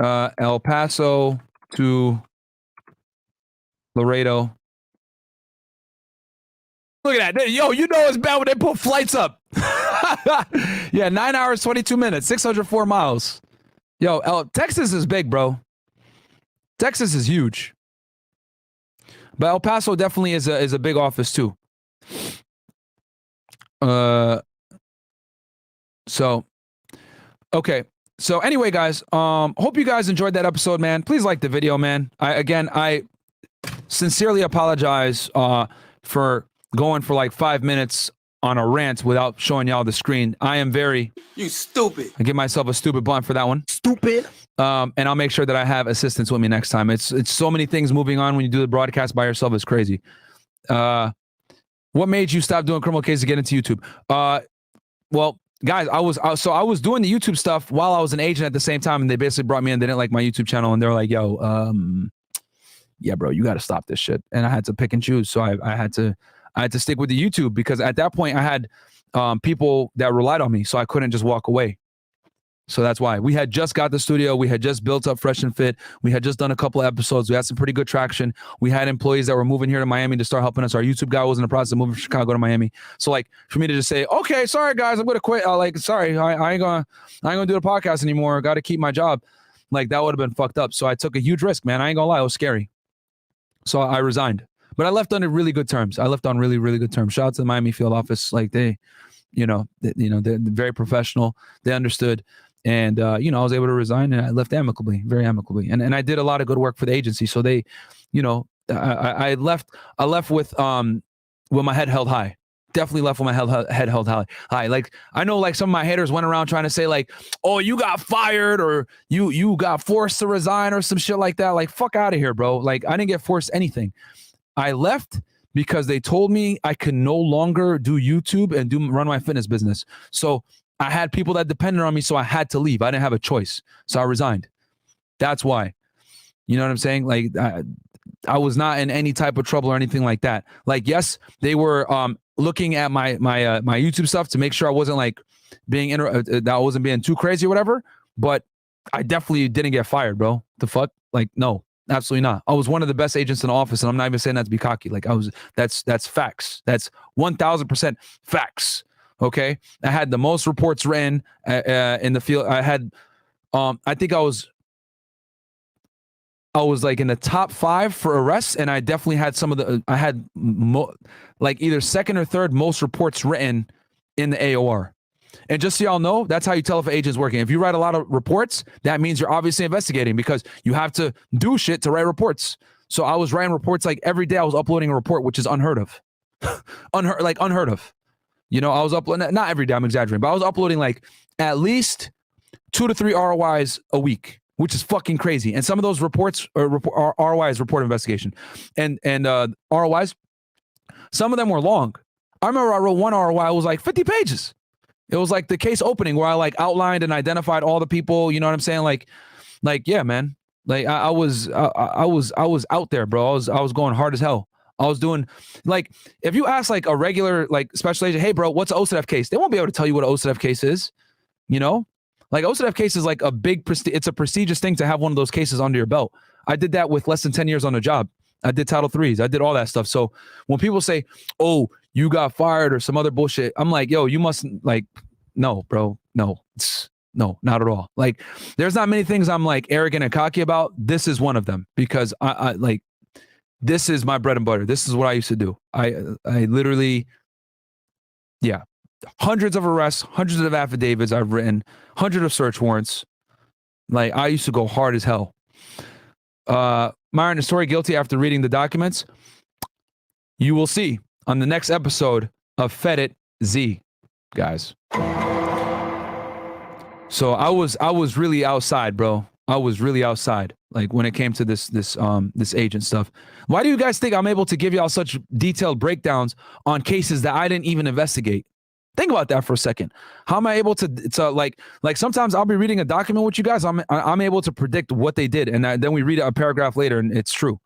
El Paso to Laredo. Look at that. Yo, you know it's bad when they put flights up. Yeah, 9 hours, 22 minutes, 604 miles. Yo, Texas is big, bro. Texas is huge. But El Paso definitely is a big office too. So okay. So anyway, guys, hope you guys enjoyed that episode, man. Please like the video, man. I sincerely apologize for going for like 5 minutes on a rant without showing y'all the screen. I am very... You stupid. I give myself a stupid blunt for that one. Stupid. And I'll make sure that I have assistance with me next time. It's so many things moving on when you do the broadcast by yourself. It's crazy. What made you stop doing criminal cases to get into YouTube? Well, guys, I was doing the YouTube stuff while I was an agent at the same time, and they basically brought me in. They didn't like my YouTube channel, and they were like, "Yo, yeah, bro, you got to stop this shit." And I had to pick and choose. So I had to stick with the YouTube because at that point I had people that relied on me, so I couldn't just walk away. So that's why we had just got the studio. We had just built up Fresh and Fit. We had just done a couple of episodes. We had some pretty good traction. We had employees that were moving here to Miami to start helping us. Our YouTube guy was in the process of moving from Chicago to Miami. So like for me to just say, okay, sorry guys, I'm going to quit. Sorry, I ain't gonna do the podcast anymore. Got to keep my job. Like that would have been fucked up. So I took a huge risk, man. I ain't gonna lie. It was scary. So I resigned, but I left on really good terms. I left on really, really good terms. Shout out to the Miami field office. Like they're very professional. They understood. And, I was able to resign and I left amicably, very amicably. And I did a lot of good work for the agency. So they, I left with my head held high. Definitely left with my head held high. Like, I know like some of my haters went around trying to say like, oh, you got fired or you got forced to resign or some shit like that. Like, fuck out of here, bro. Like, I didn't get forced anything. I left because they told me I could no longer do YouTube and run my fitness business. So I had people that depended on me, so I had to leave. I didn't have a choice, so I resigned. That's why. You know what I'm saying? Like, I was not in any type of trouble or anything like that. Like, yes, they were looking at my YouTube stuff to make sure I wasn't like that I wasn't being too crazy or whatever. But I definitely didn't get fired, bro. The fuck? Like, no, absolutely not. I was one of the best agents in the office, and I'm not even saying that to be cocky. Like, that's facts. That's 1,000% facts. Okay, I had the most reports written in the field. I had, I think I was like in the top 5 for arrests, and I definitely had some of the. I had like either second or third most reports written in the AOR. And just so y'all know, that's how you tell if an agent's working. If you write a lot of reports, that means you're obviously investigating because you have to do shit to write reports. So I was writing reports like every day. I was uploading a report, which is unheard of, unheard of. I was uploading, not every day, I'm exaggerating, but I was uploading like at least 2 to 3 ROIs a week, which is fucking crazy. And some of those reports are ROIs, report investigation. And ROIs, some of them were long. I remember I wrote one ROI, it was like 50 pages. It was like the case opening where I like outlined and identified all the people, you know what I'm saying? Like, yeah, man. Like I was out there, bro. I was going hard as hell. I was doing like, if you ask like a regular like special agent, hey bro, what's an OCDETF case? They won't be able to tell you what an OCDETF case is. Like OCDETF case is like it's a prestigious thing to have one of those cases under your belt. I did that with less than 10 years on the job. I did Title IIIs. I did all that stuff. So when people say, oh, you got fired or some other bullshit, I'm like, yo, you mustn't, like, no, bro, no, no, not at all. Like, there's not many things I'm like arrogant and cocky about. This is one of them, because I like, this is my bread and butter. This is what I used to do. I literally, yeah, hundreds of arrests, hundreds of affidavits I've written, hundreds of search warrants. Like, I used to go hard as hell. Myron, the story guilty after reading the documents. You will see on the next episode of Fed Z, guys. So I was really outside, bro. I was really outside. Like, when it came to this agent stuff. Why do you guys think I'm able to give y'all such detailed breakdowns on cases that I didn't even investigate? Think about that for a second. How am I able to like sometimes I'll be reading a document with you guys. I'm able to predict what they did, and then we read a paragraph later, and it's true.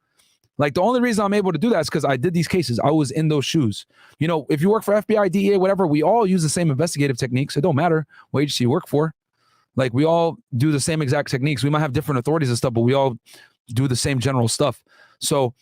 Like, the only reason I'm able to do that is because I did these cases. I was in those shoes. You know, if you work for FBI, DEA, whatever, we all use the same investigative techniques. It don't matter what agency you work for. Like, we all do the same exact techniques. We might have different authorities and stuff, but we all do the same general stuff. So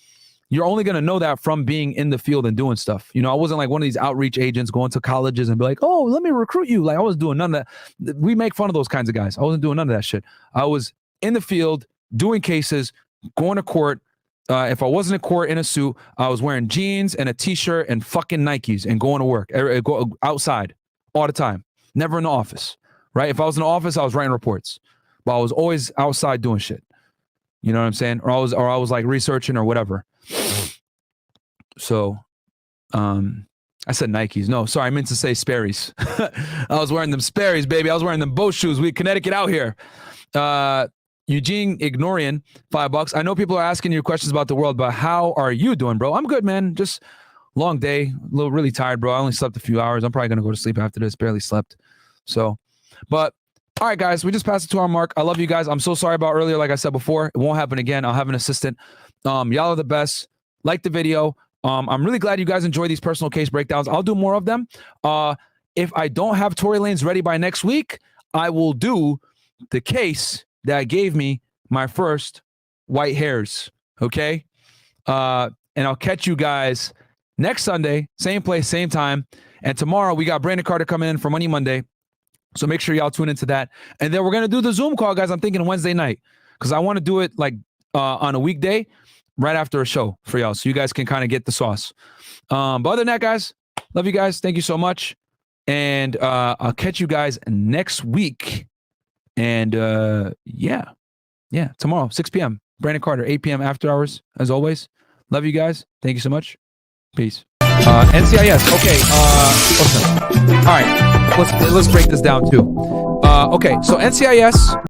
you're only going to know that from being in the field and doing stuff. You know, I wasn't like one of these outreach agents going to colleges and be like, oh, let me recruit you. Like, I was doing none of that. We make fun of those kinds of guys. I wasn't doing none of that shit. I was in the field, doing cases, going to court. If I wasn't in court in a suit, I was wearing jeans and a t-shirt and fucking Nikes and going to work, go outside all the time. Never in the office, right? If I was in the office, I was writing reports, but I was always outside doing shit. You know what I'm saying? Or I was like researching or whatever. So, I said Nikes. No, sorry, I meant to say Sperry's. I was wearing them Sperry's, baby. I was wearing them boat shoes. We Connecticut out here. Eugene Ignorian, $5. I know people are asking you questions about the world, but how are you doing, bro? I'm good, man. Just long day, really tired, bro. I only slept a few hours. I'm probably gonna go to sleep after this. Barely slept. So, but all right, guys, we just passed the 2 hour mark. I love you guys. I'm so sorry about earlier. Like I said before, it won't happen again. I'll have an assistant. Y'all are the best. Like the video. I'm really glad you guys enjoy these personal case breakdowns. I'll do more of them. If I don't have Tory Lanez ready by next week, I will do the case that gave me my first white hairs. Okay. And I'll catch you guys next Sunday, same place, same time. And tomorrow we got Brandon Carter coming in for Money Monday. So make sure y'all tune into that. And then we're going to do the Zoom call, guys. I'm thinking Wednesday night, because I want to do it like on a weekday right after a show for y'all, so you guys can kind of get the sauce. But other than that, guys, love you guys. Thank you so much. And I'll catch you guys next week. And yeah, tomorrow, 6 p.m. Brandon Carter, 8 p.m. after hours, as always. Love you guys. Thank you so much. Peace. NCIS. Okay. Listen. All right. Let's break this down too. Okay. So NCIS.